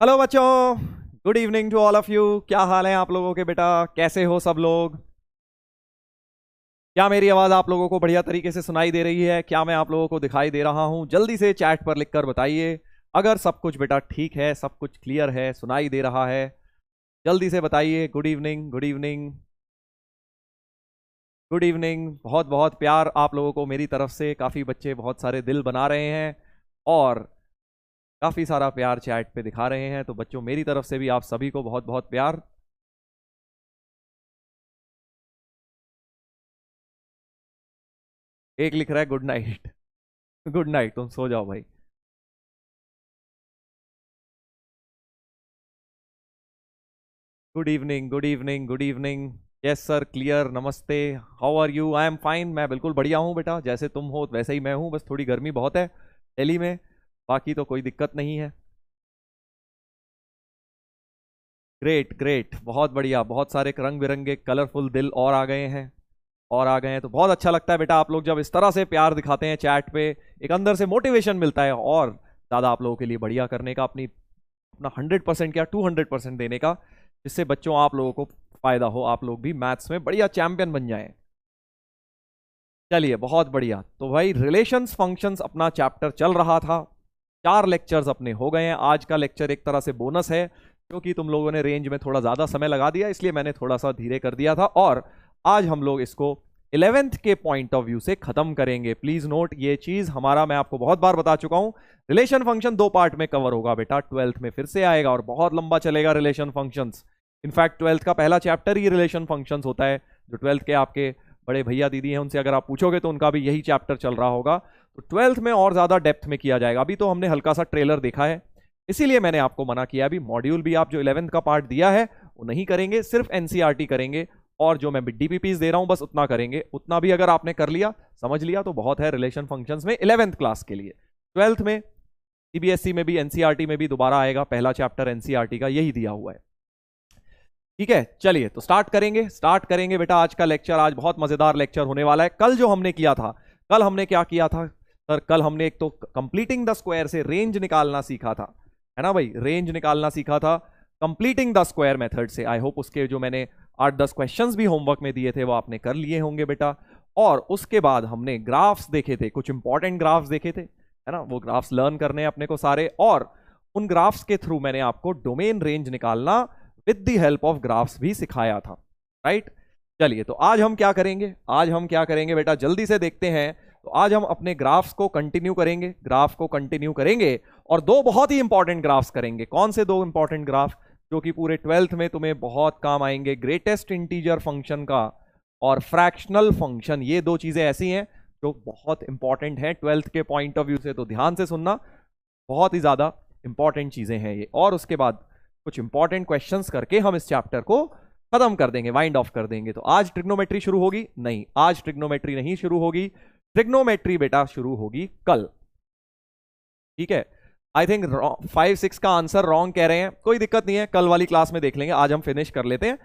Hello बच्चों, good evening to all of you. क्या हाल है आप लोगों के बेटा? कैसे हो सब लोग? क्या मेरी आवाज़ आप लोगों को बढ़िया तरीके से सुनाई दे रही है? क्या मैं आप लोगों को दिखाई दे रहा हूं? जल्दी से चैट पर लिखकर बताइए अगर सब कुछ बेटा ठीक है, सब कुछ क्लियर है, सुनाई दे रहा है। जल्दी से बताइए। Good evening, good evening, good evening. बहुत बहुत प्यार आप लोगों को मेरी तरफ से। काफ़ी बच्चे बहुत सारे दिल बना रहे हैं और काफ़ी सारा प्यार चैट पे दिखा रहे हैं। तो बच्चों, मेरी तरफ से भी आप सभी को बहुत बहुत प्यार। एक लिख रहा है गुड नाइट। गुड नाइट, तुम सो जाओ भाई। Good evening, good evening, good evening. Yes sir, clear. नमस्ते। How are you? I am fine. मैं बिल्कुल बढ़िया हूँ बेटा। जैसे तुम हो वैसे ही मैं हूँ, बस थोड़ी गर्मी बहुत है दिल्ली में। बाकी तो कोई दिक्कत नहीं है। ग्रेट ग्रेट, बहुत बढ़िया। बहुत सारे रंग बिरंगे कलरफुल दिल और आ गए हैं, और आ गए हैं तो बहुत अच्छा लगता है बेटा। आप लोग जब इस तरह से प्यार दिखाते हैं चैट पे, एक अंदर से मोटिवेशन मिलता है और ज़्यादा आप लोगों के लिए बढ़िया करने का, अपना 100% क्या 200% देने का, जिससे बच्चों आप लोगों को फायदा हो, आप लोग भी मैथ्स में बढ़िया चैंपियन बन जाएं। चलिए, बहुत बढ़िया। तो भाई, रिलेशंस फंक्शंस अपना चैप्टर चल रहा था। 4 लेक्चर्स अपने हो गए हैं। आज का लेक्चर एक तरह से बोनस है, क्योंकि तुम लोगों ने रेंज में थोड़ा ज़्यादा समय लगा दिया, इसलिए मैंने थोड़ा सा धीरे कर दिया था। और आज हम लोग इसको 11th के पॉइंट ऑफ व्यू से खत्म करेंगे। प्लीज नोट ये चीज, हमारा मैं आपको बहुत बार बता चुका हूं, रिलेशन फंक्शन 2 पार्ट में कवर होगा बेटा। 12th में फिर से आएगा और बहुत लंबा चलेगा रिलेशन फंक्शंस। इनफैक्ट 12th का पहला चैप्टर ही रिलेशन फंक्शंस होता है। जो 12th के आपके बड़े भैया दीदी हैं, उनसे अगर आप पूछोगे तो उनका भी यही चैप्टर चल रहा होगा। तो 12th में और ज्यादा डेप्थ में किया जाएगा। अभी तो हमने हल्का सा ट्रेलर देखा है, इसीलिए मैंने आपको मना किया। अभी मॉड्यूल भी आप जो 11th का पार्ट दिया है वो नहीं करेंगे, सिर्फ एनसीईआरटी करेंगे। और जो मैं डीपीपीस दे रहा हूं बस उतना करेंगे। उतना भी अगर आपने कर लिया, समझ लिया, तो बहुत है रिलेशन फंक्शंस में 11th क्लास के लिए। 12th में सीबीएसई में भी, एनसीईआरटी में भी दोबारा आएगा। पहला चैप्टर एनसीईआरटी का यही दिया हुआ है। ठीक है, चलिए तो स्टार्ट करेंगे बेटा आज का लेक्चर। आज बहुत मजेदार लेक्चर होने वाला है। कल जो हमने किया था, कल हमने क्या किया था सर? कल हमने एक तो कंप्लीटिंग द स्क्वायर से रेंज निकालना सीखा था, है ना भाई? रेंज निकालना सीखा था कंप्लीटिंग द स्क्वायर मेथड से। आई होप उसके जो मैंने 8-10 क्वेश्चंस भी होमवर्क में दिए थे वो आपने कर लिए होंगे बेटा। और उसके बाद हमने ग्राफ्स देखे थे, कुछ इंपॉर्टेंट ग्राफ्स देखे थे, है ना? वो ग्राफ्स लर्न करने अपने को सारे, और उन ग्राफ्स के थ्रू मैंने आपको डोमेन रेंज निकालना with the help of graphs भी सिखाया था, राइट? चलिए, तो आज हम क्या करेंगे? आज हम क्या करेंगे बेटा, जल्दी से देखते हैं। तो आज हम अपने ग्राफ्स को कंटिन्यू करेंगे, ग्राफ को कंटिन्यू करेंगे, और 2 बहुत ही इंपॉर्टेंट ग्राफ्स करेंगे। कौन से 2 इंपॉर्टेंट ग्राफ जो कि पूरे 12th में तुम्हें बहुत काम आएंगे? ग्रेटेस्ट इंटीजर फंक्शन का और फ्रैक्शनल फंक्शन। ये 2 चीजें ऐसी हैं जो बहुत इंपॉर्टेंट हैं 12th के पॉइंट ऑफ व्यू से, तो ध्यान से सुनना। बहुत ही ज्यादा इंपॉर्टेंट चीजें हैं ये। और उसके बाद कुछ इंपॉर्टेंट क्वेश्चंस करके हम इस चैप्टर को खत्म कर देंगे, वाइंड ऑफ कर देंगे। तो आज ट्रिग्नोमेट्री शुरू होगी? नहीं, आज ट्रिग्नोमेट्री नहीं शुरू होगी। ट्रिग्नोमेट्री बेटा शुरू होगी कल। ठीक है? आई थिंक 5-6 का आंसर रॉन्ग कह रहे हैं, कोई दिक्कत नहीं है, कल वाली क्लास में देख लेंगे। आज हम फिनिश कर लेते हैं।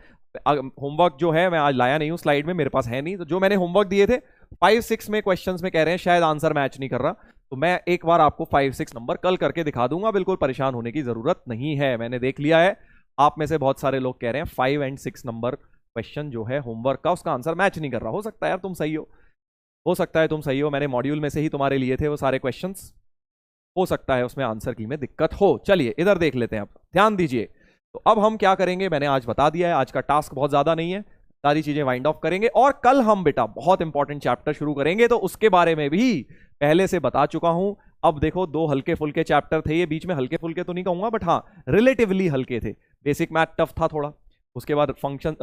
होमवर्क जो है मैं आज लाया नहीं हूं, स्लाइड में मेरे पास है नहीं। तो जो मैंने होमवर्क दिए थे 5-6 में क्वेश्चंस में कह रहे हैं शायद आंसर मैच नहीं कर रहा, तो मैं एक बार आपको 5-6 नंबर कल करके दिखा दूंगा। बिल्कुल परेशान होने की जरूरत नहीं है, मैंने देख लिया है। आप में से बहुत सारे लोग कह रहे हैं 5 और 6 नंबर क्वेश्चन जो है होमवर्क का, उसका आंसर मैच नहीं कर रहा। हो सकता है यार तुम सही हो सकता है तुम सही हो। मैंने मॉड्यूल में से ही तुम्हारे लिए थे वो सारे क्वेश्चंस, हो सकता है उसमें आंसर की में दिक्कत हो। चलिए इधर देख लेते हैं, आप ध्यान दीजिए। तो अब हम क्या करेंगे, मैंने आज बता दिया है। आज का टास्क बहुत ज्यादा नहीं है, सारी चीजें वाइंड ऑफ करेंगे, और कल हम बेटा बहुत इंपॉर्टेंट चैप्टर शुरू करेंगे। तो उसके बारे में भी पहले से बता चुका हूं। अब देखो, 2 हल्के फुल्के चैप्टर थे ये बीच में। हल्के फुल्के तो नहीं कहूंगा, बट हाँ रिलेटिवली हल्के थे। बेसिक मैथ टफ था थोड़ा, उसके बाद फंक्शन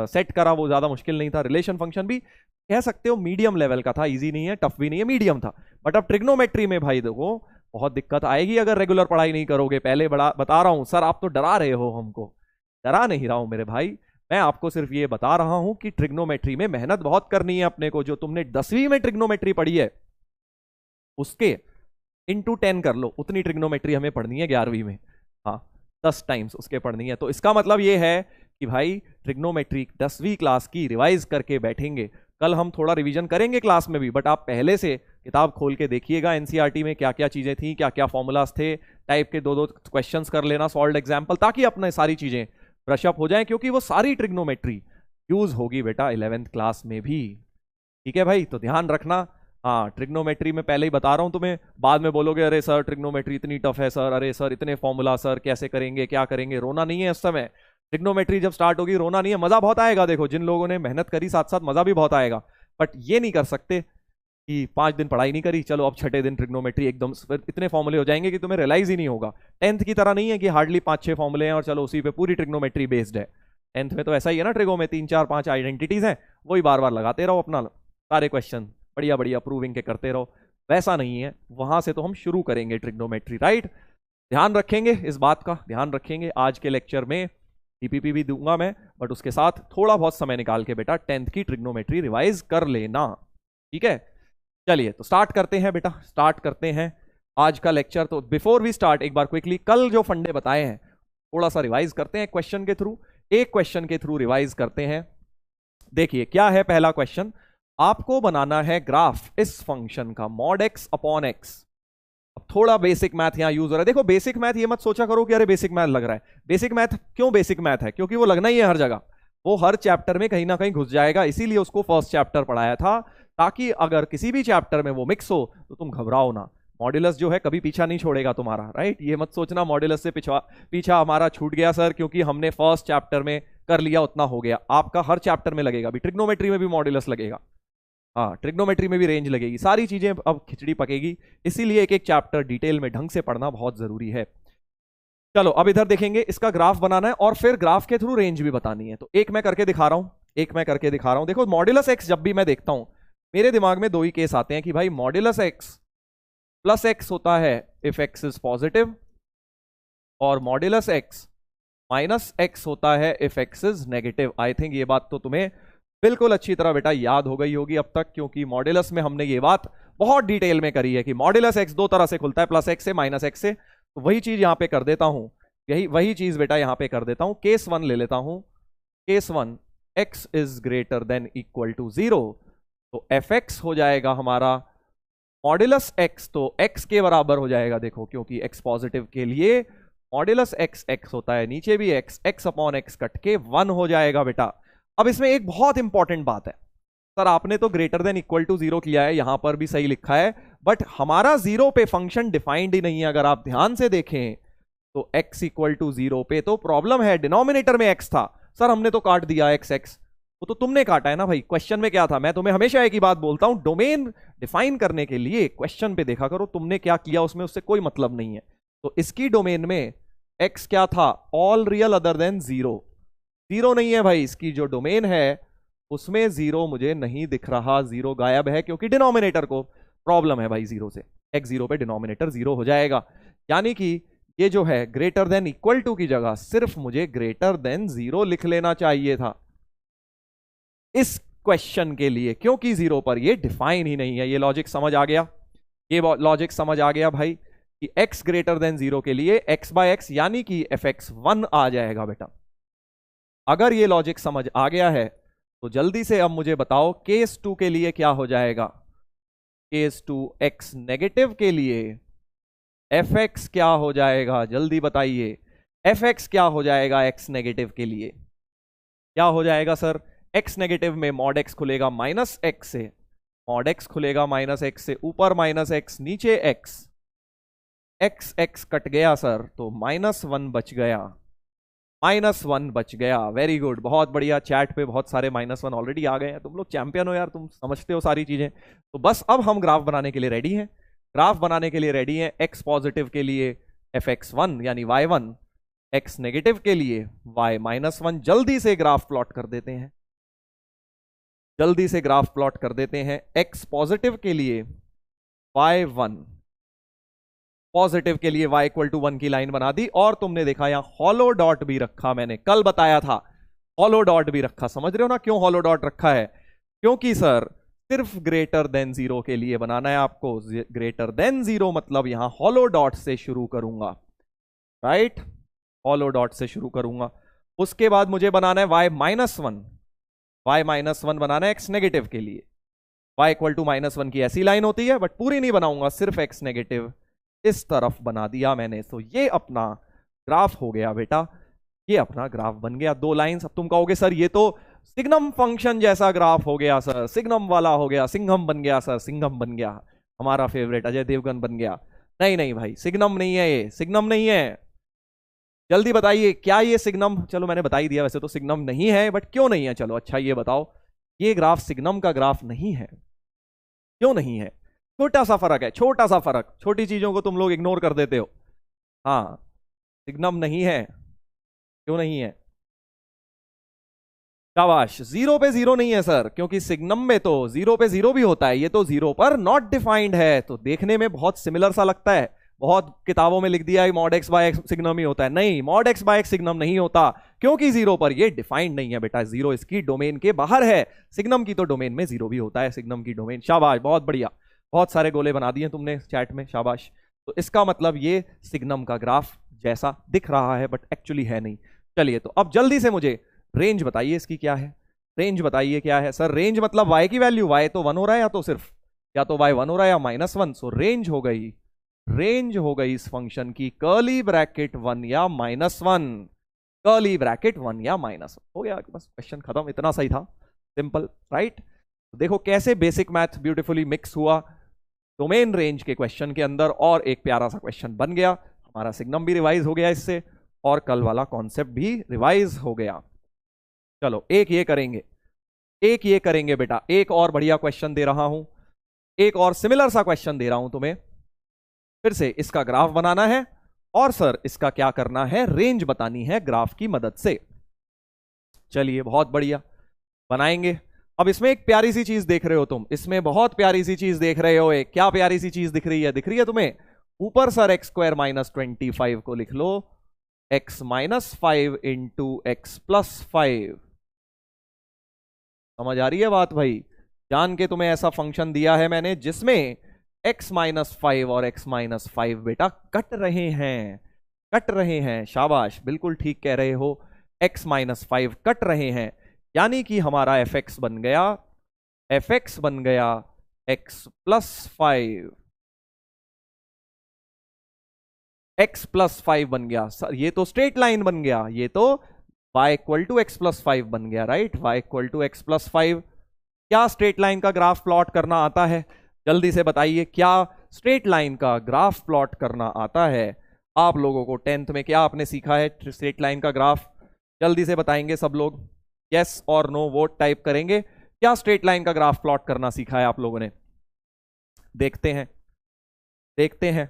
सेट करा, वो ज्यादा मुश्किल नहीं था। रिलेशन फंक्शन भी कह सकते हो मीडियम लेवल का था, इजी नहीं है, टफ भी नहीं है, मीडियम था। बट अब ट्रिग्नोमेट्री में भाई देखो बहुत दिक्कत आएगी अगर रेगुलर पढ़ाई नहीं करोगे। पहले बड़ा बता रहा हूं सर, आप तो डरा रहे हो हमको। डरा नहीं रहा हूं मेरे भाई, मैं आपको सिर्फ ये बता रहा हूं कि ट्रिग्नोमेट्री में मेहनत बहुत करनी है अपने को। जो तुमने 10वीं में ट्रिग्नोमेट्री पढ़ी है उसके इंटू 10 कर लो, उतनी ट्रिग्नोमेट्री हमें पढ़नी है 11वीं में। हाँ, 10 टाइम्स उसके पढ़नी है। तो इसका मतलब ये है कि भाई ट्रिग्नोमेट्री 10वीं क्लास की रिवाइज करके बैठेंगे। कल हम थोड़ा रिवीजन करेंगे क्लास में भी, बट आप पहले से किताब खोल के देखिएगा एनसीईआरटी में क्या क्या चीजें थी, क्या क्या फॉर्मूलाज थे, टाइप के 2-2 क्वेश्चंस कर लेना, सॉल्व्ड एग्जाम्पल, ताकि अपने सारी चीजें ब्रशअप हो जाए, क्योंकि वो सारी ट्रिग्नोमेट्री यूज होगी बेटा 11th क्लास में भी। ठीक है भाई, तो ध्यान रखना। हाँ, ट्रिग्नोमेट्री में पहले ही बता रहा हूं तुम्हें, बाद में बोलोगे अरे सर ट्रिग्नोमेट्री इतनी टफ है सर, अरे सर इतने फॉर्मूला सर कैसे करेंगे, क्या करेंगे। रोना नहीं है इस समय, ट्रिग्नोमेट्री जब स्टार्ट होगी रोना नहीं है, मजा बहुत आएगा। देखो जिन लोगों ने मेहनत करी साथ साथ मजा भी बहुत आएगा, बट ये नहीं कर सकते कि 5 दिन पढ़ाई नहीं करी, चलो अब छठे दिन ट्रिग्नोमेट्री एकदम इतने फॉर्मूले हो जाएंगे कि तुम्हें रियलाइज ही नहीं होगा। 10th की तरह नहीं है कि हार्डली 5-6 फॉर्मूले हैं और चलो उसी पे पूरी ट्रिग्नोमेट्री बेस्ड है। 10th में तो ऐसा ही है ना, ट्रिगो में 3-4-5 आइडेंटिटीज हैं, वही बार बार लगाते रहो अपना सारे क्वेश्चन, बढ़िया बढ़िया प्रूविंग के करते रहो। वैसा नहीं है, वहां से तो हम शुरू करेंगे ट्रिग्नोमेट्री, राइट। ध्यान रखेंगे इस बात का, ध्यान रखेंगे। आज के लेक्चर में टीपीपी भी दूंगा मैं, बट उसके साथ थोड़ा बहुत समय निकाल के बेटा 10th की ट्रिग्नोमेट्री रिवाइज कर लेना, ठीक है। चलिए तो स्टार्ट करते हैं बेटा, स्टार्ट करते हैं आज का लेक्चर। तो बिफोर वी स्टार्ट एक बार क्विकली कल जो फंडे बताए हैं थोड़ा सा रिवाइज करते हैं क्वेश्चन के थ्रू, एक क्वेश्चन के थ्रू रिवाइज करते हैं। देखिए क्या है पहला क्वेश्चन, आपको बनाना है ग्राफ इस फंक्शन का मॉड एक्स अपॉन एक्स। अब थोड़ा बेसिक मैथ यहां यूज हो रहा है। देखो बेसिक मैथ ये मत सोचा करो कि अरे बेसिक मैथ लग रहा है। बेसिक मैथ क्यों बेसिक मैथ है, क्योंकि वो लगना ही है हर जगह, वो हर चैप्टर में कहीं ना कहीं घुस जाएगा, इसीलिए उसको फर्स्ट चैप्टर पढ़ाया था, ताकि अगर किसी भी चैप्टर में वो मिक्स हो तो तुम घबराओ ना। मॉड्यूलस जो है कभी पीछा नहीं छोड़ेगा तुम्हारा, राइट। ये मत सोचना मॉड्यूलस से पीछा हमारा छूट गया सर क्योंकि हमने फर्स्ट चैप्टर में कर लिया उतना हो गया। आपका हर चैप्टर में लगेगा, अभी ट्रिग्नोमेट्री में भी मॉड्यूलस लगेगा, हाँ ट्रिग्नोमेट्री में भी रेंज लगेगी, सारी चीजें अब खिचड़ी पकेगी, इसीलिए एक एक चैप्टर डिटेल में ढंग से पढ़ना बहुत जरूरी है। चलो अब इधर देखेंगे, इसका ग्राफ बनाना है और फिर ग्राफ के थ्रू रेंज भी बतानी है। तो एक मैं करके दिखा रहा हूं, देखो मॉड्यूलस एक्स जब भी मैं देखता हूं मेरे दिमाग में 2 ही केस आते हैं कि भाई मॉड्यूलस एक्स प्लस एक्स होता है इफ एक्स इज पॉजिटिव, और मॉड्यूलस एक्स माइनस एक्स होता है if x is negative. I think ये बात तो तुम्हें बिल्कुल अच्छी तरह बेटा याद हो गई होगी अब तक, क्योंकि मॉड्यूलस में हमने ये बात बहुत डिटेल में करी है कि मॉड्यूलस एक्स 2 तरह से खुलता है, प्लस एक्स से माइनस एक्स से। तो वही चीज यहां पे कर देता हूं, वही चीज बेटा यहां पे कर देता हूं। केस 1 ले लेता हूं, case 1 X is greater than equal to 0, तो एफ एक्स हो जाएगा हमारा मॉड्यूलस एक्स, तो एक्स के बराबर हो जाएगा। देखो क्योंकि एक्स पॉजिटिव के लिए मॉड्यूलस एक्स एक्स होता है, नीचे भी x, x upon x cut के 1 हो जाएगा बेटा। अब इसमें एक बहुत इंपॉर्टेंट बात है, सर आपने तो ग्रेटर देन इक्वल टू 0 किया है, यहां पर भी सही लिखा है, बट हमारा 0 पे फंक्शन डिफाइंड ही नहीं है। अगर आप ध्यान से देखें तो x इक्वल टू 0 पे तो प्रॉब्लम है, डिनोमिनेटर में x था, सर हमने तो काट दिया x x, वो तो तुमने काटा है ना भाई। क्वेश्चन में क्या था, मैं तुम्हें हमेशा एक ही बात बोलता हूं, डोमेन डिफाइन करने के लिए क्वेश्चन पे देखा करो, तुमने क्या किया उसमें उससे कोई मतलब नहीं है। तो इसकी डोमेन में x क्या था, ऑल रियल अदर देन 0, 0 नहीं है भाई, इसकी जो डोमेन है उसमें 0 मुझे नहीं दिख रहा, 0 गायब है क्योंकि डिनोमिनेटर को प्रॉब्लम है भाई 0 से, x 0 पे डिनोमिनेटर 0 हो जाएगा। यानी कि ये जो है ग्रेटर देन इक्वल टू की जगह सिर्फ मुझे ग्रेटर देन 0 लिख लेना चाहिए था इस क्वेश्चन के लिए, क्योंकि 0 पर ये डिफाइन ही नहीं है। ये लॉजिक समझ आ गया, ये लॉजिक समझ आ गया भाई कि x ग्रेटर देन 0 के लिए x बाय एक्स यानी कि fx 1 आ जाएगा बेटा। अगर ये लॉजिक समझ आ गया है तो जल्दी से अब मुझे बताओ केस 2 के लिए क्या हो जाएगा। केस 2 x नेगेटिव के लिए fx क्या हो जाएगा, जल्दी बताइए। fx क्या हो जाएगा x नेगेटिव के लिए, क्या हो जाएगा सर। x नेगेटिव में मॉड x खुलेगा माइनस x से, मॉड x खुलेगा माइनस x से, ऊपर माइनस x नीचे x, x x कट गया सर, तो -1 बच गया, -1 बच गया। वेरी गुड, बहुत बढ़िया। चैट पे बहुत सारे -1 ऑलरेडी आ गए हैं, तुम लोग चैंपियन हो यार, तुम समझते हो सारी चीजें। तो बस अब हम ग्राफ बनाने के लिए रेडी हैं, ग्राफ बनाने के लिए रेडी हैं। x पॉजिटिव के लिए fx1 यानी y1, x नेगेटिव के लिए y-1। जल्दी से ग्राफ प्लॉट कर देते हैं, जल्दी से ग्राफ प्लॉट कर देते हैं। x पॉजिटिव के लिए y1, पॉजिटिव के लिए y इक्वल टू 1 की लाइन बना दी, और तुमने देखा यहां हॉलो डॉट भी रखा, मैंने कल बताया था हॉलो डॉट भी रखा। समझ रहे हो ना क्यों हॉलो डॉट रखा है, क्योंकि सर सिर्फ ग्रेटर देन 0 के लिए बनाना है आपको। ग्रेटर देन 0 मतलब यहां हॉलो डॉट से शुरू करूंगा, राइट, हॉलो डॉट से शुरू करूंगा। उसके बाद मुझे बनाना है y-1, y-1 बनाना है x नेगेटिव के लिए, y इक्वल टू -1 की ऐसी लाइन होती है, बट पूरी नहीं बनाऊंगा, सिर्फ x नेगेटिव इस तरफ बना दिया मैंने। तो ये अपना ग्राफ हो गया बेटा, ये अपना ग्राफ बन गया 2 लाइंस। अब तुम कहोगे सर ये तो सिग्नम फंक्शन जैसा ग्राफ हो गया सर, सिग्नम वाला हो गया, सिंघम बन गया सर, सिंघम बन गया, हमारा फेवरेट अजय देवगन बन गया। नहीं नहीं भाई, सिग्नम नहीं है, ये सिग्नम नहीं है। जल्दी बताइए क्या ये सिग्नम, चलो मैंने बता ही दिया वैसे तो सिग्नम नहीं है, बट क्यों नहीं है, चलो अच्छा ये बताओ, ये ग्राफ सिग्नम का ग्राफ नहीं है, क्यों नहीं है? छोटा सा फर्क है, छोटा सा फर्क, छोटी चीजों को तुम लोग इग्नोर कर देते हो। हाँ, सिग्नम नहीं है, क्यों नहीं है? शाबाश, 0 पे 0 नहीं है सर, क्योंकि सिग्नम में तो 0 पे 0 भी होता है, ये तो 0 पर नॉट डिफाइंड है। तो देखने में बहुत सिमिलर सा लगता है, बहुत किताबों में लिख दिया है mod X by X signum ही होता है, नहीं, mod X by X signum नहीं होता, क्योंकि 0 पर ये डिफाइंड नहीं है बेटा, 0 इसकी डोमेन के बाहर है। सिग्नम की तो डोमेन में 0 भी होता है, सिग्नम की डोमेन। शाबाश, बहुत बढ़िया, बहुत सारे गोले बना दिए तुमने चैट में, शाबाश। तो इसका मतलब ये सिग्नम का ग्राफ जैसा दिख रहा है, बट एक्चुअली है नहीं। चलिए, तो अब जल्दी से मुझे रेंज बताइए इसकी क्या है, रेंज बताइए क्या है सर। रेंज मतलब y की वैल्यू, y तो 1 हो रहा है, या तो सिर्फ, या तो y 1 हो रहा है या -1। सो रेंज हो गई, रेंज हो गई इस फंक्शन की कर्ली ब्रैकेट 1 या -1, कर्ली ब्रैकेट 1 या -1। हो गया, बस क्वेश्चन खत्म, इतना सही था, सिंपल, राइट। देखो कैसे बेसिक मैथ ब्यूटीफुली मिक्स हुआ डोमेन रेंज के क्वेश्चन के अंदर, और एक प्यारा सा क्वेश्चन बन गया, हमारा सिग्नम भी रिवाइज हो गया इससे, और कल वाला कॉन्सेप्ट भी रिवाइज हो गया। चलो एक ये करेंगे, एक ये करेंगे बेटा, एक और बढ़िया क्वेश्चन दे रहा हूं, एक और सिमिलर सा क्वेश्चन दे रहा हूं तुम्हें। फिर से इसका ग्राफ बनाना है, और सर इसका क्या करना है, रेंज बतानी है ग्राफ की मदद से। चलिए बहुत बढ़िया, बनाएंगे। अब इसमें एक प्यारी सी चीज देख रहे हो तुम, इसमें बहुत प्यारी सी चीज देख रहे हो, एक क्या प्यारी सी चीज दिख रही है, दिख रही है तुम्हें? ऊपर सर x² -25 को लिख लो, x -5 इंटू x +5। समझ आ रही है बात भाई? जान के तुम्हें ऐसा फंक्शन दिया है मैंने जिसमें x -5 और x -5 बेटा कट रहे हैं, कट रहे हैं, शाबाश, बिल्कुल ठीक कह रहे हो, x -5 कट रहे हैं, यानी कि हमारा fx बन गया, fx बन गया x +5, x +5 बन गया सर, ये तो स्ट्रेट लाइन बन गया, ये तो y इक्वल टू x +5 बन गया, right, y equal to x +5। क्या स्ट्रेट लाइन का ग्राफ प्लॉट करना आता है? जल्दी से बताइए, क्या स्ट्रेट लाइन का ग्राफ प्लॉट करना आता है? आप लोगों को 10th में क्या आपने सीखा है स्ट्रेट लाइन का ग्राफ? जल्दी से बताएंगे सब लोग, यस और नो वोट टाइप करेंगे। क्या स्ट्रेट लाइन का ग्राफ प्लॉट करना सीखा है आप लोगों ने? देखते हैं, देखते हैं।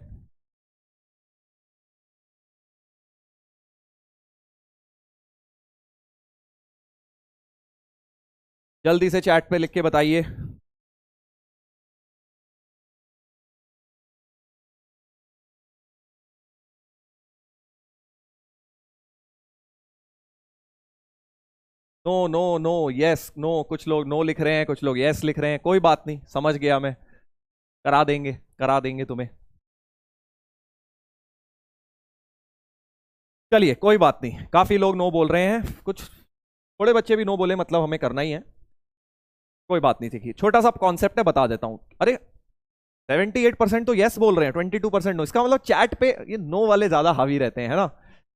जल्दी से चैट पे लिख के बताइए। No no no, yes no, कुछ लोग नो लिख रहे हैं, कुछ लोग यस लिख रहे हैं, कोई बात नहीं, समझ गया मैं, करा देंगे, करा देंगे तुम्हें। चलिए कोई बात नहीं, काफी लोग नो बोल रहे हैं, कुछ थोड़े बच्चे भी नो बोले, मतलब हमें करना ही है, कोई बात नहीं। देखिए छोटा सा कॉन्सेप्ट है, बता देता हूं। अरे 78% तो यस बोल रहे हैं, 22% नो, इसका मतलब चैट पे ये नो वाले ज्यादा हावी रहते हैं, है ना,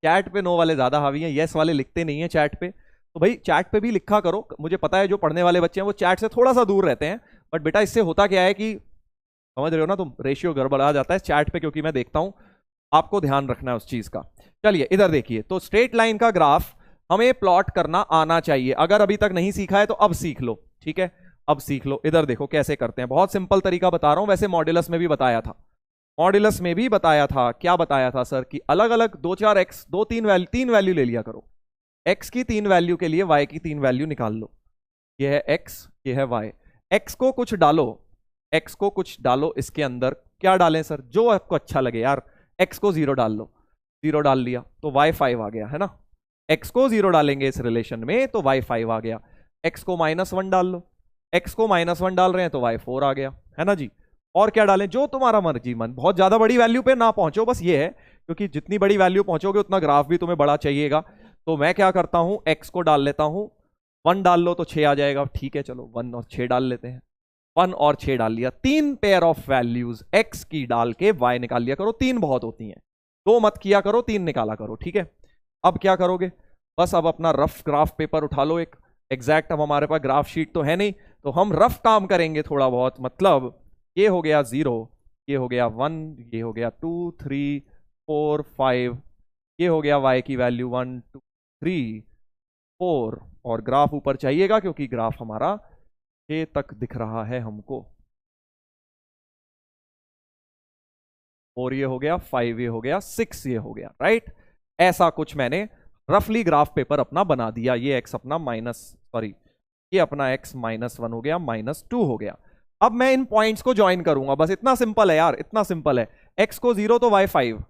चैट पे नो वाले ज्यादा हावी हैं, यस वाले लिखते नहीं है चैट पे। तो भाई चैट पे भी लिखा करो, मुझे पता है जो पढ़ने वाले बच्चे हैं वो चैट से थोड़ा सा दूर रहते हैं, बट बेटा इससे होता क्या है कि, समझ रहे हो ना तुम, रेशियो गड़बड़ा जाता है चैट पे, क्योंकि मैं देखता हूं, आपको ध्यान रखना है उस चीज का। चलिए इधर देखिए, तो स्ट्रेट लाइन का ग्राफ हमें प्लॉट करना आना चाहिए, अगर अभी तक नहीं सीखा है तो अब सीख लो, ठीक है, अब सीख लो। इधर देखो कैसे करते हैं, बहुत सिंपल तरीका बता रहा हूं, वैसे मॉड्यूलस में भी बताया था, मॉड्यूलस में भी बताया था, क्या बताया था सर, कि अलग अलग 2-4 एक्स, 3 वैल्यू ले लिया करो, x की 3 वैल्यू के लिए y की 3 वैल्यू निकाल लो, ये है x, ये है y, x को कुछ डालो, x को कुछ डालो इसके अंदर, क्या डालें सर, जो आपको अच्छा लगे यार, x को 0 डाल लो, 0 डाल लिया तो y 5 आ गया, है ना, x को 0 डालेंगे इस रिलेशन में तो y 5 आ गया, x को -1 डाल लो, x को -1 डाल रहे हैं तो y 4 आ गया, है ना जी। और क्या डालें, जो तुम्हारा मर्जी, मन, बहुत ज्यादा बड़ी वैल्यू पे ना पहुंचो, बस ये है, क्योंकि जितनी बड़ी वैल्यू पहुंचोगे उतना ग्राफ भी तुम्हें बड़ा चाहिएगा। तो मैं क्या करता हूं, x को डाल लेता हूं, 1 डाल लो तो 6 आ जाएगा, ठीक है, चलो 1 और 6 डाल लेते हैं, 1 और 6 डाल लिया, 3 पेयर ऑफ वैल्यूज x की डाल के y निकाल लिया करो। 3 बहुत होती हैं, 2 मत किया करो, 3 निकाला करो, ठीक है। अब क्या करोगे, बस अब अपना रफ ग्राफ पेपर उठा लो एक एग्जैक्ट। अब हमारे पास ग्राफ शीट तो है नहीं, तो हम रफ काम करेंगे थोड़ा बहुत। मतलब ये हो गया 0, ये हो गया 1, ये हो गया 2 3 4 5, ये हो गया y की वैल्यू 1 2 3 4, और ग्राफ ऊपर चाहिएगा क्योंकि ग्राफ हमारा 6 तक दिख रहा है हमको। और ये हो गया 5, ये हो गया 6, ये हो गया, राइट। ऐसा कुछ मैंने रफली ग्राफ पेपर अपना बना दिया। ये x अपना ये अपना x -1 हो गया, -2 हो गया। अब मैं इन पॉइंट्स को ज्वाइन करूंगा, बस इतना सिंपल है यार, इतना सिंपल है। x को 0 तो y 5,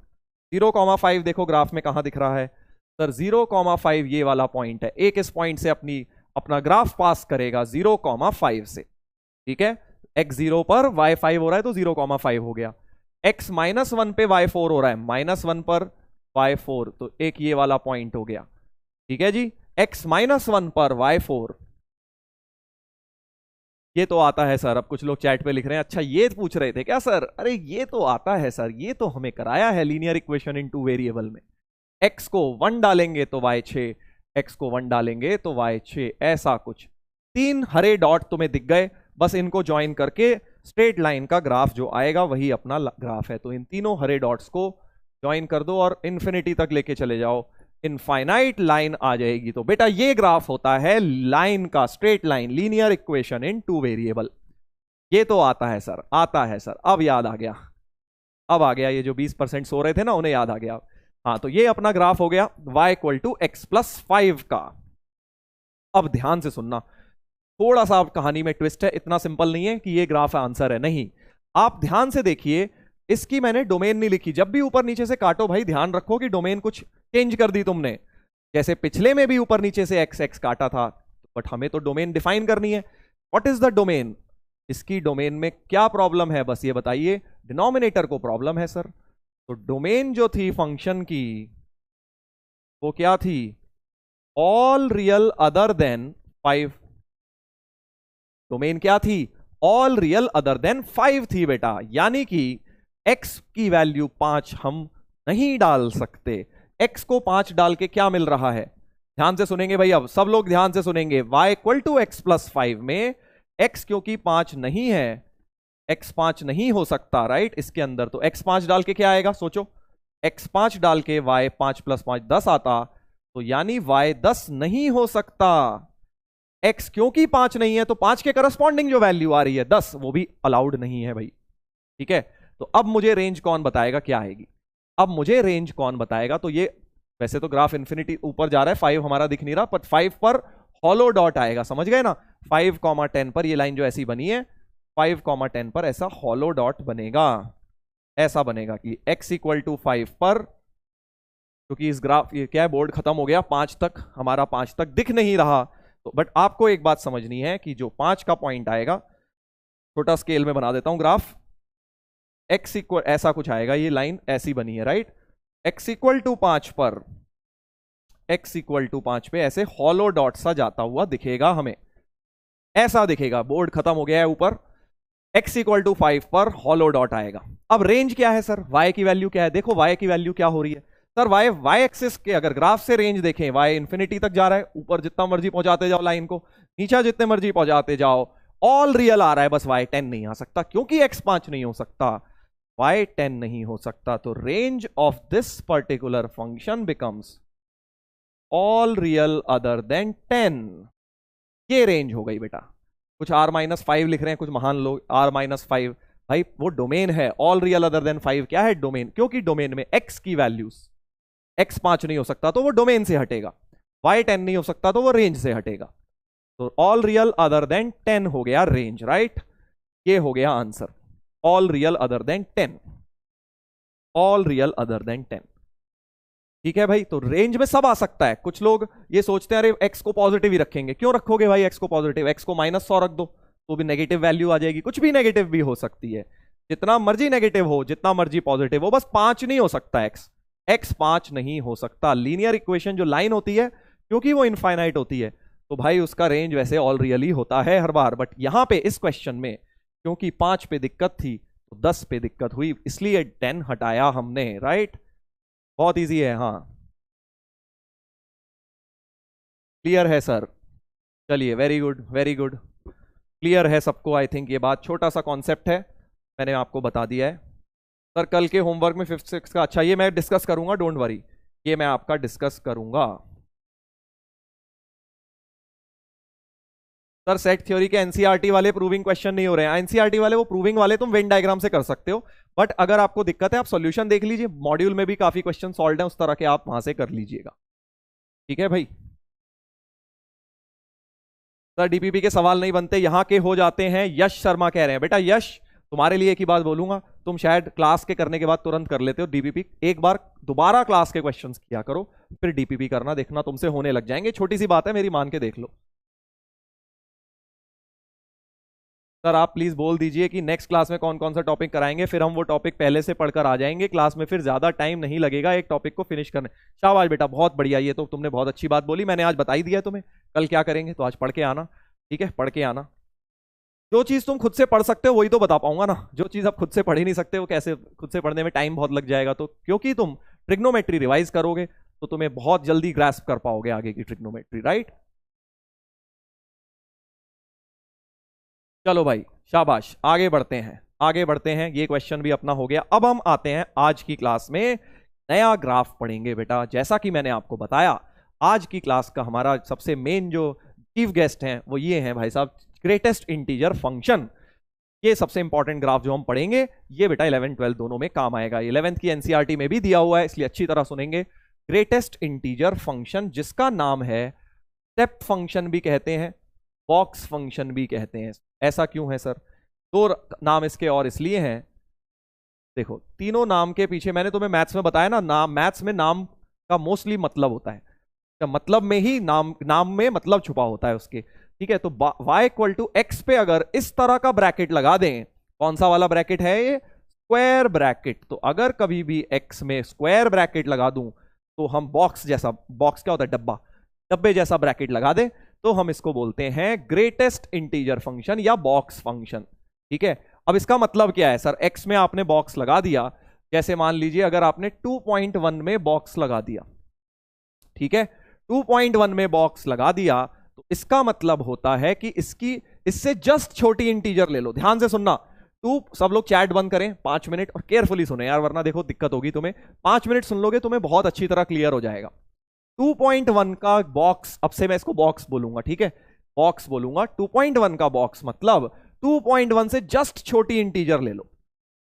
0,5 देखो ग्राफ में कहां दिख रहा है सर, 0,5 ये वाला पॉइंट है। एक इस पॉइंट से अपना ग्राफ पास करेगा 0,5 से, ठीक है। x 0 पर y 5 हो रहा है तो 0,5 हो गया। x -1 पे y 4 हो रहा है, -1 पर y 4, तो एक ये वाला पॉइंट हो गया, ठीक है जी। x -1 पर y 4, ये तो आता है सर। अब कुछ लोग चैट पे लिख रहे हैं, अच्छा ये पूछ रहे थे क्या सर, अरे ये तो आता है सर, ये तो हमें कराया है लीनियर इक्वेशन इन 2 वेरिएबल में। x को 1 डालेंगे तो y 6, x को 1 डालेंगे तो y 6, ऐसा कुछ। 3 हरे डॉट तुम्हें दिख गए, बस इनको ज्वाइन करके स्ट्रेट लाइन का ग्राफ जो आएगा वही अपना ग्राफ है। तो इन तीनों हरे डॉट्स को ज्वाइन कर दो और इन्फिनिटी तक लेके चले जाओ, इनफाइनाइट लाइन आ जाएगी। तो बेटा ये ग्राफ होता है लाइन का, straight line, linear equation in 2 variable. ये तो आता है सर, आता है सर, अब याद आ गया, अब आ गया। ये जो 20% सो रहे थे ना, उन्हें याद आ गया। हाँ, तो ये अपना ग्राफ हो गया y = x + 5 का। अब ध्यान से सुनना, थोड़ा सा कहानी में ट्विस्ट है, इतना सिंपल नहीं है कि ये ग्राफ आंसर है, नहीं। आप ध्यान से देखिए, इसकी मैंने डोमेन नहीं लिखी। जब भी ऊपर नीचे से काटो भाई ध्यान रखो कि डोमेन कुछ चेंज कर दी तुमने। जैसे पिछले में भी ऊपर नीचे से x x काटा था, बट हमें तो डोमेन डिफाइन करनी है। What is the domain? इसकी डोमेन में क्या प्रॉब्लम है, बस ये बताइए। डिनोमिनेटर को प्रॉब्लम है सर। तो डोमेन जो थी फंक्शन की वो क्या थी? All real other than 5। Domain क्या थी? ऑल रियल अदर देन 5 थी बेटा। यानी कि x की वैल्यू 5 हम नहीं डाल सकते। x को 5 डाल के क्या मिल रहा है? ध्यान से सुनेंगे भाई, अब सब लोग ध्यान से सुनेंगे। y = x + 5 में x क्योंकि 5 नहीं है, x 5 नहीं हो सकता, राइट, इसके अंदर। तो x 5 डाल के क्या आएगा सोचो, x 5 डाल के y 5 + 5 10 आता, तो यानी y 10 नहीं हो सकता। x क्योंकि 5 नहीं है तो 5 के करस्पॉन्डिंग जो वैल्यू आ रही है 10, वो भी अलाउड नहीं है भाई, ठीक है। तो अब मुझे रेंज कौन बताएगा क्या आएगी? अब मुझे रेंज कौन बताएगा? तो ये वैसे तो ग्राफ इन्फिनिटी ऊपर जा रहा है, 5 हमारा दिख नहीं रहा, पर 5 पर हॉलो डॉट आएगा, समझ गए ना। 5,10 पर ये लाइन जो ऐसी बनी है, 5,10 पर ऐसा हॉलो डॉट बनेगा। ऐसा बनेगा कि x = 5 पर, क्योंकि इस ग्राफ ये क्या है, बोर्ड खत्म हो गया, 5 तक हमारा 5 तक दिख नहीं रहा। तो बट आपको एक बात समझनी है कि जो 5 का पॉइंट आएगा, छोटा स्केल में बना देता हूं ग्राफ, x ऐसा कुछ आएगा, ये लाइन ऐसी बनी है, राइट। x = 5 पर, x = 5 पे ऐसे हॉलो डॉट सा जाता हुआ दिखेगा हमें, ऐसा दिखेगा। बोर्ड खत्म हो गया है ऊपर, x = 5 पर हॉलो डॉट आएगा। अब रेंज क्या है सर? y की वैल्यू क्या है? देखो y की वैल्यू क्या हो रही है सर, y एक्सिस के अगर ग्राफ से रेंज देखें, y इन्फिनिटी तक जा रहा है, ऊपर जितना मर्जी पहुंचाते जाओ लाइन को, नीचे जितने मर्जी पहुंचाते जाओ, ऑल रियल आ रहा है, बस y 10 नहीं आ सकता। क्योंकि x 5 नहीं हो सकता, y 10 नहीं हो सकता, तो range of this particular function becomes all real other than 10। ये रेंज हो गई बेटा। कुछ r-5 लिख रहे हैं कुछ महान लोग, r-5 भाई वो डोमेन है। ऑल रियल अदर देन 5 क्या है? डोमेन। क्योंकि डोमेन में x की वैल्यूज, x 5 नहीं हो सकता तो वो डोमेन से हटेगा, y 10 नहीं हो सकता तो वो रेंज से हटेगा। तो ऑल रियल अदर देन 10 हो गया रेंज, राइट। ये हो गया answer, all real other than 10, all real other than 10, ठीक है भाई। तो रेंज में सब आ सकता है। कुछ लोग ये सोचते हैं अरे x को पॉजिटिव ही रखेंगे। क्यों रखोगे भाई x को पॉजिटिव? x को -100 रख दो तो भी नेगेटिव वैल्यू आ जाएगी। कुछ भी नेगेटिव भी हो सकती है, जितना मर्जी नेगेटिव हो, जितना मर्जी पॉजिटिव हो, बस 5 नहीं हो सकता x 5 नहीं हो सकता। लीनियर इक्वेशन जो लाइन होती है, क्योंकि वो इनफाइनाइट होती है, तो भाई उसका रेंज वैसे ऑल रियल ही होता है हर बार। बट यहां पे इस क्वेश्चन में क्योंकि 5 पे दिक्कत थी तो 10 पे दिक्कत हुई, इसलिए 10 हटाया हमने, राइट। बहुत इजी है, हाँ। क्लियर है सर? चलिए, very good very good. Clear है सबको आई थिंक ये बात। छोटा सा कॉन्सेप्ट है, मैंने आपको बता दिया है। सर कल के होमवर्क में 5th 6th का, अच्छा ये मैं डिस्कस करूंगा, डोंट वरी, ये मैं आपका डिस्कस करूंगा। सर सेट थ्योरी के एनसीईआरटी वाले प्रूविंग क्वेश्चन नहीं हो रहे हैं। एनसीईआरटी वाले वो प्रूविंग वाले तुम वेन डायग्राम से कर सकते हो, बट अगर आपको दिक्कत है आप सॉल्यूशन देख लीजिए, मॉड्यूल में भी काफी क्वेश्चन सॉल्व है उस तरह के, आप वहां से कर लीजिएगा। ठीक है भाई। सर डीपीपी के सवाल नहीं बनते, यहाँ के हो जाते हैं। यश शर्मा कह रहे हैं, बेटा यश तुम्हारे लिए एक ही बात बोलूंगा, तुम शायद क्लास के करने के बाद तुरंत कर लेते हो डीपीपी, एक बार दोबारा क्लास के क्वेश्चंस किया करो, फिर डीपीपी करना, देखना तुमसे होने लग जाएंगे। छोटी सी बात है, मेरी मान के देख लो। सर आप प्लीज बोल दीजिए कि नेक्स्ट क्लास में कौन कौन सा टॉपिक कराएंगे, फिर हम वो टॉपिक पहले से पढ़कर आ जाएंगे क्लास में, फिर ज्यादा टाइम नहीं लगेगा एक टॉपिक को फिनिश करने। शाबाश बेटा, बहुत बढ़िया, ये तो तुमने बहुत अच्छी बात बोली, मैंने आज बता ही दिया तुम्हें कल क्या करेंगे, तो आज पढ़ के आना। ठीक है, पढ़ के आना। जो चीज तुम खुद से पढ़ सकते हो वही तो बता पाऊंगा ना, जो चीज आप खुद से पढ़ ही नहीं सकते वो कैसे, खुद से पढ़ने में टाइम बहुत लग जाएगा। तो क्योंकि तुम ट्रिग्नोमेट्री रिवाइज करोगे तो तुम्हें बहुत जल्दी ग्रास्प कर पाओगे आगे की ट्रिग्नोमेट्री, राइट। चलो भाई शाबाश, आगे बढ़ते हैं, आगे बढ़ते हैं। ये क्वेश्चन भी अपना हो गया। अब हम आते हैं आज की क्लास में, नया ग्राफ पढ़ेंगे बेटा। जैसा कि मैंने आपको बताया, आज की क्लास का हमारा सबसे मेन जो चीफ गेस्ट हैं वो ये हैं भाई साहब, ग्रेटेस्ट इंटीजर फंक्शन। ये सबसे इंपॉर्टेंट ग्राफ जो हम पढ़ेंगे, ये बेटा 11 12 दोनों में काम आएगा। 11th की एनसीईआरटी में भी दिया हुआ है, इसलिए अच्छी तरह सुनेंगे। ग्रेटेस्ट इंटीजर फंक्शन, जिसका नाम है स्टेप फंक्शन भी कहते हैं, बॉक्स फंक्शन भी कहते हैं। ऐसा क्यों है सर? दो नाम इसके और इसलिए हैं, देखो तीनों नाम के पीछे, मैंने तुम्हें मैथ्स में बताया ना, नाम मैथ्स में नाम का मोस्टली मतलब होता है, मतलब में ही नाम में मतलब छुपा होता है उसके। ठीक है, तो y इक्वल टू एक्स पे अगर इस तरह का ब्रैकेट लगा दें, कौन सा वाला ब्रैकेट है ये? Square bracket. तो अगर कभी भी x में स्क्वायर ब्रैकेट लगा दूं तो हम बॉक्स जैसा, बॉक्स क्या होता है? डब्बा, डब्बे जैसा ब्रैकेट लगा दें तो हम इसको बोलते हैं ग्रेटेस्ट इंटीजर फंक्शन या बॉक्स फंक्शन। ठीक है, अब इसका मतलब क्या है सर? x में आपने बॉक्स लगा दिया, जैसे मान लीजिए अगर आपने 2.1 में बॉक्स लगा दिया, ठीक है, 2.1 में बॉक्स लगा दिया, तो इसका मतलब होता है कि इससे जस्ट छोटी इंटीजर ले लो। ध्यान से सुनना, सब लोग चैट बंद करें 5 मिनट और केयरफुली सुने यार, वरना देखो दिक्कत होगी तुम्हें। 5 मिनट सुन लोगे तुम्हें बहुत अच्छी तरह क्लियर हो जाएगा। 2.1 का बॉक्स, अब से मैं इसको बॉक्स बोलूंगा, ठीक है, बॉक्स बोलूंगा। 2.1 का बॉक्स मतलब 2.1 से जस्ट छोटी इंटीजर ले लो।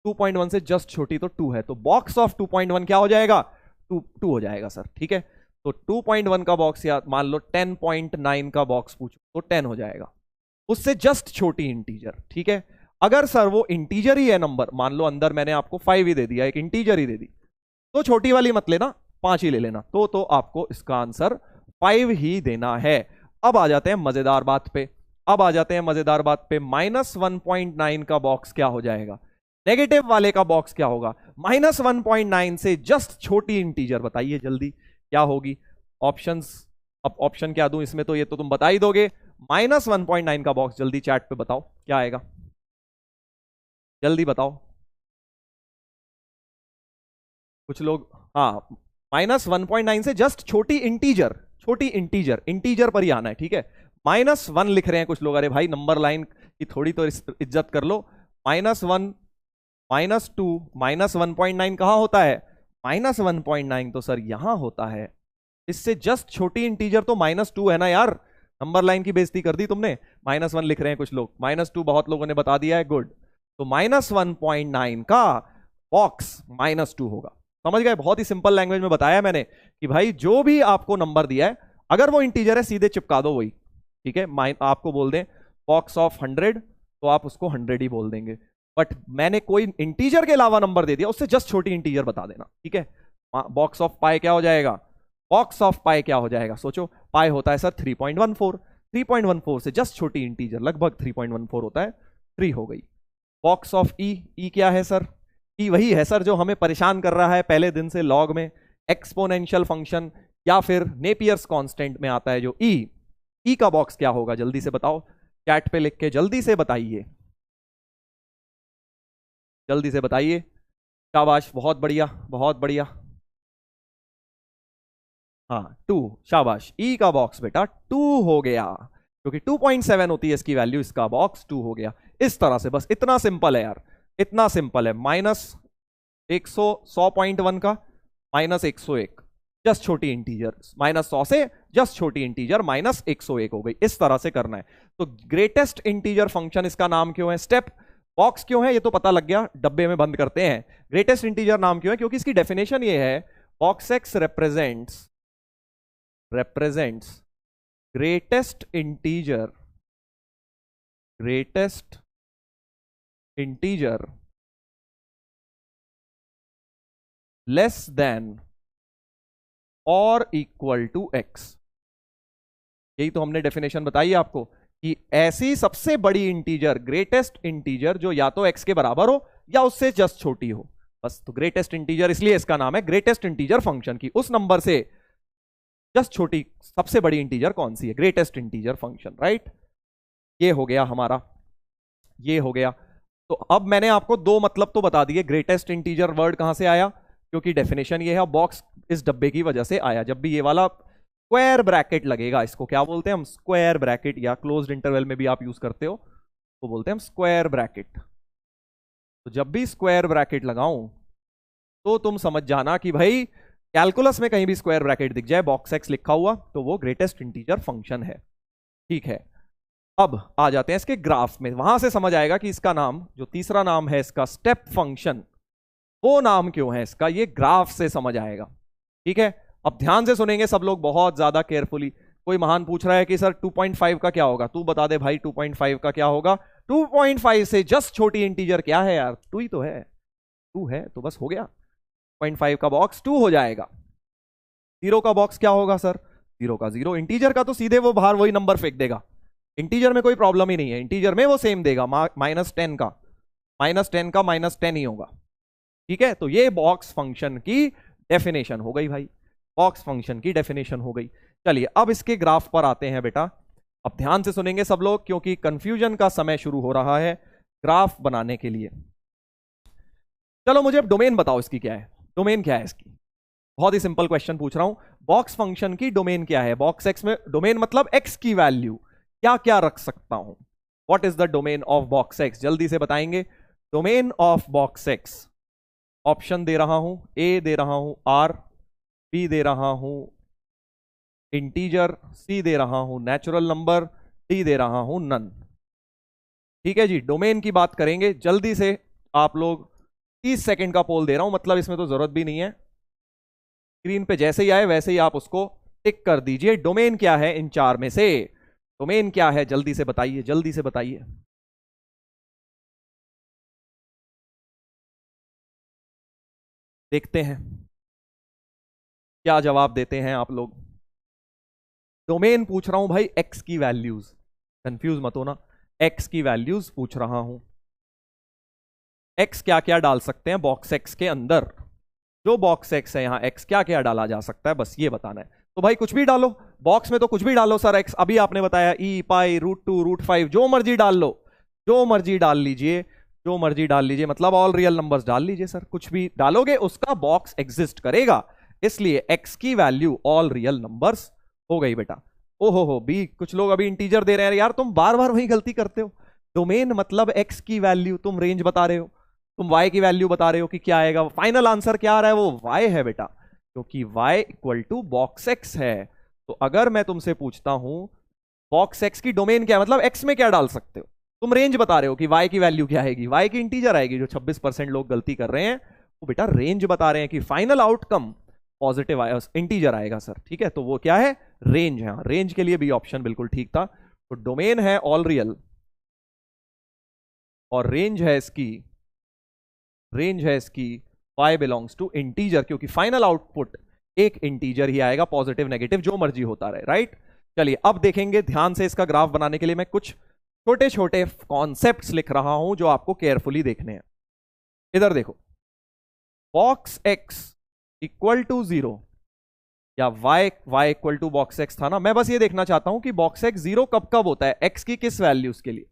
2.1 से जस्ट छोटी तो 2 है, तो बॉक्स ऑफ 2.1 क्या हो जाएगा? 2 हो जाएगा सर। ठीक है, तो 2.1 का बॉक्स, या मान लो 10.9 का बॉक्स पूछो तो 10 हो जाएगा, उससे जस्ट छोटी इंटीजर। ठीक है, अगर सर वो इंटीजर ही है नंबर, मान लो अंदर मैंने आपको 5 ही दे दिया, एक इंटीजर ही दे दी, तो छोटी वाली मत लेना, 5 ही ले लेना, तो आपको इसका आंसर 5 ही देना है। अब आ जाते हैं मजेदार बात पे, अब आ जाते हैं मजेदार बात पे। -1.9 का बॉक्स क्या हो जाएगा? नेगेटिव वाले का बॉक्स क्या होगा? -1.9 से जस्ट छोटी इंटीजर, बताइए जल्दी क्या होगी? ऑप्शंस, अब ऑप्शन क्या दूं इसमें, तो ये तो तुम बता ही दोगे। -1.9 का बॉक्स जल्दी चैट पे बताओ क्या आएगा, जल्दी बताओ कुछ लोग। हाँ, -1.9 से जस्ट छोटी इंटीजर, छोटी इंटीजर, इंटीजर पर ही आना है। ठीक है, -1 लिख रहे हैं कुछ लोग, अरे भाई नंबर लाइन की थोड़ी तो इज्जत कर लो। -1, -2, -1.9 कहां होता है? -1.9 तो सर यहां होता है, इससे जस्ट छोटी इंटीजर तो -2 है ना यार, नंबर लाइन की बेइज्जती कर दी तुमने। -1 लिख रहे हैं कुछ लोग, -2 बहुत लोगों ने बता दिया है, गुड। तो -1.9 का बॉक्स -2 होगा। समझ गए? बहुत ही सिंपल लैंग्वेज में बताया मैंने कि भाई जो भी आपको नंबर दिया है, अगर वो इंटीजर है सीधे चिपका दो वही। ठीक है, आपको बोल दें बॉक्स ऑफ 100 तो आप उसको 100 ही बोल देंगे, बट मैंने कोई इंटीजर के अलावा नंबर दे दिया, उससे जस्ट छोटी इंटीजर बता देना। ठीक है, बॉक्स ऑफ पाई क्या हो जाएगा? बॉक्स ऑफ पाई क्या हो जाएगा? सोचो, पाई होता है सर 3.14, 3.14 से जस्ट छोटी इंटीजर लगभग 3.14 होता है, 3 हो गई। बॉक्स ऑफ ई क्या है सर? ई वही है सर जो हमें परेशान कर रहा है पहले दिन से, लॉग में एक्सपोनेंशियल फंक्शन या फिर नेपियर्स कांस्टेंट में आता है जो ई का बॉक्स क्या होगा? जल्दी से बताओ, चैट पे लिख के जल्दी से बताइए। जल्दी से बताइए। शाबाश, बहुत बढ़िया बहुत बढ़िया। हाँ 2, शाबाश। ई का बॉक्स बेटा 2 हो गया, क्योंकि 2.7 होती है इसकी वैल्यू, इसका बॉक्स 2 हो गया। इस तरह से, बस इतना सिंपल है यार, इतना सिंपल है। माइनस 100.1 का माइनस 101, जस्ट छोटी इंटीजर, माइनस 100 से जस्ट छोटी इंटीजर माइनस 101 हो गई। इस तरह से करना है। तो ग्रेटेस्ट इंटीजर फंक्शन, इसका नाम क्यों है स्टेप बॉक्स, क्यों है ये तो पता लग गया, डब्बे में बंद करते हैं। ग्रेटेस्ट इंटीजर नाम क्यों है, क्योंकि इसकी डेफिनेशन ये है, box x represents greatest integer less than or equal to x। यही तो हमने डेफिनेशन बताई आपको, कि ऐसी सबसे बड़ी इंटीजर, ग्रेटेस्ट इंटीजर जो या तो x के बराबर हो या उससे जस्ट छोटी हो, बस। तो ग्रेटेस्ट इंटीजर, इसलिए इसका नाम है ग्रेटेस्ट इंटीजर फंक्शन, की उस नंबर से जस्ट छोटी सबसे बड़ी इंटीजर कौन सी है, ग्रेटेस्ट इंटीजर फंक्शन, राइट। ये हो गया हमारा, ये हो गया। तो अब मैंने आपको दो मतलब तो बता दिए। ग्रेटेस्ट इंटीजर वर्ड कहां से आया, क्योंकि डेफिनेशन ये है, बॉक्स इस डब्बे की वजह से आया। जब भी ये वाला स्क्वायर ब्रैकेट लगेगा, इसको क्या बोलते हैं हम, स्क्वायर ब्रैकेट, या क्लोज्ड इंटरवल में भी आप यूज करते हो, तो बोलते हैं हम स्क्वायर ब्रैकेट। तो जब भी स्क्वायर ब्रैकेट लगाऊं तो तुम समझ जाना कि भाई कैलकुलस में कहीं भी स्क्वायर ब्रैकेट दिख जाए, बॉक्स एक्स लिखा हुआ, तो वो ग्रेटेस्ट इंटीजर फंक्शन है, ठीक है। अब आ जाते हैं इसके ग्राफ में, वहां से समझ आएगा कि इसका नाम, जो तीसरा नाम है इसका स्टेप फंक्शन, वो नाम क्यों है इसका, ये ग्राफ से समझ आएगा, ठीक है। अब ध्यान से सुनेंगे सब लोग, बहुत ज्यादा केयरफुली। कोई महान पूछ रहा है कि सर 2.5 का क्या होगा, तू बता दे भाई 2.5 का क्या होगा। 2.5 से जस्ट छोटी इंटीजर क्या है यार, 2 ही तो है, 2 है तो बस हो गया। 0.5 का बॉक्स 2 हो जाएगा। 0 का बॉक्स क्या होगा सर, 0 का 0। इंटीजर का तो सीधे वो बाहर वही नंबर फेंक देगा, इंटीजर में कोई प्रॉब्लम ही नहीं है, इंटीजर में वो सेम देगा। -10 का -10 ही होगा, ठीक है। तो ये बॉक्स फंक्शन की डेफिनेशन हो गई भाई, बॉक्स फंक्शन की डेफिनेशन हो गई। चलिए अब इसके ग्राफ पर आते हैं बेटा। अब ध्यान से सुनेंगे सब लोग, क्योंकि कंफ्यूजन का समय शुरू हो रहा है ग्राफ बनाने के लिए। चलो मुझे अब डोमेन बताओ, इसकी क्या है, डोमेन क्या है इसकी। बहुत ही सिंपल क्वेश्चन पूछ रहा हूं, बॉक्स फंक्शन की डोमेन क्या है। बॉक्स एक्स में डोमेन मतलब एक्स की वैल्यू क्या क्या रख सकता हूं, what is the domain of box X, जल्दी से बताएंगे। Domain of box X, option दे रहा हूं, ए दे रहा हूं आर, बी दे रहा हूं इंटीजर, सी दे रहा हूं नेचुरल नंबर, डी दे रहा हूं नन। ठीक है जी, डोमेन की बात करेंगे जल्दी से। आप लोग 30 सेकंड का पोल दे रहा हूं, मतलब इसमें तो जरूरत भी नहीं है, स्क्रीन पे जैसे ही आए वैसे ही आप उसको टिक कर दीजिए। डोमेन क्या है इन चार में से, डोमेन क्या है, जल्दी से बताइए, जल्दी से बताइए। देखते हैं क्या जवाब देते हैं आप लोग। डोमेन पूछ रहा हूं भाई एक्स की वैल्यूज, कंफ्यूज मत होना, एक्स की वैल्यूज पूछ रहा हूं। एक्स क्या क्या डाल सकते हैं बॉक्स एक्स के अंदर, जो बॉक्स एक्स है यहां एक्स क्या क्या डाला जा सकता है, बस ये बताना है। तो भाई कुछ भी डालो बॉक्स में, तो कुछ भी डालो सर। एक्स अभी आपने बताया ई पाई √2 √5, जो मर्जी डाल लो, जो मर्जी डाल लीजिए, जो मर्जी डाल लीजिए, मतलब ऑल रियल नंबर्स डाल लीजिए सर। कुछ भी डालोगे उसका बॉक्स एग्जिस्ट करेगा, इसलिए एक्स की वैल्यू ऑल रियल नंबर्स हो गई बेटा। ओहो हो बी, कुछ लोग अभी इंटीजर दे रहे हैं यार, तुम बार बार वही गलती करते हो। डोमेन मतलब एक्स की वैल्यू, तुम रेंज बता रहे हो, तुम y की वैल्यू बता रहे हो कि क्या आएगा। फाइनल आंसर क्या आ रहा है, वो y है बेटा, क्योंकि y equal to box x है। तो अगर मैं तुमसे पूछता हूं बॉक्स x की डोमेन क्या है, मतलब x में क्या डाल सकते हो, तुम रेंज बता रहे हो कि y की वैल्यू क्या आएगी, y की इंटीजर आएगी। जो 26% लोग गलती कर रहे हैं वो बेटा रेंज बता रहे हैं कि फाइनल आउटकम पॉजिटिव इंटीजर आएगा सर, ठीक है। तो वो क्या है, रेंज है। रेंज के लिए भी ऑप्शन बिल्कुल ठीक था। तो डोमेन है ऑल रियल और रेंज है इसकी y बिलोंग्स टू इंटीजर, क्योंकि फाइनल आउटपुट एक इंटीजर ही आएगा, पॉजिटिव नेगेटिव जो मर्जी होता रहे, राइट। चलिए अब देखेंगे ध्यान से। इसका ग्राफ बनाने के लिए मैं कुछ छोटे छोटे कॉन्सेप्ट्स लिख रहा हूं जो आपको केयरफुली देखने हैं। इधर देखो, बॉक्स x इक्वल टू 0 या y equal to box x था ना। मैं बस ये देखना चाहता हूं कि बॉक्स x 0 कब कब होता है, x की किस वैल्यूज के लिए।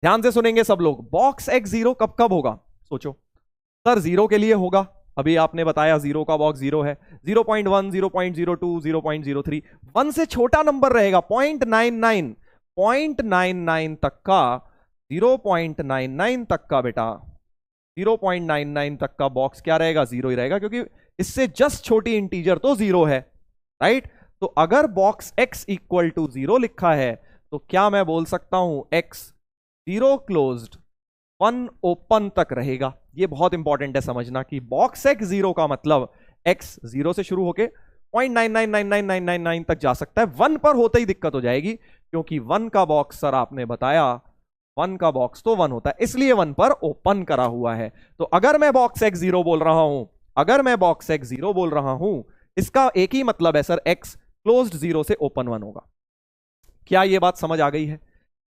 ध्यान से सुनेंगे सब लोग, बॉक्स x 0 कब कब होगा, सोचो सर जीरो के लिए होगा, अभी आपने बताया जीरो का बॉक्स जीरो है, 0.1 0.02 0.03, 1 से छोटा नंबर रहेगा 0.99, 0.99 तक का, 0.99 तक का बेटा, 0.99 तक का बॉक्स क्या रहेगा, जीरो ही रहेगा, क्योंकि इससे जस्ट छोटी इंटीजर तो जीरो है, राइट। तो अगर box x equal to zero लिखा है तो क्या मैं बोल सकता हूं x जीरो क्लोज्ड 1 ओपन तक रहेगा। ये बहुत इंपॉर्टेंट है समझना कि बॉक्स x जीरो का मतलब x जीरो से शुरू होके 0.999999 तक जा सकता है, 1 पर होते ही दिक्कत हो जाएगी, क्योंकि 1 का बॉक्स सर आपने बताया 1 का बॉक्स तो 1 होता है, इसलिए 1 पर ओपन करा हुआ है। तो अगर मैं बॉक्स x जीरो बोल रहा हूं, अगर मैं बॉक्स x जीरो बोल रहा हूं, इसका एक ही मतलब है सर x क्लोज्ड जीरो से ओपन 1 होगा। क्या ये बात समझ आ गई है?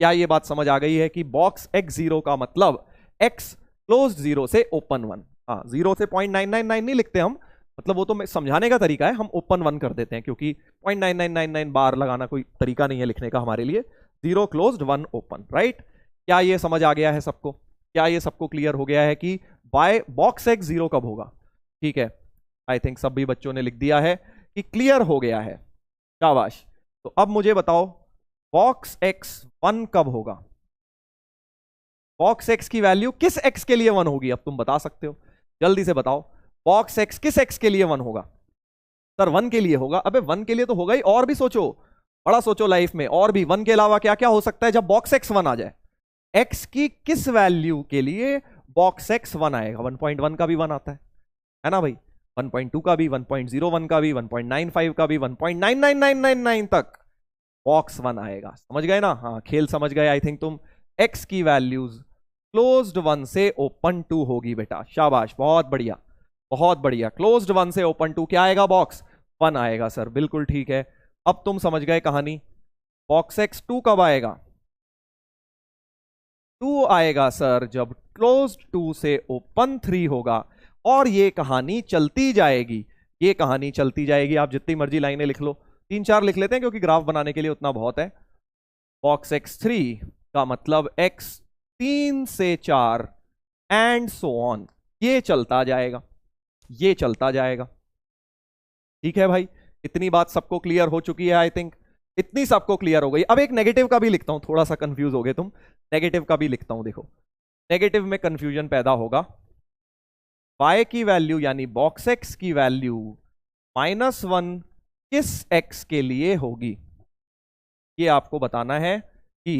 क्या ये बात समझ आ गई है कि बॉक्स x जीरो का मतलब x क्लोज्ड जीरो से ओपन 1। हाँ, जीरो से 0.999 नहीं लिखते हम, मतलब वो तो समझाने का तरीका है, हम ओपन 1 कर देते हैं, क्योंकि 0.9999 बार लगाना कोई तरीका नहीं है लिखने का हमारे लिए। Zero closed 1 open, right. क्या ये समझ आ गया है सबको? क्या ये सबको क्लियर हो गया है कि बाय बॉक्स x जीरो कब होगा? ठीक है, आई थिंक सभी बच्चों ने लिख दिया है कि क्लियर हो गया है, शाबाश। तो अब मुझे बताओ बॉक्स x 1 कब होगा? बॉक्स x की वैल्यू किस x के लिए 1 होगी? अब तुम बता सकते हो, जल्दी से बताओ, बॉक्स x किस x के लिए 1 होगा? सर 1 के लिए होगा। अबे 1 के लिए तो होगा ही, और भी सोचो, बड़ा सोचो लाइफ में, और भी 1 के अलावा क्या क्या हो सकता है जब बॉक्स x 1 आ जाए? x की किस वैल्यू के लिए बॉक्स x 1 आएगा? 1.1 का भी 1 आता है ना भाई, 1.2 का भी, 1.01 का भी, 1.95 का भी, 1.99999 तक बॉक्स 1 आएगा। समझ गए ना? हाँ, खेल समझ गए आई थिंक तुम। x की वैल्यूज क्लोज्ड 1 से ओपन 2 होगी बेटा, शाबाश, बहुत बढ़िया, बहुत बढ़िया। क्लोज्ड 1 से ओपन 2 क्या आएगा? बॉक्स 1 आएगा सर, बिल्कुल ठीक है। अब तुम समझ गए कहानी। बॉक्स x 2 कब आएगा? 2 आएगा सर जब क्लोज्ड 2 से ओपन 3 होगा, और ये कहानी चलती जाएगी, ये कहानी चलती जाएगी। आप जितनी मर्जी लाइनें लिख लो, 3-4 लिख लेते हैं क्योंकि ग्राफ बनाने के लिए उतना बहुत है। बॉक्स x3 का मतलब x 3 से 4 एंड सो ऑन, ये चलता जाएगा, ये चलता जाएगा। ठीक है भाई, इतनी बात सबको क्लियर हो चुकी है आई थिंक, इतनी सबको क्लियर हो गई। अब एक नेगेटिव का भी लिखता हूं, थोड़ा सा कंफ्यूज हो गए तुम, नेगेटिव का भी लिखता हूं। देखो, नेगेटिव में कंफ्यूजन पैदा होगा। y की वैल्यू यानी बॉक्स x की वैल्यू -1 किस x के लिए होगी? ये आपको बताना है कि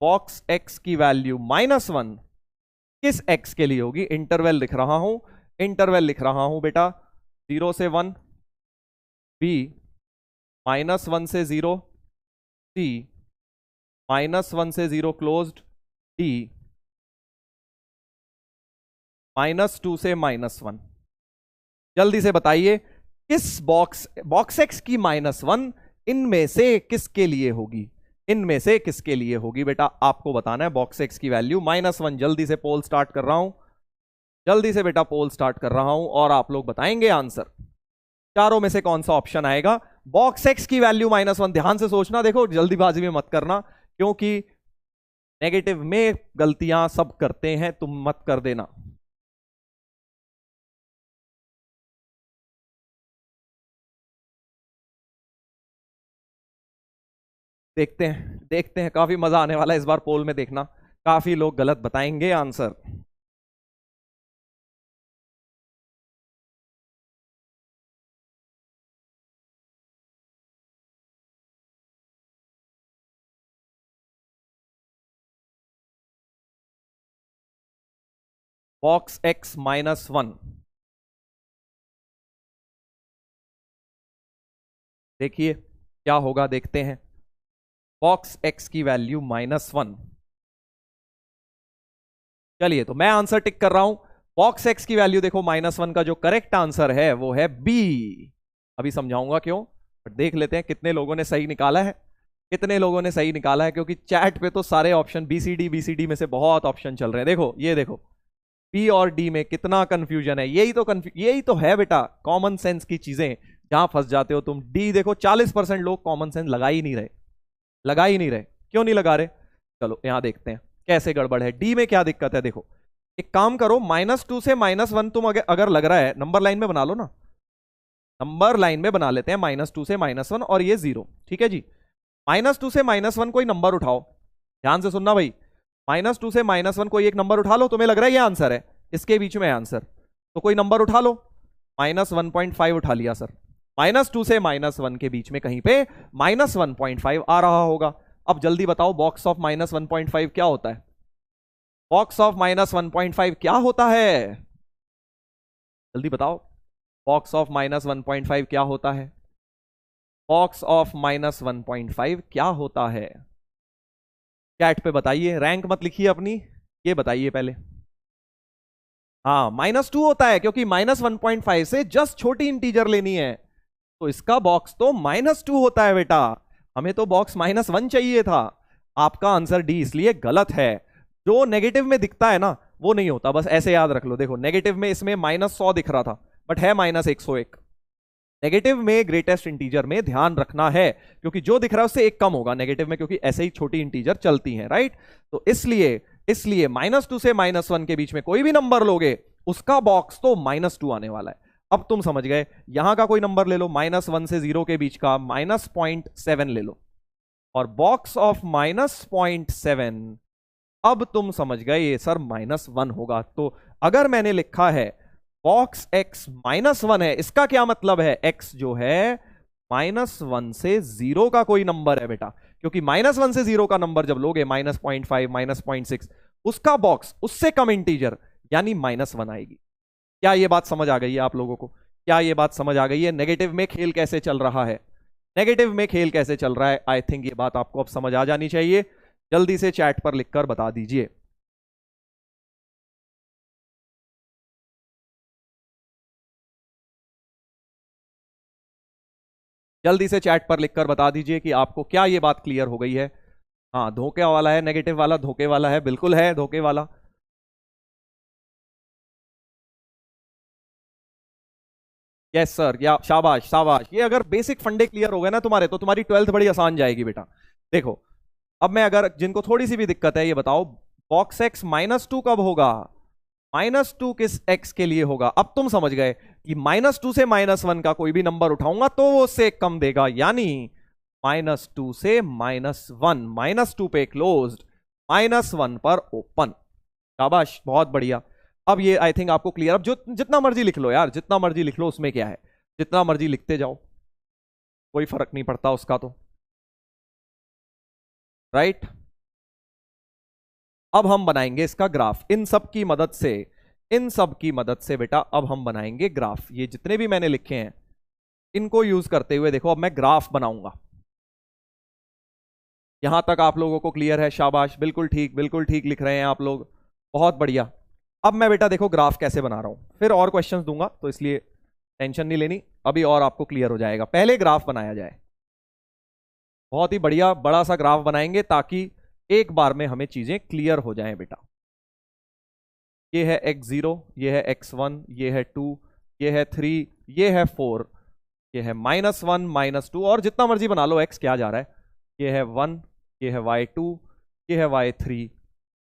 बॉक्स x की वैल्यू -1 किस x के लिए होगी। इंटरवल लिख रहा हूं, इंटरवल लिख रहा हूं बेटा, 0 से 1, b -1 से 0, c -1 से 0 क्लोज्ड, d -2 से -1। जल्दी से बताइए किस बॉक्स x की -1 इनमें से किसके लिए होगी? इनमें से किसके लिए होगी बेटा, आपको बताना है। बॉक्स x की वैल्यू -1, जल्दी से पोल स्टार्ट कर रहा हूं, जल्दी से बेटा पोल स्टार्ट कर रहा हूं, और आप लोग बताएंगे आंसर। चारों में से कौन सा ऑप्शन आएगा? बॉक्स x की वैल्यू -1। ध्यान से सोचना, देखो जल्दीबाजी में मत करना, क्योंकि नेगेटिव में गलतियां सब करते हैं, तुम मत कर देना। देखते हैं, देखते हैं, काफी मजा आने वाला है इस बार पोल में, देखना काफी लोग गलत बताएंगे आंसर। बॉक्स x -1, देखिए क्या होगा, देखते हैं। बॉक्स x की वैल्यू -1, चलिए तो मैं आंसर टिक कर रहा हूं। बॉक्स x की वैल्यू देखो -1 का जो करेक्ट आंसर है वो है बी। अभी समझाऊंगा क्यों, बट देख लेते हैं कितने लोगों ने सही निकाला है, कितने लोगों ने सही निकाला है, क्योंकि चैट पे तो सारे ऑप्शन BCD में से बहुत ऑप्शन चल रहे हैं। देखो ये देखो, P और D में कितना कंफ्यूजन है, यही तो है बेटा कॉमन सेंस की चीजें, जहां फंस जाते हो तुम। D देखो 40% लोग कॉमन सेंस लगा ही नहीं रहे, लगा ही नहीं रहे। क्यों नहीं लगा रहे? चलो यहां देखते हैं कैसे गड़बड़ है। डी में क्या दिक्कत है, देखो एक काम करो, -2 से -1 तुम अगर लग रहा है, नंबर लाइन में बना लो ना, नंबर लाइन में बना लेते हैं, -2 से -1 और ये 0, ठीक है जी। -2 से -1 कोई नंबर उठाओ, ध्यान से सुनना भाई, -2 से -1 कोई एक नंबर उठा लो, तुम्हें लग रहा है ये आंसर है, इसके बीच में आंसर, तो कोई नंबर उठा लो। -1.5 उठा लिया सर, -2 से -1 के बीच में कहीं पे -1.5 आ रहा होगा। अब जल्दी बताओ बॉक्स ऑफ -1.5 क्या होता है? बॉक्स ऑफ -1.5 क्या होता है? जल्दी बताओ, बॉक्स ऑफ -1.5 क्या होता है? बॉक्स ऑफ -1.5 क्या होता है? चैट पे बताइए, रैंक मत लिखिए अपनी, ये बताइए पहले। हाँ, -2 होता है, क्योंकि -1.5 से जस्ट छोटी इंटीजर लेनी है, तो इसका बॉक्स तो -2 होता है बेटा, हमें तो बॉक्स -1 चाहिए था। आपका आंसर डी इसलिए गलत है। जो नेगेटिव में दिखता है ना वो नहीं होता, बस ऐसे याद रख लो। देखो नेगेटिव में इसमें -100 दिख रहा था, बट है -101। नेगेटिव में ग्रेटेस्ट इंटीजर में ध्यान रखना है, क्योंकि जो दिख रहा है उससे एक कम होगा नेगेटिव में, क्योंकि ऐसे ही छोटी इंटीजर चलती हैं, राइट। तो इसलिए -2 से -1 के बीच में कोई भी नंबर लोगे उसका बॉक्स तो -2 आने वाला है। अब तुम समझ गए, यहां का कोई नंबर ले लो, -1 से 0 के बीच का, -0.7 ले लो, और बॉक्स ऑफ -0.7, अब तुम समझ गए ये सर -1 होगा। तो अगर मैंने लिखा है बॉक्स x -1 है, इसका क्या मतलब है? x जो है -1 से 0 का कोई नंबर है बेटा, क्योंकि -1 से 0 का नंबर जब लोगे, -0.5, -0.6, उसका बॉक्स उससे कम इंटीजर यानी -1 आएगी। क्या ये बात समझ आ गई है आप लोगों को? क्या ये बात समझ आ गई है नेगेटिव में खेल कैसे चल रहा है? नेगेटिव में खेल कैसे चल रहा है? आई थिंक ये बात आपको अब समझ आ जानी चाहिए। जल्दी से चैट पर लिखकर बता दीजिए। जल्दी से चैट पर लिखकर बता दीजिए कि आपको क्या ये बात क्लियर हो गई है। हाँ, धोखे वाला है, नेगेटिव वाला धोखे वाला है, बिल्कुल है धोखे वाला। यस सर, या शाबाश शाबाश, ये अगर बेसिक फंडे क्लियर हो गए ना तुम्हारे, तो तुम्हारी 12th बड़ी आसान जाएगी बेटा। देखो, अब मैं अगर जिनको थोड़ी सी भी दिक्कत है ये बताओ, बॉक्स x -2 कब होगा? -2 किस x के लिए होगा? अब तुम समझ गए कि -2 से -1 का कोई भी नंबर उठाऊंगा तो वो उससे एक कम देगा, यानी -2 से -1, -2 पे क्लोज्ड, -1 पर ओपन। शाबाश, बहुत बढ़िया। अब ये आई थिंक आपको क्लियर, अब जो जितना मर्जी लिख लो यार, जितना मर्जी लिख लो, उसमें क्या है, जितना मर्जी लिखते जाओ, कोई फर्क नहीं पड़ता उसका तो, राइट। अब हम बनाएंगे इसका ग्राफ, इन सब की मदद से, इन सब की मदद से बेटा अब हम बनाएंगे ग्राफ। ये जितने भी मैंने लिखे हैं इनको यूज करते हुए देखो अब मैं ग्राफ बनाऊंगा। यहां तक आप लोगों को क्लियर है? शाबाश, बिल्कुल ठीक लिख रहे हैं आप लोग, बहुत बढ़िया। अब मैं बेटा देखो ग्राफ कैसे बना रहा हूं, फिर और क्वेश्चंस दूंगा तो इसलिए टेंशन नहीं लेनी, अभी और आपको क्लियर हो जाएगा। पहले ग्राफ बनाया जाए, बहुत ही बढ़िया बड़ा सा ग्राफ बनाएंगे ताकि एक बार में हमें चीजें क्लियर हो जाएं बेटा। ये है x0, ये है x1, ये है 2, ये है 3, ये है 4, ये है -1, -2, और जितना मर्जी बना लो x क्या जा रहा है, ये है 1, ये है y2, ये है y3,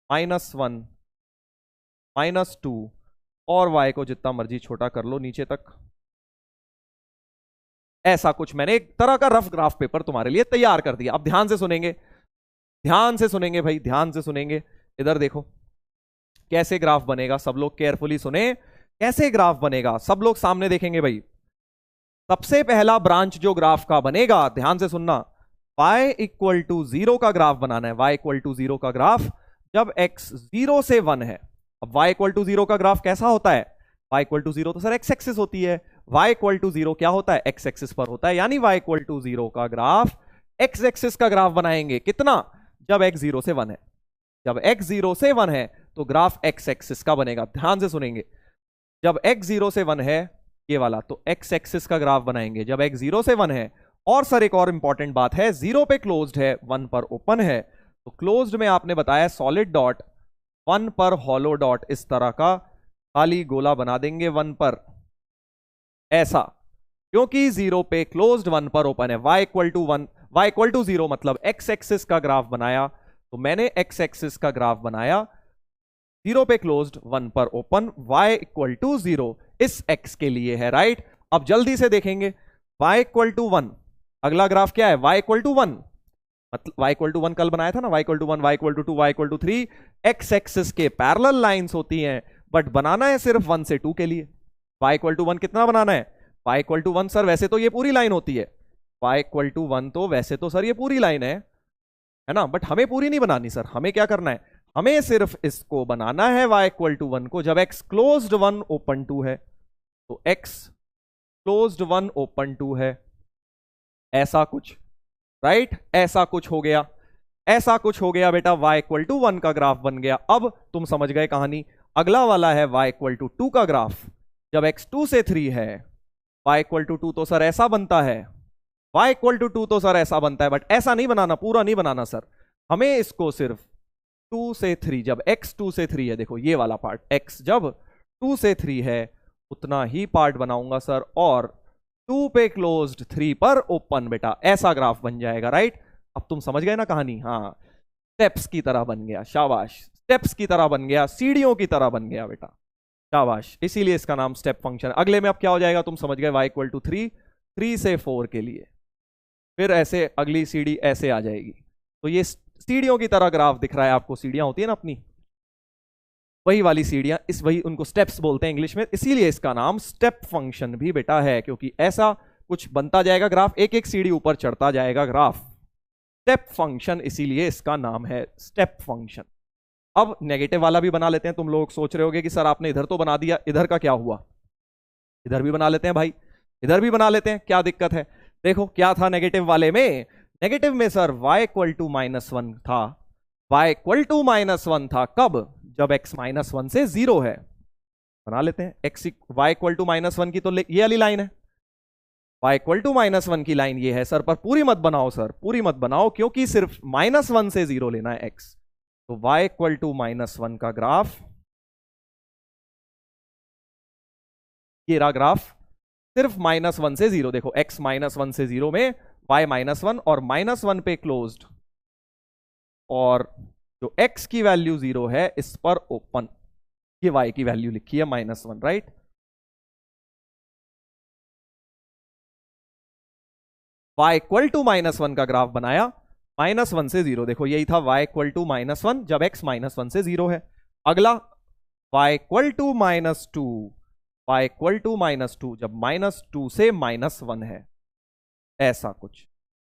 -1, -2, और y को जितना मर्जी छोटा कर लो नीचे तक। ऐसा कुछ मैंने एक तरह का रफ ग्राफ पेपर तुम्हारे लिए तैयार कर दिया। अब ध्यान से सुनेंगे, ध्यान से सुनेंगे भाई, ध्यान से सुनेंगे। इधर देखो कैसे ग्राफ बनेगा, सब लोग केयरफुली सुने, कैसे ग्राफ बनेगा, सब लोग सामने देखेंगे भाई। सबसे पहला ब्रांच जो ग्राफ का बनेगा, ध्यान से सुनना, y = 0 का ग्राफ बनाना है। y = 0 का ग्राफ जब x 0 से 1 है। अब y = 0 का ग्राफ कैसा होता है? y = 0 तो सर x एक्सिस होती है, y = 0 क्या होता है? x एक्सिस पर होता है, यानी y = 0 का ग्राफ x एक्सिस का ग्राफ बनाएंगे। कितना? जब x 0 से 1 है। जब x 0 से 1 है तो ग्राफ x एक्सिस का बनेगा। ध्यान से सुनेंगे, जब x 0 से 1 है ये वाला, तो x एक्सिस का ग्राफ बनाएंगे जब x 0 से 1 है। और सर एक और इंपॉर्टेंट बात है, 0 पे क्लोज्ड है, 1 पर ओपन है, तो क्लोज्ड में आपने बताया सॉलिड डॉट, 1 पर हॉलो डॉट, इस तरह का खाली गोला बना देंगे 1 पर, ऐसा, क्योंकि 0 पे क्लोज्ड 1 पर ओपन है। y = 1, y = 0 मतलब x एक्सिस का ग्राफ बनाया, तो मैंने x एक्सिस का ग्राफ बनाया 0 पे क्लोज्ड, 1 पर ओपन, y इक्वल टू 0 इस x के लिए है, राइट। अब जल्दी से देखेंगे, y इक्वल टू 1, अगला ग्राफ क्या है, y इक्वल टू 1, मतलब y इक्वल टू 1 कल बनाया था ना, y equal to 1, y equal to 2, y equal to 3, x axis के पैरेलल लाइंस होती हैं, बट बनाना है सिर्फ 1 से 2 के लिए। y इक्वल टू 1 कितना बनाना है, y इक्वल टू 1 सर वैसे तो ये पूरी लाइन होती है, y इक्वल टू 1 तो वैसे तो सर ये पूरी लाइन है ना, बट हमें पूरी नहीं बनानी सर, हमें क्या करना है, हमें सिर्फ इसको बनाना है y इक्वल टू 1 को जब x क्लोज्ड 1 ओपन 2 है, तो x क्लोज्ड 1 ओपन 2 है, ऐसा कुछ, राइट, ऐसा कुछ हो गया, ऐसा कुछ हो गया बेटा, y इक्वल टू 1 का ग्राफ बन गया। अब तुम समझ गए कहानी। अगला वाला है y इक्वल टू 2 का ग्राफ, जब x 2 से 3 है, y इक्वल टू 2 तो सर ऐसा बनता है, y इक्वल टू 2 तो सर ऐसा बनता है, बट ऐसा नहीं बनाना, पूरा नहीं बनाना सर, हमें इसको सिर्फ 2 से 3, जब x 2 से 3 है, देखो ये वाला पार्ट, x जब 2 से 3 है उतना ही पार्ट बनाऊंगा सर, और 2 पे क्लोज्ड 3 पर ओपन, बेटा ऐसा ग्राफ बन जाएगा, राइट। अब तुम समझ गए ना कहानी, हाँ, स्टेप्स की तरह बन गया, शाबाश, स्टेप्स की तरह बन गया, सीढ़ियों की तरह बन गया बेटा, शाबाश, इसीलिए इसका नाम स्टेप फंक्शन। अगले में अब क्या हो जाएगा, तुम समझ गए, y इक्वल टू 3, 3 से 4 के लिए, फिर ऐसे अगली सीढ़ी ऐसे आ जाएगी, तो ये सीढ़ियों की तरह ग्राफ दिख रहा है आपको, सीढ़ियां होती है ना अपनी, वही वाली सीढ़ियां, इस वही उनको स्टेप्स बोलते हैं इंग्लिश में, इसीलिए इसका नाम स्टेप फंक्शन भी बेटा है, क्योंकि ऐसा कुछ बनता जाएगा ग्राफ, एक एक सीढ़ी ऊपर चढ़ता जाएगा ग्राफ, स्टेप फंक्शन, इसीलिए इसका नाम है स्टेप फंक्शन। अब नेगेटिव वाला भी बना लेते हैं। तुम लोग सोच रहे होगे कि सर आपने इधर तो बना दिया, इधर का क्या हुआ, इधर भी बना लेते हैं भाई, इधर भी बना लेते हैं, क्या दिक्कत है। देखो क्या था नेगेटिव वाले में, नेगेटिव में सर y इक्वल टू -1 था, y इक्वल टू -1 था कब, जब x -1 से 0 है, बना लेते हैं, y इक्वल टू -1 की तो ये वाली लाइन है, y इक्वल टू -1 की लाइन ये है सर, पर पूरी मत बनाओ सर, पूरी मत बनाओ, क्योंकि सिर्फ -1 से 0 लेना है x, तो y इक्वल टू -1 का ग्राफ, ये रहा ग्राफ, सिर्फ -1 से 0, देखो x -1 से 0 में y -1 और -1 पे क्लोज्ड, और जो x की वैल्यू 0 है इस पर ओपन, ये y की वैल्यू लिखी है -1, राइट। y इक्वल टू -1 का ग्राफ बनाया, -1 से 0, देखो यही था y इक्वल टू -1 जब x -1 से 0 है। अगला y equal to -2, y equal to -2 जब -2 से -1 है, ऐसा कुछ,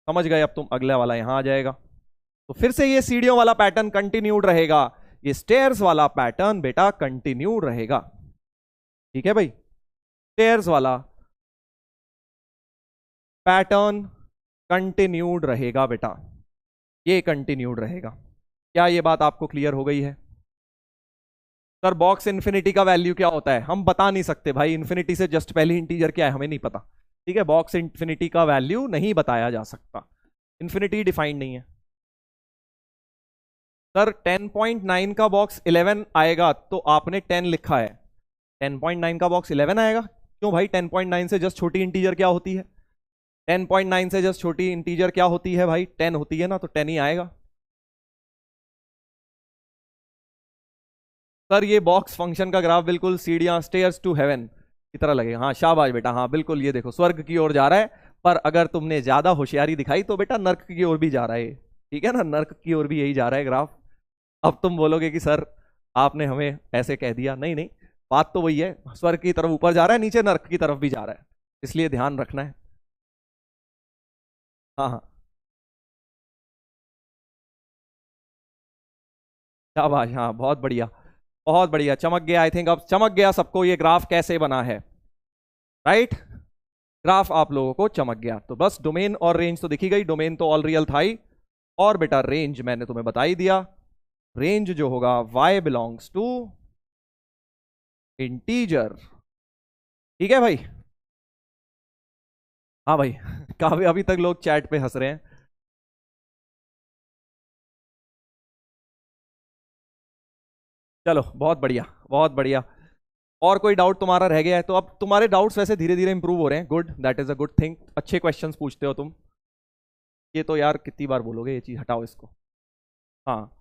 समझ गए। अब तुम अगला वाला यहां आ जाएगा, तो फिर से ये सीढ़ियों वाला पैटर्न कंटिन्यूड रहेगा, ये स्टेयर्स वाला पैटर्न बेटा कंटिन्यूड रहेगा, ठीक है भाई, स्टेयर्स वाला पैटर्न कंटिन्यूड रहेगा बेटा, ये कंटिन्यूड रहेगा। क्या ये बात आपको क्लियर हो गई है। सर बॉक्स इन्फिनिटी का वैल्यू क्या होता है, हम बता नहीं सकते भाई, इन्फिनिटी से जस्ट पहले इंटीजर क्या है हमें नहीं पता, ठीक है, बॉक्स इन्फिनिटी का वैल्यू नहीं बताया जा सकता, इन्फिनिटी डिफाइंड नहीं है। सर 10.9 का बॉक्स 11 आएगा, तो आपने 10 लिखा है, 10.9 का बॉक्स 11 आएगा, क्यों भाई, 10.9 से जस्ट छोटी इंटीजर क्या होती है, 10.9 से जस्ट छोटी इंटीजर क्या होती है भाई, 10 होती है ना, तो 10 ही आएगा। सर ये बॉक्स फंक्शन का ग्राफ बिल्कुल सीढ़ियां, स्टेयर्स टू हेवन की तरह लगेगा, हाँ शाबाश बेटा, हाँ बिल्कुल, ये देखो स्वर्ग की ओर जा रहा है, पर अगर तुमने ज्यादा होशियारी दिखाई तो बेटा नर्क की ओर भी जा रहा है, ठीक है ना, नर्क की ओर भी यही जा रहा है ग्राफ। अब तुम बोलोगे कि सर आपने हमें ऐसे कह दिया, नहीं नहीं, बात तो वही है, स्वर्ग की तरफ ऊपर जा रहा है, नीचे नर्क की तरफ भी जा रहा है, इसलिए ध्यान रखना है। हाँ हाँ शाबाश, हाँ बहुत बढ़िया, बहुत बढ़िया, चमक गया, आई थिंक अब चमक गया सबको ये ग्राफ कैसे बना है, राइट, ग्राफ आप लोगों को चमक गया। तो बस डोमेन और रेंज तो दिखी गई, डोमेन तो ऑल रियल था ही, और बेटा रेंज मैंने तुम्हें बता ही दिया, रेंज जो होगा y बिलोंग्स टू इंटीजर, ठीक है भाई, हाँ भाई काफी अभी तक लोग चैट पे हंस रहे हैं, चलो बहुत बढ़िया, बहुत बढ़िया। और कोई डाउट तुम्हारा रह गया है तो अब तुम्हारे डाउट्स वैसे धीरे धीरे इंप्रूव हो रहे हैं, good, that is a good thing, अच्छे क्वेश्चंस पूछते हो तुम, ये तो यार कितनी बार बोलोगे ये चीज, हटाओ इसको, हाँ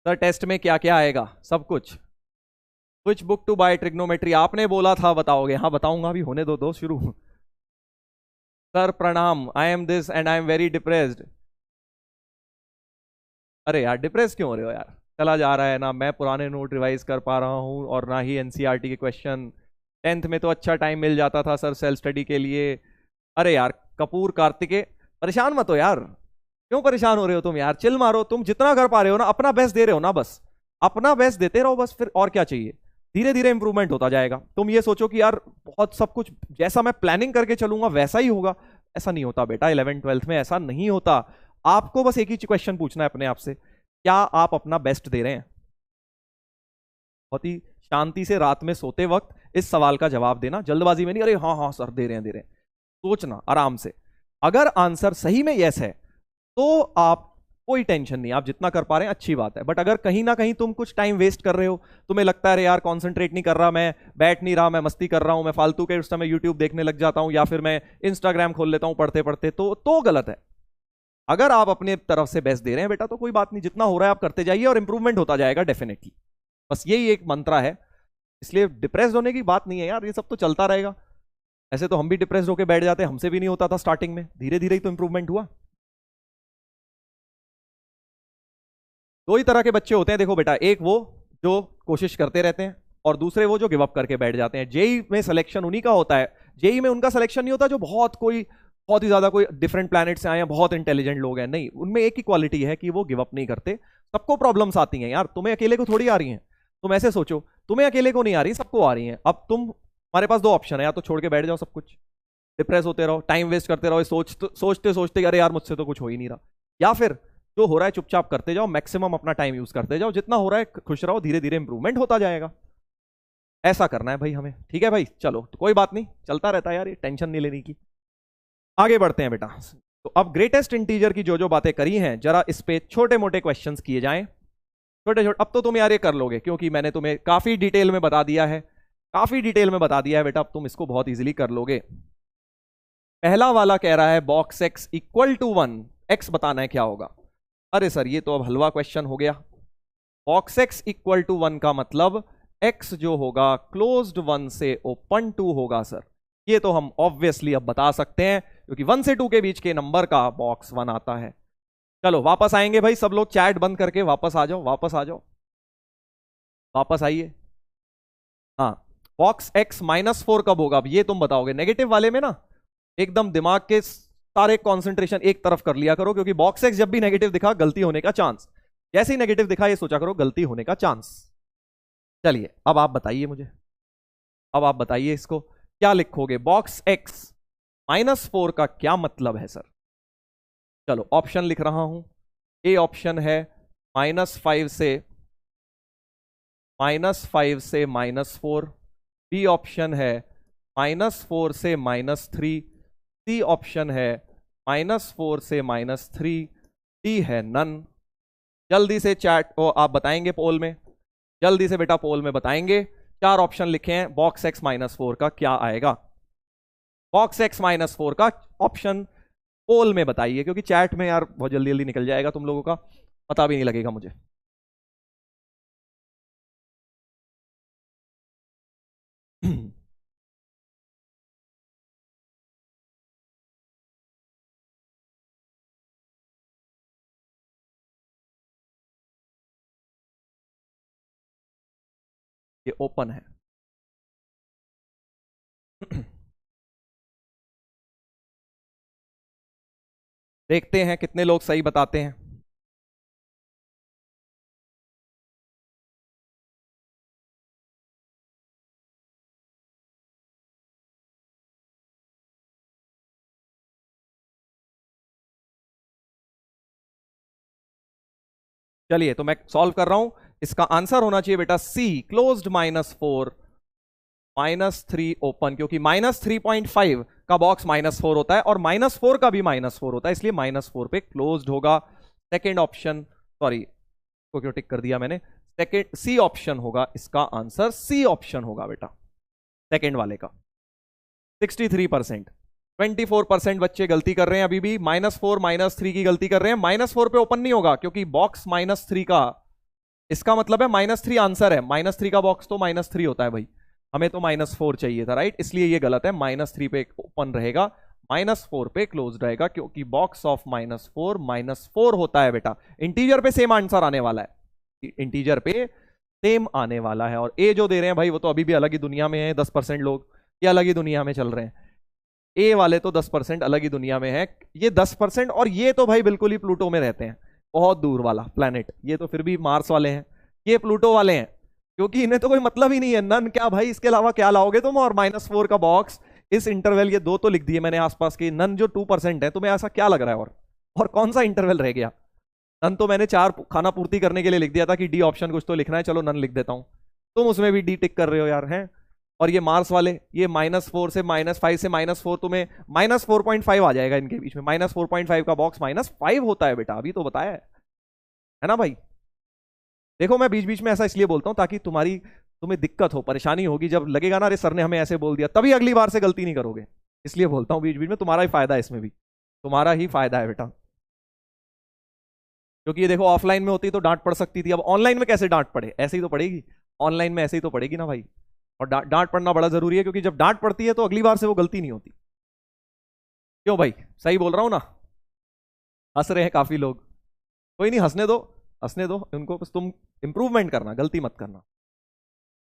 सर टेस्ट में क्या क्या आएगा? सब कुछ। Which book to buy trigonometry आपने बोला था बताओगे। हाँ बताऊंगा, अभी होने दो शुरू। सर प्रणाम, I am this and I am very depressed. अरे यार डिप्रेस क्यों हो रहे हो यार? चला जा रहा है ना, मैं पुराने नोट रिवाइज कर पा रहा हूँ और ना ही एनसीईआरटी के क्वेश्चन। 10th में तो अच्छा टाइम मिल जाता था सर सेल्फ स्टडी के लिए। अरे यार कपूर कार्तिके, परेशान मत हो यार। क्यों परेशान हो रहे हो तुम यार? चिल मारो, तुम जितना कर पा रहे हो ना अपना बेस्ट दे रहे हो ना, बस अपना बेस्ट देते रहो बस, फिर और क्या चाहिए। धीरे धीरे इंप्रूवमेंट होता जाएगा। तुम ये सोचो कि यार बहुत सब कुछ जैसा मैं प्लानिंग करके चलूंगा वैसा ही होगा, ऐसा नहीं होता बेटा। 11th-12th में ऐसा नहीं होता। आपको बस एक ही क्वेश्चन पूछना है अपने आप से, क्या आप अपना बेस्ट दे रहे हैं? बहुत ही शांति से रात में सोते वक्त इस सवाल का जवाब देना, जल्दबाजी में नहीं। अरे हाँ हाँ सर दे रहे हैं दे रहे हैं, सोचना आराम से। अगर आंसर सही में यस है तो आप कोई टेंशन नहीं, आप जितना कर पा रहे हैं अच्छी बात है। बट अगर कहीं ना कहीं तुम कुछ टाइम वेस्ट कर रहे हो, तुम्हें लगता है यार कंसंट्रेट नहीं कर रहा, मैं बैठ नहीं रहा, मैं मस्ती कर रहा हूं, मैं फालतू के उस समय यूट्यूब देखने लग जाता हूं या फिर मैं इंस्टाग्राम खोल लेता हूं पढ़ते पढ़ते, तो गलत है। अगर आप अपने तरफ से बेस्ट दे रहे हैं बेटा तो कोई बात नहीं, जितना हो रहा है आप करते जाइए और इंप्रूवमेंट होता जाएगा डेफिनेटली। बस यही एक मंत्रा है, इसलिए डिप्रेस्ड होने की बात नहीं है यार, ये सब तो चलता रहेगा। ऐसे तो हम भी डिप्रेस्ड होकर बैठ जाते, हमसे भी नहीं होता था स्टार्टिंग में, धीरे धीरे ही तो इंप्रूवमेंट हुआ। दो ही तरह के बच्चे होते हैं देखो बेटा, एक वो जो कोशिश करते रहते हैं और दूसरे वो जो गिव अप करके बैठ जाते हैं। जेई में सिलेक्शन उन्हीं का होता है। जेई में उनका सिलेक्शन नहीं होता जो बहुत ही ज्यादा कोई डिफरेंट प्लैनेट से आए हैं, बहुत इंटेलिजेंट लोग हैं, नहीं। उनमें एक ही क्वालिटी है कि वो गिव अप नहीं करते। सबको प्रॉब्लम्स आती हैं यार, तुम्हें अकेले को थोड़ी आ रही हैं। तुम ऐसे सोचो, तुम्हें अकेले को नहीं आ रही, सबको आ रही हैं। अब हमारे पास दो ऑप्शन है, या तो छोड़ के बैठ जाओ सब कुछ, डिप्रेस होते रहो, टाइम वेस्ट करते रहो, सोचते सोचते अरे यार मुझसे तो कुछ हो ही नहीं रहा, या फिर जो हो रहा है चुपचाप करते जाओ, मैक्सिमम अपना टाइम यूज करते जाओ, जितना हो रहा है खुश रहो, धीरे धीरे इंप्रूवमेंट होता जाएगा। ऐसा करना है भाई हमें, ठीक है भाई? चलो तो कोई बात नहीं, चलता रहता है यार, ये टेंशन नहीं लेने की। आगे बढ़ते हैं बेटा। तो अब ग्रेटेस्ट इंटीजर की जो जो बातें करी हैं, जरा इस पे छोटे मोटे क्वेश्चंस किए जाएं, छोटे छोटे। अब तो तुम यार ये कर लोगे क्योंकि मैंने तुम्हें काफी डिटेल में बता दिया है, काफी डिटेल में बता दिया है बेटा, अब तुम इसको बहुत इजीली कर लोगे। पहला वाला कह रहा है box X equal to 1, X बताना है क्या होगा। अरे सर ये तो अब हलवा क्वेश्चन हो गया। बॉक्स एक्स इक्वल टू 1 का मतलब एक्स जो होगा क्लोज्ड 1 से ओपन 2 होगा सर। ये तो हम ऑब्वियसली अब बता सकते हैं क्योंकि 1 से 2 के बीच के नंबर का बॉक्स 1 आता है। चलो वापस आएंगे भाई, सब लोग चैट बंद करके वापस आ जाओ, वापस आ जाओ, वापस आइए। हाँ, बॉक्स एक्स -4 कब होगा? अब ये तुम बताओगे। नेगेटिव वाले में ना एकदम दिमाग के सारे कंसंट्रेशन एक तरफ कर लिया करो, क्योंकि बॉक्स एक्स जब भी नेगेटिव दिखा गलती होने का चांस, जैसे ही नेगेटिव दिखा ये सोचा करो गलती होने का चांस। चलिए अब आप बताइए मुझे, अब आप बताइए इसको क्या लिखोगे? बॉक्स एक्स -4 का क्या मतलब है सर? चलो ऑप्शन लिख रहा हूं। ए ऑप्शन है -5 से -4, बी ऑप्शन है -4 से -3, सी ऑप्शन है -4 से -3, डी है नन। जल्दी से चैट को आप बताएंगे पोल में, जल्दी से बेटा पोल में बताएंगे। 4 ऑप्शन लिखे हैं, बॉक्स एक्स -4 का क्या आएगा? बॉक्स एक्स -4 का ऑप्शन पोल में बताइए, क्योंकि चैट में यार बहुत जल्दी जल्दी निकल जाएगा तुम लोगों का, पता भी नहीं लगेगा मुझे। ये ओपन है। देखते हैं कितने लोग सही बताते हैं। चलिए तो मैं सॉल्व कर रहा हूं। इसका आंसर होना चाहिए बेटा सी, क्लोज्ड -4 -3 ओपन, क्योंकि -3.5 का बॉक्स -4 होता है और -4 का भी -4 होता है, इसलिए -4 पे क्लोज्ड होगा। सेकेंड ऑप्शन, सॉरी को क्यों टिक कर दिया मैंने, सेकेंड सी ऑप्शन होगा इसका आंसर, सी ऑप्शन होगा बेटा सेकेंड वाले का। 63%, 24% बच्चे गलती कर रहे हैं अभी भी, -4 -3 की गलती कर रहे हैं। -4 पे ओपन नहीं होगा क्योंकि बॉक्स -3 का इसका मतलब है -3 आंसर है। -3 का बॉक्स तो -3 होता है भाई, हमें तो -4 चाहिए था, राइट? इसलिए ये गलत है। -3 पे ओपन रहेगा, -4 पे क्लोज रहेगा, क्योंकि बॉक्स ऑफ -4 होता है बेटा। इंटीजर पे सेम आंसर आने वाला है, इंटीजर पे सेम आने वाला है। और ए जो दे रहे हैं भाई वो तो अभी भी अलग ही दुनिया में है। 10% लोग ये अलग ही दुनिया में चल रहे हैं। ए वाले तो 10% अलग ही दुनिया में है। ये 10%, और ये तो भाई बिल्कुल ही प्लूटो में रहते हैं, बहुत दूर वाला प्लेनेट। ये तो फिर भी मार्स वाले हैं, ये प्लूटो वाले हैं, क्योंकि इन्हें तो कोई मतलब ही नहीं है। नन क्या भाई, इसके अलावा क्या लाओगे तुम? और -4 का बॉक्स, इस इंटरवल, ये दो तो लिख दिए मैंने आसपास की। नन जो 2% है, तुम्हें ऐसा क्या लग रहा है? और कौन सा इंटरवल रह गया? नन तो मैंने 4 खाना पूर्ति करने के लिए लिख दिया था कि डी ऑप्शन कुछ तो लिखना है, चलो नन लिख देता हूं। तुम उसमें भी डी टिक कर रहे हो यार, हैं? और ये मार्स वाले, ये -4 से -5 से -4, तुम्हें -4.5 आ जाएगा इनके बीच में। -4.5 का बॉक्स -5 होता है बेटा, अभी तो बताया है ना भाई? देखो मैं बीच बीच में ऐसा इसलिए बोलता हूं ताकि तुम्हें दिक्कत हो, परेशानी होगी, जब लगेगा ना अरे सर ने हमें ऐसे बोल दिया, तभी अगली बार से गलती नहीं करोगे। इसलिए बोलता हूं बीच बीच में, तुम्हारा ही फायदा है इसमें भी, तुम्हारा ही फायदा है बेटा। क्योंकि ये देखो ऑफलाइन में होती तो डांट पड़ सकती थी, अब ऑनलाइन में कैसे डांट पड़े? ऐसे ही तो पड़ेगी, ऑनलाइन में ऐसे ही तो पड़ेगी ना भाई। और डांट पड़ना बड़ा जरूरी है, क्योंकि जब डांट पड़ती है तो अगली बार से वो गलती नहीं होती। क्यों भाई, सही बोल रहा हूं ना? हंस रहे हैं काफी लोग, कोई नहीं, हंसने दो, हंसने दो उनको, बस तुम इंप्रूवमेंट करना, गलती मत करना।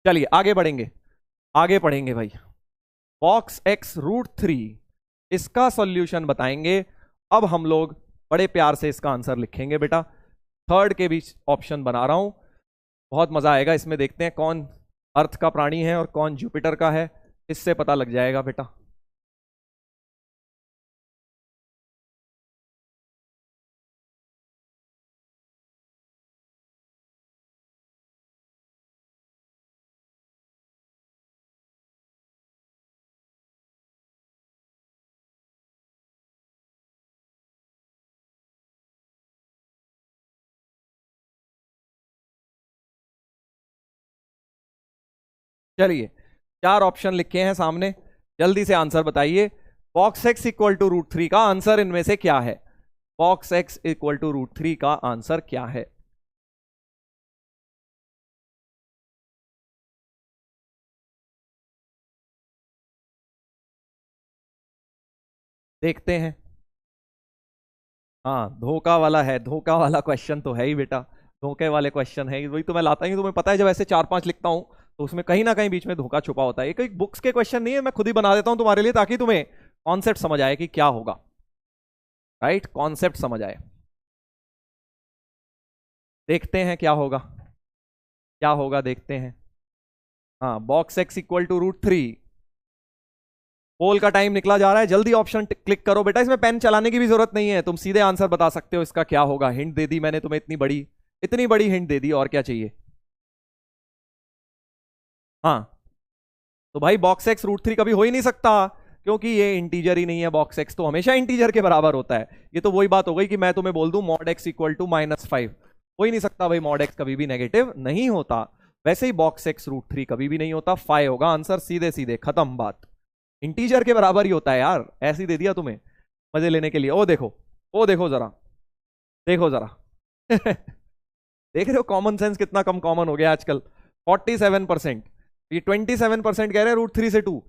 चलिए आगे बढ़ेंगे, आगे पढ़ेंगे भाई। बॉक्स x√3, इसका सॉल्यूशन बताएंगे। अब हम लोग बड़े प्यार से इसका आंसर लिखेंगे बेटा। थर्ड के बीच ऑप्शन बना रहा हूं, बहुत मजा आएगा इसमें। देखते हैं कौन अर्थ का प्राणी है और कौन जुपिटर का है, इससे पता लग जाएगा बेटा। चलिए 4 ऑप्शन लिखे हैं सामने, जल्दी से आंसर बताइए। बॉक्स x =√3 का आंसर इनमें से क्या है? बॉक्स x =√3 का आंसर क्या है? देखते हैं। हाँ धोखा वाला है, धोखा वाला क्वेश्चन तो है ही बेटा, धोखे वाले क्वेश्चन है, वही तो मैं लाता ही हूं। तुम्हें पता है जब ऐसे 4-5 लिखता हूं तो उसमें कहीं ना कहीं बीच में धोखा छुपा होता है। ये कोई बुक्स के क्वेश्चन नहीं है, मैं खुद ही बना देता हूं तुम्हारे लिए, ताकि तुम्हें कॉन्सेप्ट समझ आए कि क्या होगा, राइट? कॉन्सेप्ट समझ आए। देखते हैं क्या होगा, क्या होगा देखते हैं। हाँ बॉक्स x =√3। पोल का टाइम निकला जा रहा है, जल्दी ऑप्शन क्लिक करो बेटा। इसमें पेन चलाने की भी जरूरत नहीं है, तुम सीधे आंसर बता सकते हो इसका क्या होगा। हिंट दे दी मैंने तुम्हें, इतनी बड़ी हिंट दे दी, और क्या चाहिए? हाँ तो भाई बॉक्स x√3 कभी हो ही नहीं सकता, क्योंकि ये इंटीजर ही नहीं है। बॉक्स x तो हमेशा इंटीजर के बराबर होता है। ये तो वही बात हो गई कि मैं तुम्हें बोल दूं mod x =-5, हो ही नहीं सकता भाई, mod x कभी भी नेगेटिव नहीं होता। वैसे ही बॉक्स x√3 कभी भी नहीं होता, 5 होगा आंसर, सीधे सीधे खत्म बात। इंटीजर के बराबर ही होता है यार, ऐसे ही दे दिया तुम्हें मजे लेने के लिए। ओ देखो, ओ देखो जरा, देखो जरा देख रहे हो कॉमन सेंस कितना कम कॉमन हो गया आजकल। 47%, ये 27% कह रहे हैं √3 से 2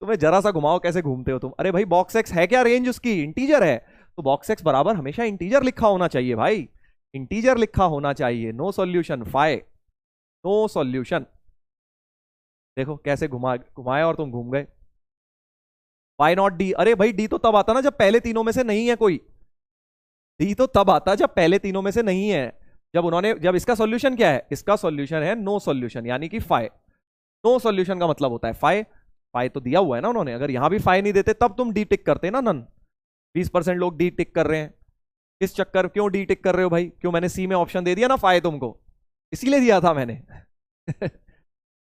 तुम्हें जरा सा घुमाओ कैसे घूमते हो तुम। अरे भाई बॉक्स एक्स है क्या रेंज उसकी? इंटीजर है, तो बॉक्स एक्स बराबर हमेशा इंटीजर लिखा होना चाहिए भाई, इंटीजर लिखा होना चाहिए। No solution, phi no solution. देखो कैसे घुमाया और तुम घूम गए। Why not D? अरे भाई डी तो तब आता ना जब पहले तीनों में से नहीं है कोई, डी तो तब आता जब पहले तीनों में से नहीं है। जब इसका सॉल्यूशन क्या है? इसका सॉल्यूशन है नो सॉल्यूशन, यानी कि फाइ। नो सॉल्यूशन का मतलब होता है फाइ। फाइ तो दिया हुआ है ना उन्होंने, अगर यहां भी फाइ नहीं देते तब तुम डी टिक करते ना नन। 20% लोग डी टिक कर रहे हैं, किस चक्कर, क्यों डी टिक कर रहे हो भाई? क्यों? मैंने सी में ऑप्शन दे दिया ना फाइ तुमको, इसीलिए दिया था मैंने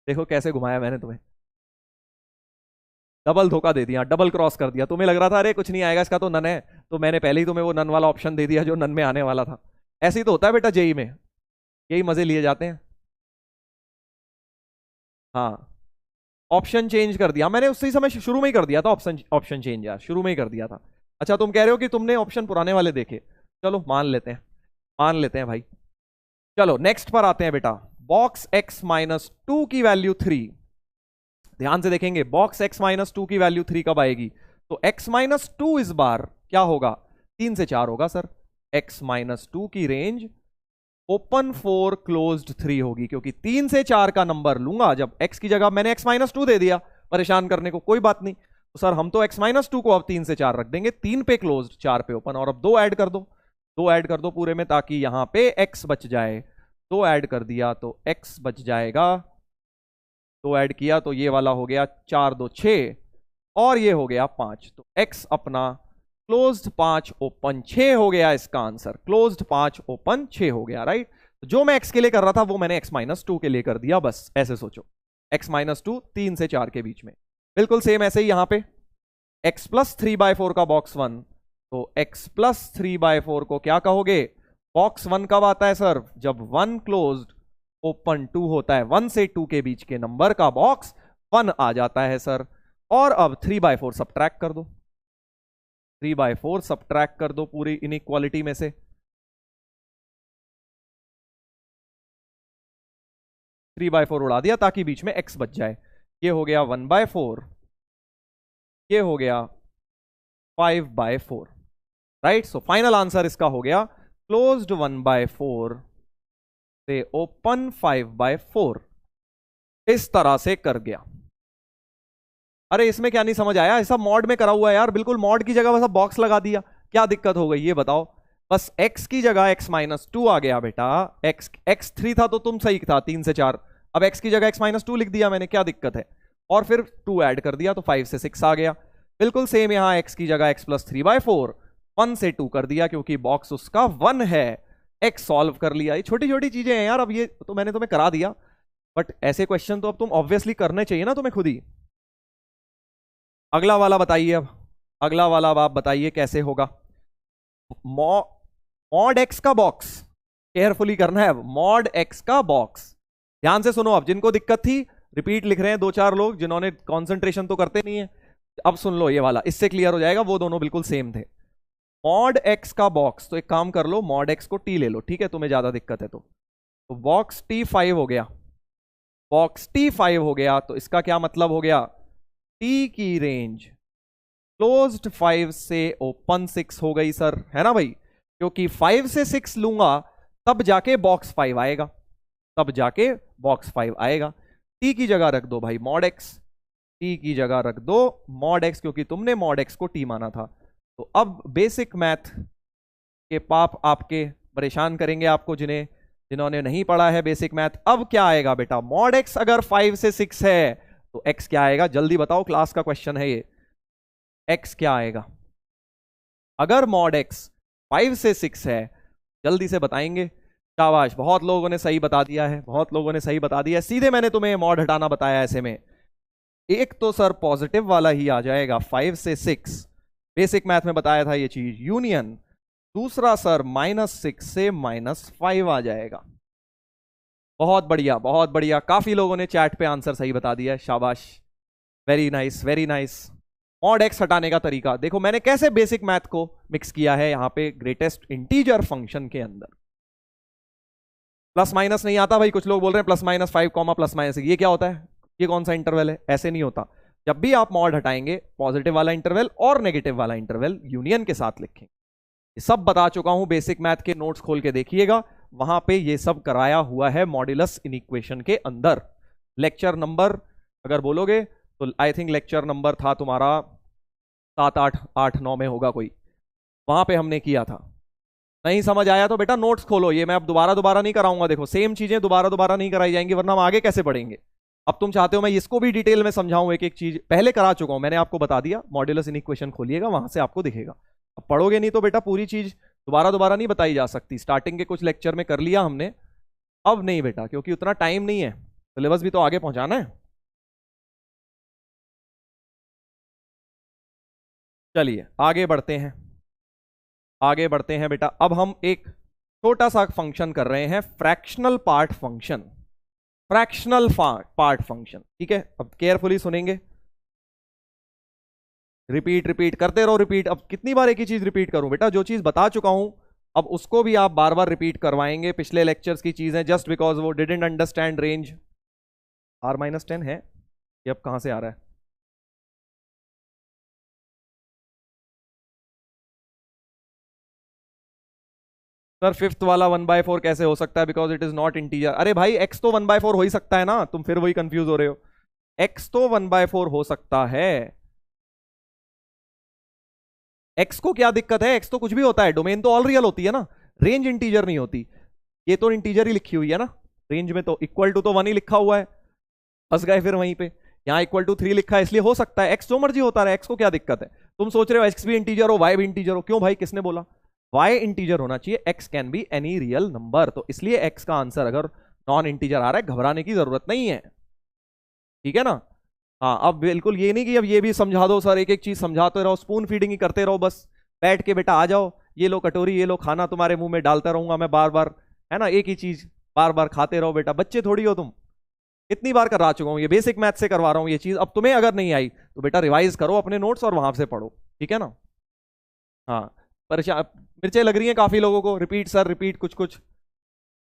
देखो कैसे घुमाया मैंने तुम्हें, डबल धोखा दे दिया, डबल क्रॉस कर दिया। तुम्हें लग रहा था अरे कुछ नहीं आएगा इसका तो नन है, तो मैंने पहले ही तुम्हें वो नन वाला ऑप्शन दे दिया जो नन में आने वाला था। ऐसे ही तो होता है बेटा जेई में, यही मजे लिए जाते हैं। हाँ ऑप्शन चेंज कर दिया मैंने उसी समय, शुरू में ही कर दिया था ऑप्शन ऑप्शन चेंज यार, शुरू में ही कर दिया था। अच्छा तुम कह रहे हो कि तुमने ऑप्शन पुराने वाले देखे, चलो मान लेते हैं, मान लेते हैं भाई। चलो नेक्स्ट पर आते हैं बेटा। बॉक्स x माइनस टू की वैल्यू 3, ध्यान से देखेंगे बॉक्स x माइनस टू की वैल्यू 3 कब आएगी? तो x माइनस टू इस बार क्या होगा? 3 से 4 होगा सर। x माइनस टू की रेंज ओपन 4 क्लोज्ड 3 होगी, क्योंकि 3 से 4 का नंबर लूंगा। जब x की जगह मैंने x माइनस टू दे दिया परेशान करने को, कोई बात नहीं, तो सर हम तो x माइनस टू को अब 3 से 4 रख देंगे, 3 पे क्लोज्ड 4 पे ओपन, और अब 2 ऐड कर दो, 2 ऐड कर दो पूरे में, ताकि यहां पे x बच जाए। 2 ऐड कर दिया तो x बच जाएगा, 2 ऐड किया तो ये वाला हो गया 4 2 6, और ये हो गया 5, तो x अपना क्लोज्ड 5 ओपन 6 हो गया। इसका आंसर क्लोज्ड 5 ओपन 6 हो गया, राइट। जो मैं x के लिए कर रहा था वो मैंने x माइनस टू के लिए कर दिया, बस ऐसे सोचो। x माइनस टू 3 से 4 के बीच में, बिल्कुल सेम ऐसे ही यहां पे x प्लस 3/4 का बॉक्स 1, तो x प्लस 3/4 को क्या कहोगे? बॉक्स 1 कब आता है सर? जब 1 क्लोज्ड ओपन 2 होता है, 1 से 2 के बीच के नंबर का बॉक्स 1 आ जाता है सर। और अब 3/4 सब्ट्रैक्ट कर दो, 3/4 सब्ट्रैक्ट कर दो पूरी इनइक्वालिटी में से, 3/4 उड़ा दिया ताकि बीच में x बच जाए। ये हो गया 1/4, ये हो गया 5/4, राइट। सो फाइनल आंसर इसका हो गया क्लोज्ड 1/4 से ओपन 5/4, इस तरह से कर गया। अरे इसमें क्या नहीं समझ आया? ऐसा मॉड में करा हुआ है यार, बिल्कुल मॉड की जगह बस बॉक्स लगा दिया, क्या दिक्कत हो गई ये बताओ? बस x की जगह x माइनस टू आ गया बेटा, x 3 था तो तुम सही था 3 से 4, अब x की जगह x माइनस टू लिख दिया मैंने, क्या दिक्कत है? और फिर 2 ऐड कर दिया तो 5 से 6 आ गया। बिल्कुल सेम यहां x की जगह x प्लस 3/4, 1 से 2 कर दिया क्योंकि बॉक्स उसका 1 है, x सॉल्व कर लिया। ये छोटी छोटी चीजें हैं यार, अब ये तो मैंने तुम्हें करा दिया, बट ऐसे क्वेश्चन तो अब तुम ऑब्वियसली करने चाहिए ना तुम्हें खुद ही। अगला वाला बताइए, अब अगला वाला अब आप बताइए कैसे होगा। मॉड एक्स का बॉक्स, केयरफुली करना है, मॉड एक्स का बॉक्स। ध्यान से सुनो, अब जिनको दिक्कत थी रिपीट लिख रहे हैं 2-4 लोग, जिन्होंने कंसंट्रेशन तो करते नहीं है, अब सुन लो ये वाला, इससे क्लियर हो जाएगा, वो दोनों बिल्कुल सेम थे। मॉड एक्स का बॉक्स, तो एक काम कर लो, मॉड एक्स को टी ले लो, ठीक है, तुम्हें ज्यादा दिक्कत है तो बॉक्स T5 हो गया, बॉक्स T5 हो गया, तो इसका क्या मतलब हो गया? टी की रेंज क्लोज्ड 5 से ओपन 6 हो गई सर, है ना भाई? क्योंकि 5 से 6 लूंगा तब जाके बॉक्स 5 आएगा, तब जाके बॉक्स 5 आएगा। टी की जगह रख दो भाई मॉड एक्स, टी की जगह रख दो मॉड एक्स, क्योंकि तुमने मॉड एक्स को टी माना था। तो अब बेसिक मैथ के पाप आपके परेशान करेंगे आपको, जिन्होंने नहीं पढ़ा है बेसिक मैथ। अब क्या आएगा बेटा? मॉड एक्स अगर 5 से 6 है तो x क्या आएगा? जल्दी बताओ, क्लास का क्वेश्चन है ये, x क्या आएगा अगर मॉड x 5 से 6 है? जल्दी से बताएंगे। शाबाश, बहुत लोगों ने सही बता दिया है, बहुत लोगों ने सही बता दिया है। सीधे मैंने तुम्हें मॉड हटाना बताया ऐसे में। एक तो सर पॉजिटिव वाला ही आ जाएगा 5 से 6, बेसिक मैथ में बताया था ये चीज, यूनियन। दूसरा सर -6 से -5 आ जाएगा। बहुत बढ़िया, बहुत बढ़िया, काफी लोगों ने चैट पे आंसर सही बता दिया है, शाबाश, very nice, very nice. Mod x हटाने का तरीका देखो मैंने कैसे बेसिक मैथ को मिक्स किया है यहां पे ग्रेटेस्ट इंटीजर फंक्शन के अंदर। प्लस माइनस नहीं आता भाई, कुछ लोग बोल रहे हैं +-5 +-, ये क्या होता है? ये कौन सा इंटरवल है? ऐसे नहीं होता। जब भी आप मॉड हटाएंगे पॉजिटिव वाला इंटरवल और नेगेटिव वाला इंटरवल यूनियन के साथ लिखेंगे। ये सब बता चुका हूं, बेसिक मैथ के नोट्स खोल के देखिएगा, वहां पे ये सब कराया हुआ है मॉड्यूलस इनइक्वेशन के अंदर। लेक्चर नंबर अगर बोलोगे तो आई थिंक लेक्चर नंबर था तुम्हारा 7, 8, 8, 9 में होगा कोई, वहां पे हमने किया था। नहीं समझ आया तो बेटा नोट्स खोलो, ये मैं अब दोबारा नहीं कराऊंगा। देखो सेम चीजें दोबारा नहीं कराई जाएंगी, वरना हम आगे कैसे पढ़ेंगे? अब तुम चाहते हो मैं इसको भी डिटेल में समझाऊं, एक एक चीज पहले करा चुका हूं, मैंने आपको बता दिया। मॉड्यूलस इनइक्वेशन खोलिएगा, वहां से आपको दिखेगा। अब पढ़ोगे नहीं तो बेटा पूरी चीज दोबारा नहीं बताई जा सकती। स्टार्टिंग के कुछ लेक्चर में कर लिया हमने, अब नहीं बेटा, क्योंकि उतना टाइम नहीं है, सिलेबस भी तो आगे पहुंचाना है। चलिए आगे बढ़ते हैं, आगे बढ़ते हैं बेटा। अब हम एक छोटा सा फंक्शन कर रहे हैं, fractional part function, fractional part function, ठीक है। अब केयरफुली सुनेंगे, रिपीट करते रहो, रिपीट। अब कितनी बार एक ही चीज रिपीट करूं बेटा? जो चीज बता चुका हूं अब उसको भी आप बार बार रिपीट करवाएंगे, पिछले लेक्चर्स की चीजें, जस्ट बिकॉज वो डिडंट अंडरस्टैंड रेंज। R-10 है ये, अब कहां से आ रहा है? सर फिफ्थ वाला 1/4 कैसे हो सकता है? Because it is not integer. अरे भाई x तो 1/4 हो ही सकता है ना, तुम फिर वही कंफ्यूज हो रहे हो। x तो 1/4 हो सकता है। x को क्या दिक्कत है? x तो कुछ भी होता है, डोमेन तो ऑल रियल होती है ना, रेंज इंटीजर नहीं होती। ये तो इंटीजर ही लिखी हुई है ना, रेंज में तो इक्वल टू तो 1 ही लिखा हुआ है, फंस गए फिर वहीं पे। यहाँ इक्वल टू 3 लिखा है, इसलिए हो सकता है। x जो मर्जी होता रहे, x को क्या दिक्कत है? तुम सोच रहे हो x भी इंटीजर हो, y भी इंटीजर हो, क्यों भाई, किसने बोला? y इंटीजर होना चाहिए, x can be any real number, तो इसलिए x का आंसर अगर नॉन इंटीजर आ रहा है, घबराने की जरूरत नहीं है, ठीक है ना। हाँ, अब बिल्कुल ये नहीं कि अब ये भी समझा दो सर, एक एक चीज समझाते रहो, स्पून फीडिंग ही करते रहो बस, बैठ के बेटा आ जाओ, ये लो कटोरी, ये लो खाना, तुम्हारे मुंह में डालता रहूंगा मैं बार बार, है ना, एक ही चीज बार बार खाते रहो। बेटा बच्चे थोड़ी हो तुम, इतनी बार करा चुका हूं, ये बेसिक मैथ से करवा रहा हूं ये चीज। अब तुम्हें अगर नहीं आई तो बेटा रिवाइज करो अपने नोट्स और वहां से पढ़ो, ठीक है ना। हाँ, परेशान, मिर्चें लग रही हैं काफी लोगों को, रिपीट सर रिपीट, कुछ कुछ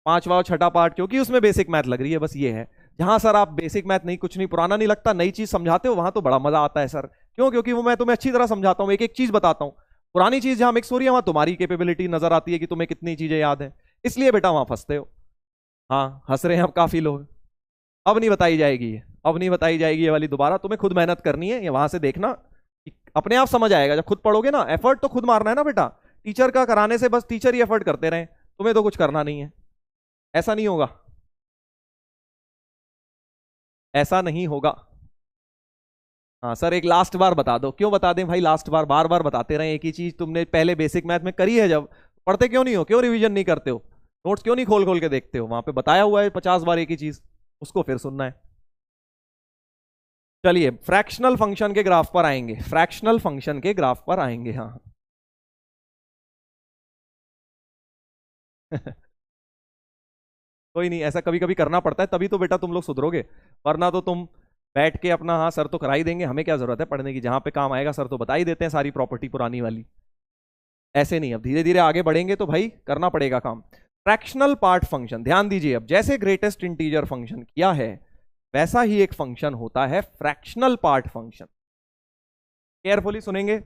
पांचवा और छठा पार्ट, क्योंकि उसमें बेसिक मैथ लग रही है, बस ये है। जहां सर आप बेसिक मैथ नहीं, कुछ नहीं, पुराना नहीं लगता, नई चीज समझाते हो, वहां तो बड़ा मजा आता है सर। क्यों? क्योंकि वो मैं तुम्हें अच्छी तरह समझाता हूँ, एक एक चीज बताता हूँ। पुरानी चीज जहां मिक्स हो रही है, वहां तुम्हारी कैपेबिलिटी नजर आती है कि तुम्हें कितनी चीजें याद है, इसलिए बेटा वहां फंसते हो। हाँ, हंस रहे हैं अब काफी लोग। अब नहीं बताई जाएगी ये, अब नहीं बताई जाएगी ये वाली दोबारा, तुम्हें खुद मेहनत करनी है, ये वहां से देखना, अपने आप समझ आएगा जब खुद पढ़ोगे ना। एफर्ट तो खुद मारना है ना बेटा, टीचर का कराने से बस टीचर ही एफर्ट करते रहे, तुम्हें तो कुछ करना नहीं है, ऐसा नहीं होगा, ऐसा नहीं होगा। हाँ सर, एक लास्ट बार बता दो। क्यों बता दें भाई, लास्ट बार, बार बार बताते रहे एक ही चीज, तुमने पहले बेसिक मैथ में करी है जब, पढ़ते क्यों नहीं हो? क्यों रिवीजन नहीं करते हो? नोट्स क्यों नहीं खोल खोल के देखते हो? वहां पे बताया हुआ है 50 बार एक ही चीज, उसको फिर सुनना है। चलिए फ्रैक्शनल फंक्शन के ग्राफ पर आएंगे, फ्रैक्शनल फंक्शन के ग्राफ पर आएंगे, हाँ। कोई नहीं, ऐसा कभी कभी करना पड़ता है, तभी तो बेटा तुम लोग सुधरोगे, वरना तो तुम बैठ के अपना, हाँ सर तो करा ही देंगे, हमें क्या जरूरत है पढ़ने की, जहां पे काम आएगा सर तो बता ही देते हैं सारी प्रॉपर्टी पुरानी वाली। ऐसे नहीं, अब धीरे धीरे आगे बढ़ेंगे तो भाई करना पड़ेगा काम। फ्रैक्शनल पार्ट फंक्शन, ध्यान दीजिए, अब जैसे ग्रेटेस्ट इंटीजर फंक्शन किया है, वैसा ही एक फंक्शन होता है फ्रैक्शनल पार्ट फंक्शन। केयरफुली सुनेंगे,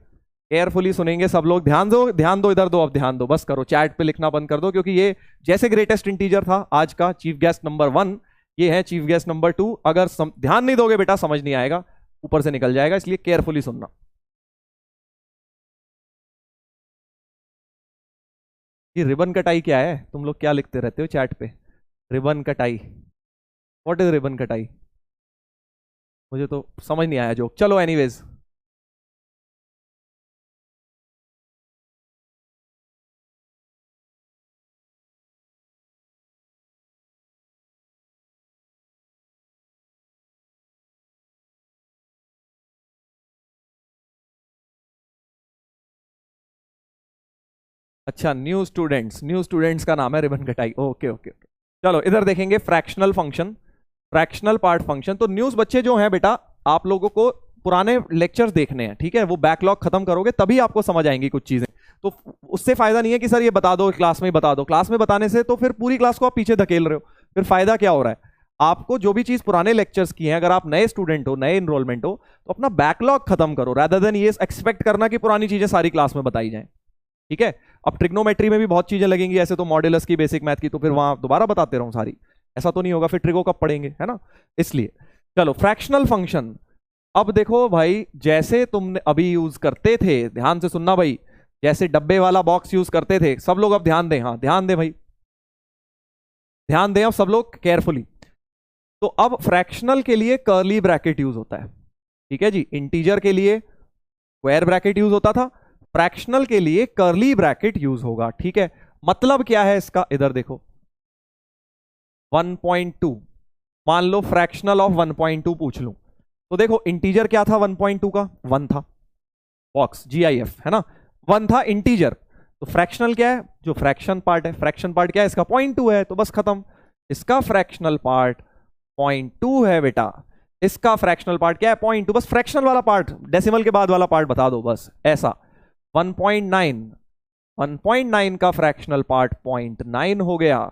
केयरफुली सुनेंगे सब लोग, ध्यान दो, ध्यान दो, इधर दो, अब ध्यान दो, बस करो, चैट पे लिखना बंद कर दो, क्योंकि ये जैसे ग्रेटेस्ट इंटीजर था आज का चीफ गेस्ट नंबर 1, ये है चीफ गेस्ट नंबर 2। अगर ध्यान नहीं दोगे बेटा समझ नहीं आएगा, ऊपर से निकल जाएगा, इसलिए केयरफुली सुनना। ये रिबन कटाई क्या है? तुम लोग क्या लिखते रहते हो चैट पे? रिबन कटाई, व्हाट इज रिबन कटाई? मुझे तो समझ नहीं आया जोक, चलो एनीवेज। अच्छा, न्यू स्टूडेंट्स, न्यू स्टूडेंट्स का नाम है रिबन कटाई, ओके ओके ओके। चलो इधर देखेंगे fractional function, fractional part function. तो न्यूज बच्चे जो हैं बेटा, आप लोगों को पुराने लेक्चर्स देखने हैं, ठीक है, वो बैकलॉग खत्म करोगे तभी आपको समझ आएंगी कुछ चीजें। तो उससे फायदा नहीं है कि सर ये बता दो क्लास में, बता दो, क्लास में बताने से तो फिर पूरी क्लास को आप पीछे धकेल रहे हो, फिर फायदा क्या हो रहा है? आपको जो भी चीज पुराने लेक्चर्स की है, अगर आप नए स्टूडेंट हो, नए इनरोलमेंट हो, तो अपना बैकलॉग खत्म करो, रादर देन ये एक्सपेक्ट करना कि पुरानी चीजें सारी क्लास में बताई जाए, ठीक है। अब ट्रिग्नोमेट्री में भी बहुत चीजें लगेंगी ऐसे, तो मॉड्यूलस की, बेसिक मैथ की, तो फिर वहां दोबारा बताते रहूं सारी, ऐसा तो नहीं होगा, फिर ट्रिगो कब पढ़ेंगे, है ना, इसलिए। चलो फ्रैक्शनल फंक्शन, अब देखो भाई, जैसे तुमने अभी यूज करते थे, ध्यान से सुनना भाई, जैसे डब्बे वाला बॉक्स यूज करते थे, सब लोग अब ध्यान दें, हाँ ध्यान दें भाई, ध्यान दें अब सब लोग केयरफुली। तो अब फ्रैक्शनल के लिए कर्ली ब्रैकेट यूज होता है, ठीक है जी। इंटीजर के लिए स्क्वायर ब्रैकेट यूज होता था, फ्रैक्शनल के लिए कर्ली ब्रैकेट यूज होगा, ठीक है। मतलब क्या है इसका, इधर देखो, 1.2, मान लो फ्रैक्शनल ऑफ 1.2 पूछ लूं, तो देखो इंटीजर क्या था 1.2 का, 1 था, बॉक्स GIF है ना, 1 था इंटीजर। तो फ्रैक्शनल क्या है? जो फ्रैक्शन पार्ट है, फ्रैक्शन पार्ट क्या है इसका? 0.2 है, तो बस खत्म, इसका फ्रैक्शनल पार्ट 0.2 है बेटा, इसका फ्रैक्शनल पार्ट क्या है? 0.2, बस फ्रैक्शनल वाला पार्ट, डेसिमल के बाद वाला पार्ट बता दो, बस ऐसा। 1.9 1.9 का फ्रैक्शनल पार्ट 0.9 हो गया,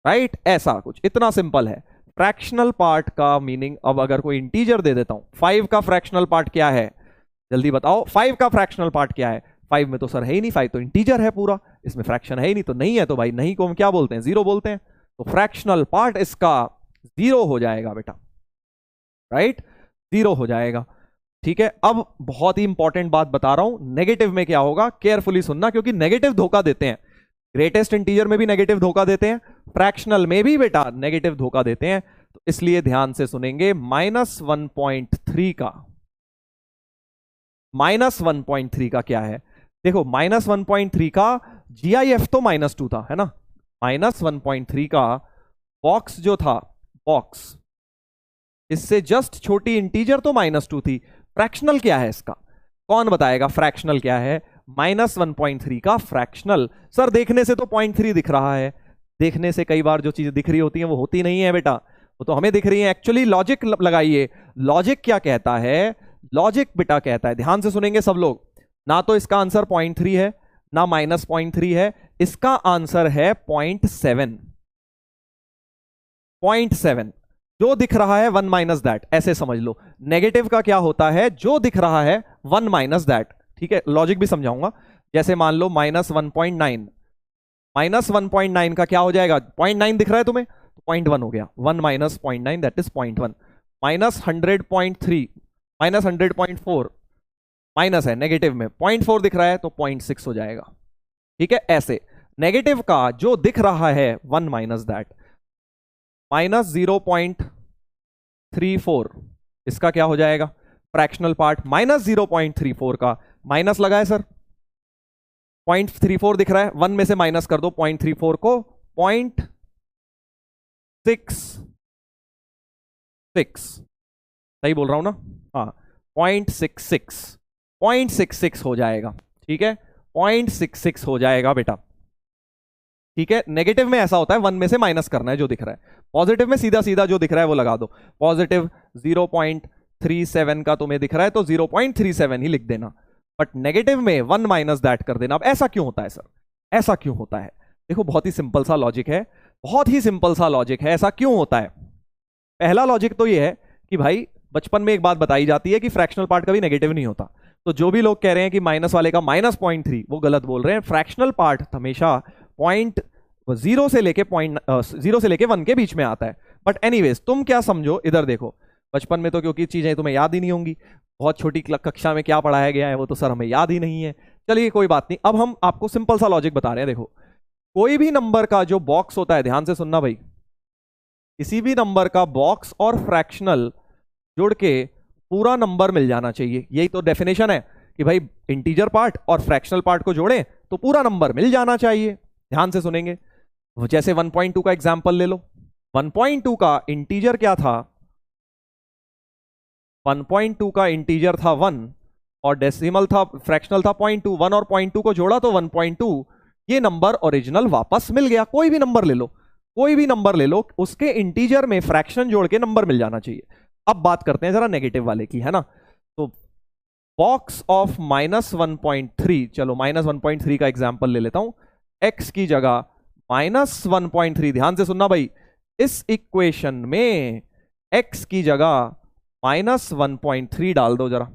राइट? ऐसा कुछ, इतना सिंपल है फ्रैक्शनल पार्ट का मीनिंग। अब अगर कोई इंटीजर दे देता हूं, 5 का फ्रैक्शनल पार्ट क्या है, जल्दी बताओ, 5 का फ्रैक्शनल पार्ट क्या है? 5 में तो सर है ही नहीं, 5 तो इंटीजर है पूरा, इसमें फ्रैक्शन है ही नहीं, तो नहीं है तो भाई नहीं को हम क्या बोलते हैं, जीरो बोलते हैं। तो फ्रैक्शनल पार्ट इसका जीरो हो जाएगा बेटा, राइट? जीरो हो जाएगा, ठीक है। अब बहुत ही इंपॉर्टेंट बात बता रहा हूं, नेगेटिव में क्या होगा, केयरफुली सुनना, क्योंकि नेगेटिव धोखा देते हैं। ग्रेटेस्ट इंटीजर में भी नेगेटिव धोखा देते हैं, फ्रैक्शनल में भी बेटा नेगेटिव धोखा देते हैं, तो इसलिए ध्यान से सुनेंगे। -1.3 का, -1.3 का क्या है? देखो -1.3 का GIF तो -2 था, है ना? -1.3 का बॉक्स जो था, बॉक्स इससे जस्ट छोटी इंटीजर तो -2 थी। फ्रैक्शनल क्या है इसका, कौन बताएगा? फ्रैक्शनल क्या है? -1.3 का फ्रैक्शनल। सर देखने से तो 0.3 दिख रहा है, देखने से कई बार जो चीजें दिख रही होती हैं वो होती नहीं है बेटा, वो तो हमें दिख रही है। एक्चुअली लॉजिक लगाइए, लॉजिक क्या कहता है? लॉजिक बेटा कहता है, ध्यान से सुनेंगे सब लोग, ना तो इसका आंसर 0.3 है ना -0.3 है, इसका आंसर है 0.7। 0.7 जो दिख रहा है 1 माइनस दैट, ऐसे समझ लो। नेगेटिव का क्या होता है? जो दिख रहा है 1 माइनस दैट, ठीक है? लॉजिक भी समझाऊंगा। जैसे मान लो -1.9, -1.9 का क्या हो जाएगा? 0.9 दिख रहा है तुम्हें, 0.1 हो गया, 1 माइनस 0.9 दैट इज 0.1। -100.3, -100.4, माइनस है नेगेटिव में, 0.4 दिख रहा है तो 0.6 हो जाएगा, ठीक है? ऐसे नेगेटिव का जो दिख रहा है 1 माइनस दैट, -0.34, इसका क्या हो जाएगा? Fractional part. -0.34 का माइनस लगा है सर, 0.34 दिख रहा है, 1 में से माइनस कर दो 0.34 को, 0.66, सही बोल रहा हूं ना? हाँ, 0.66 हो जाएगा, ठीक है? 0.66 हो जाएगा बेटा, ठीक है? नेगेटिव में ऐसा होता है 1 में से माइनस करना है जो दिख रहा है, पॉजिटिव में सीधा सीधा जो दिख रहा है वो लगा दो। पॉजिटिव 0.37 का तुम्हें दिख रहा है तो 0.37 ही लिख देना, बट नेगेटिव में 1 माइनस दैट कर देना। अब ऐसा क्यों होता है सर, ऐसा क्यों होता है? देखो बहुत ही सिंपल सा लॉजिक है, बहुत ही सिंपल सा लॉजिक है। ऐसा क्यों होता है? पहला लॉजिक तो ये है कि भाई बचपन में एक बात बताई जाती है कि फ्रैक्शनल पार्ट कभी नेगेटिव नहीं होता, तो जो भी लोग कह रहे हैं कि माइनस वाले का -0.3, वो गलत बोल रहे हैं। फ्रैक्शनल पार्ट हमेशा 0 से लेके 1 के बीच में आता है। बट एनीवेज तुम क्या समझो, इधर देखो, बचपन में तो क्योंकि चीजें तुम्हें याद ही नहीं होंगी, बहुत छोटी कक्षा में क्या पढ़ाया गया है वो तो सर हमें याद ही नहीं है। चलिए कोई बात नहीं, अब हम आपको सिंपल सा लॉजिक बता रहे हैं। देखो कोई भी नंबर का जो बॉक्स होता है, ध्यान से सुनना भाई, किसी भी नंबर का बॉक्स और फ्रैक्शनल जोड़ के पूरा नंबर मिल जाना चाहिए। यही तो डेफिनेशन है कि भाई इंटीजर पार्ट और फ्रैक्शनल पार्ट को जोड़ें तो पूरा नंबर मिल जाना चाहिए। ध्यान से सुनेंगे, जैसे 1.2 का एग्जांपल ले लो। 1.2 का इंटीजर क्या था? 1.2 का इंटीजर था 1 और डेसिमल था, फ्रैक्शनल था 0.2। 1 और 0.2 को जोड़ा तो 1.2, ये नंबर ओरिजिनल वापस मिल गया। कोई भी नंबर ले लो, कोई भी नंबर ले लो, उसके इंटीजर में फ्रैक्शन जोड़ के नंबर मिल जाना चाहिए। अब बात करते हैं जरा नेगेटिव वाले की, है ना? तो बॉक्स ऑफ -1.3, चलो -1.3 का एग्जांपल ले लेता हूं। x की जगह -1.3, ध्यान से सुनना भाई, इस इक्वेशन में x की जगह -1.3 डाल दो जरा,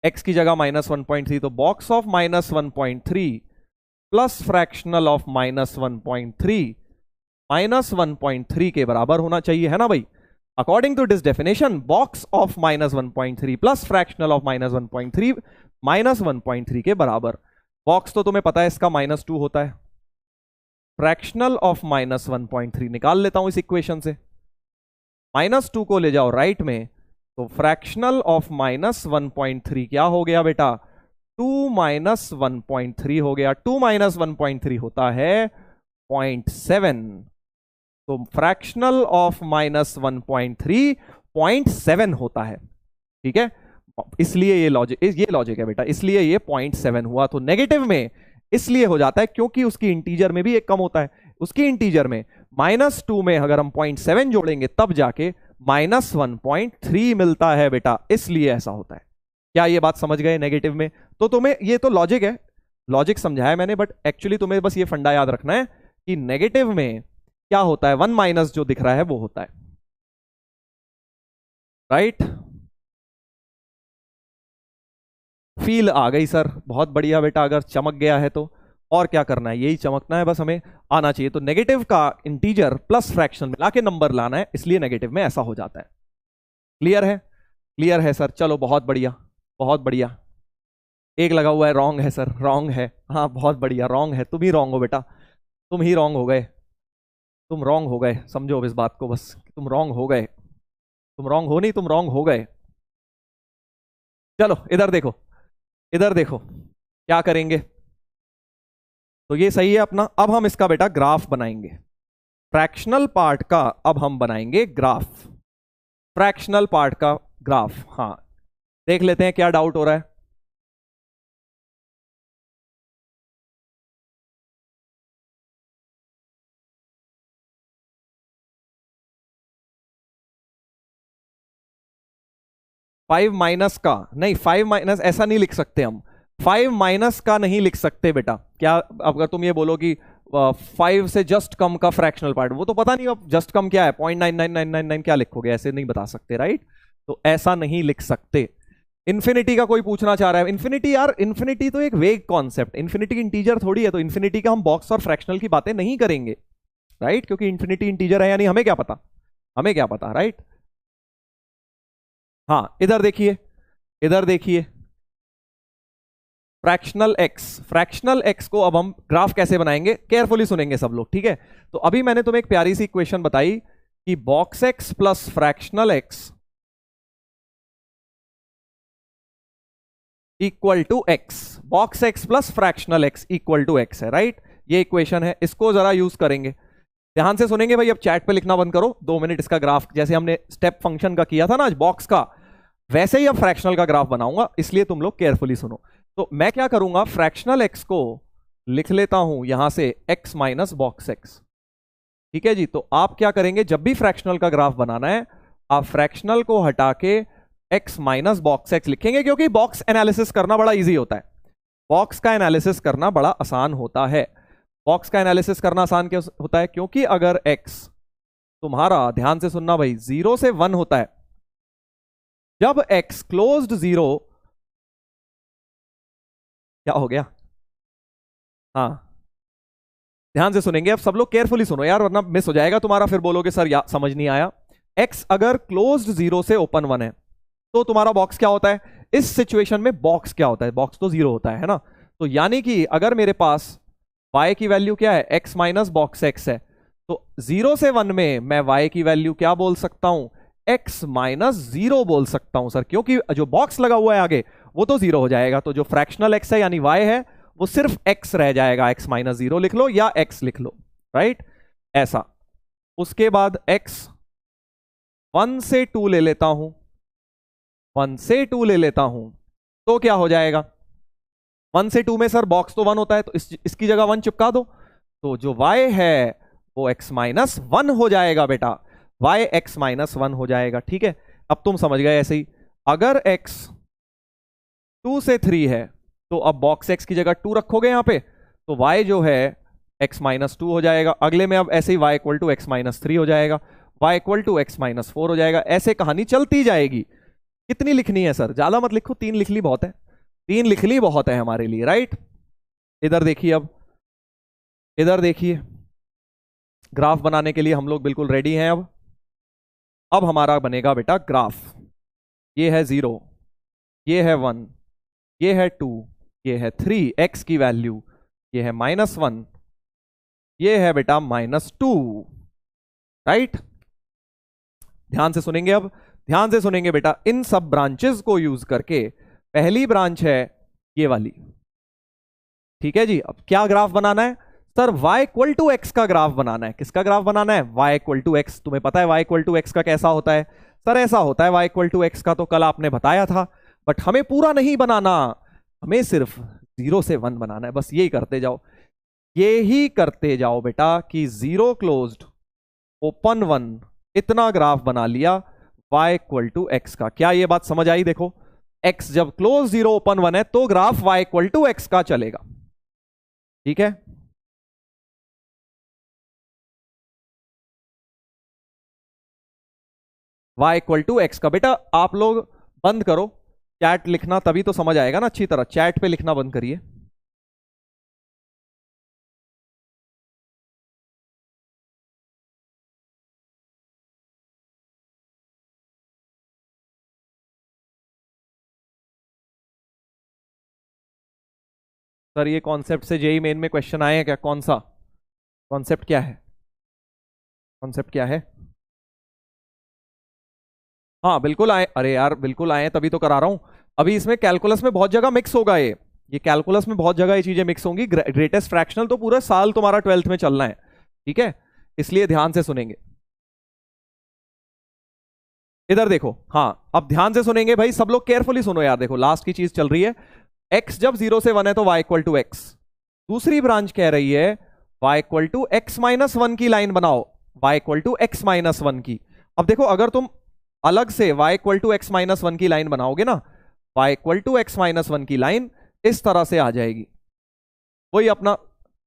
x की जगह -1.3, तो box of -1.3 plus fractional of -1.3 -1.3 के बराबर होना चाहिए, है ना भाई? According to this definition, box of -1.3 plus fractional of -1.3 -1.3 के बराबर। बॉक्स तो तुम्हें पता है इसका -2 होता है, फ्रैक्शनल ऑफ -1.3 निकाल लेता हूं इस इक्वेशन से। -2 को ले जाओ राइट में, तो फ्रैक्शनल ऑफ -1.3 क्या हो गया बेटा? 2 - 1.3 हो गया। 2 - 1.3 होता है 0.7, तो फ्रैक्शनल ऑफ -1.3 0.7 होता है, ठीक है? इसलिए ये लॉजिक है बेटा, इसलिए ये 0.7 हुआ। तो नेगेटिव में इसलिए हो जाता है क्योंकि उसकी इंटीजर में भी एक कम होता है, उसकी इंटीजर में -2 में अगर हम 0.7 जोड़ेंगे तब जाके -1.3 मिलता है बेटा, इसलिए ऐसा होता है। क्या ये बात समझ गए? नेगेटिव में तो तुम्हें ये तो लॉजिक है, लॉजिक समझाया मैंने, बट एक्चुअली तुम्हें बस ये फंडा याद रखना है कि नेगेटिव में क्या होता है, वन माइनस जो दिख रहा है वो होता है, राइट। फील आ गई सर, बहुत बढ़िया बेटा, अगर चमक गया है तो और क्या करना है, यही चमकना है बस, हमें आना चाहिए। तो नेगेटिव का इंटीजर प्लस फ्रैक्शन मिला के नंबर लाना है, इसलिए नेगेटिव में ऐसा हो जाता है। क्लियर है? क्लियर है सर, चलो बहुत बढ़िया, बहुत बढ़िया। एक लगा हुआ है रॉन्ग है सर, रॉन्ग है, हाँ बहुत बढ़िया, रॉन्ग है, तुम ही रॉन्ग हो बेटा, तुम ही रॉन्ग हो गए, तुम रॉन्ग हो गए, समझो अब इस बात को बस, तुम रॉन्ग हो गए, तुम रॉन्ग हो नहीं, तुम रॉन्ग हो गए। चलो इधर देखो, इधर देखो क्या करेंगे। तो ये सही है अपना, अब हम इसका बेटा ग्राफ बनाएंगे, फ्रैक्शनल पार्ट का अब हम बनाएंगे ग्राफ, फ्रैक्शनल पार्ट का ग्राफ। हाँ देख लेते हैं क्या डाउट हो रहा है। फाइव माइनस का नहीं, फाइव माइनस ऐसा नहीं लिख सकते हम, फाइव माइनस का नहीं लिख सकते बेटा। क्या अगर तुम ये बोलो कि फाइव से जस्ट कम का फ्रैक्शनल पार्ट, वो तो पता नहीं अब जस्ट कम क्या है, 0.99999 क्या लिखोगे, ऐसे नहीं बता सकते, राइट। तो ऐसा नहीं लिख सकते। इन्फिनिटी का कोई पूछना चाह रहा है, इन्फिनिटी यार, इन्फिनिटी तो एक वेग कॉन्सेप्ट, इन्फिनिटी इंटीजर थोड़ी है, तो इन्फिनिटी का हम बॉक्स और फ्रैक्शनल की बातें नहीं करेंगे, राइट, क्योंकि इन्फिनिटी इंटीजर है या नहीं हमें क्या पता, हमें क्या पता, राइट। हाँ इधर देखिए, इधर देखिए, फ्रैक्शनल एक्स को अब हम ग्राफ कैसे बनाएंगे, केयरफुली सुनेंगे सब लोग, ठीक है। तो अभी मैंने तुम्हें एक प्यारी सी इक्वेशन बताई कि box X plus fractional X equal to X, box X plus fractional X equal to X है, राइट। ये इक्वेशन है, इसको जरा यूज करेंगे, ध्यान से सुनेंगे भाई। अब चैट पे लिखना बंद करो, 2 मिनट इसका ग्राफ, जैसे हमने स्टेप फंक्शन का किया था ना आज बॉक्स का, वैसे ही अब फ्रैक्शनल का ग्राफ बनाऊंगा, इसलिए तुम लोग केयरफुली सुनो। तो मैं क्या करूंगा, फ्रैक्शनल एक्स को लिख लेता हूं यहां से एक्स माइनस बॉक्स एक्स, ठीक है जी। तो आप क्या करेंगे, जब भी फ्रैक्शनल का ग्राफ बनाना है, आप फ्रैक्शनल को हटा के एक्स माइनस बॉक्स एक्स लिखेंगे, क्योंकि बॉक्स एनालिसिस करना बड़ा इजी होता है, बॉक्स का एनालिसिस करना बड़ा आसान होता है। बॉक्स का एनालिसिस करना आसान क्यों होता है, क्योंकि अगर एक्स तुम्हारा, ध्यान से सुनना भाई, 0 से 1 होता है, जब एक्स क्लोज्ड 0, क्या हो गया, हाँ ध्यान से सुनेंगे अब सब लोग, केयरफुली सुनो यार, वरना मिस हो जाएगा तुम्हारा, फिर बोलोगे सर या समझ नहीं आया। एक्स अगर क्लोज्ड 0 से ओपन 1 है, तो तुम्हारा बॉक्स क्या होता है, इस सिचुएशन में बॉक्स क्या होता है, बॉक्स तो 0 होता है ना। तो यानी कि अगर मेरे पास y की वैल्यू क्या है, x माइनस बॉक्स x है, तो 0 से 1 में मैं y की वैल्यू क्या बोल सकता हूं, x माइनस 0 बोल सकता हूं सर, क्योंकि जो बॉक्स लगा हुआ है आगे वो तो 0 हो जाएगा, तो जो फ्रैक्शनल x है यानी y है वो सिर्फ x रह जाएगा, x माइनस 0 लिख लो या x लिख लो, राइट, ऐसा। उसके बाद x 1 से 2 ले लेता हूं, 1 से 2 ले लेता हूं, तो क्या हो जाएगा, 1 से 2 में सर बॉक्स तो 1 होता है, तो इसकी जगह 1 चिपका दो, तो जो y है वो x माइनस 1 हो जाएगा बेटा, y x माइनस 1 हो जाएगा, ठीक है। अब तुम समझ गए ऐसे ही, अगर x 2 से 3 है, तो अब बॉक्स x की जगह 2 रखोगे यहां पे, तो y जो है x माइनस 2 हो जाएगा, अगले में अब ऐसे ही y equal to x minus 3 हो जाएगा, y equal to x minus 4 हो जाएगा, ऐसे कहानी चलती जाएगी। कितनी लिखनी है सर, ज्यादा मत लिखो, 3 लिख ली बहुत है, 3 लिख ली बहुत है हमारे लिए, राइट। इधर देखिए, अब इधर देखिए, ग्राफ बनाने के लिए हम लोग बिल्कुल रेडी हैं। अब हमारा बनेगा बेटा ग्राफ, ये है 0, ये है 1, ये है 2, ये है 3 x की वैल्यू, ये है -1, ये है बेटा -2, राइट। ध्यान से सुनेंगे, अब ध्यान से सुनेंगे बेटा, इन सब ब्रांचेस को यूज करके, पहली ब्रांच है ये वाली, ठीक है जी। अब क्या ग्राफ बनाना है sir, y equal to X का ग्राफ बनाना है, किसका ग्राफ बनाना है, y इक्वल टू एक्स। तुम्हें पता है y इक्वल टू एक्स का कैसा होता है सर, ऐसा होता है y इक्वल टू एक्स का, तो कल आपने बताया था, बट हमें पूरा नहीं बनाना, हमें सिर्फ 0 से 1 बनाना है, बस यही करते जाओ, यही करते जाओ बेटा, कि 0 क्लोज्ड ओपन 1 इतना ग्राफ बना लिया y इक्वल टू एक्स का। क्या ये बात समझ आई, देखो x जब क्लोज 0 ओपन 1 है, तो graph y equal to X का चलेगा, ठीक है, y इक्वल टू एक्स का। बेटा आप लोग बंद करो चैट लिखना, तभी तो समझ आएगा ना अच्छी तरह। चैट पे लिखना बंद करिए। सर ये कॉन्सेप्ट से जेई मेन में क्वेश्चन आए हैं क्या? कौन सा कॉन्सेप्ट, क्या है कॉन्सेप्ट, क्या है? हाँ बिल्कुल आए, अरे यार बिल्कुल आए हैं, तभी तो करा रहा हूं। अभी इसमें कैलकुलस में बहुत जगह मिक्स होगा ये कैलकुलस में बहुत जगह ये चीजें मिक्स होंगी। ग्रेटेस्ट फ्रैक्शनल तो पूरा साल तुम्हारा 12th में चलना है, ठीक है, इसलिए ध्यान से सुनेंगे। इधर देखो, हाँ अब ध्यान से सुनेंगे भाई, सब लोग केयरफुली सुनो यार। देखो लास्ट की चीज चल रही है, x जब 0 से 1 है तो y इक्वल टू एक्स। दूसरी ब्रांच कह रही है y equal to x minus 1 की लाइन बनाओ, y equal to x minus 1 की। अब देखो अगर तुम अलग से y equal to x minus 1 की लाइन बनाओगे ना, y equal to x minus 1 की लाइन इस तरह से आ जाएगी। वही अपना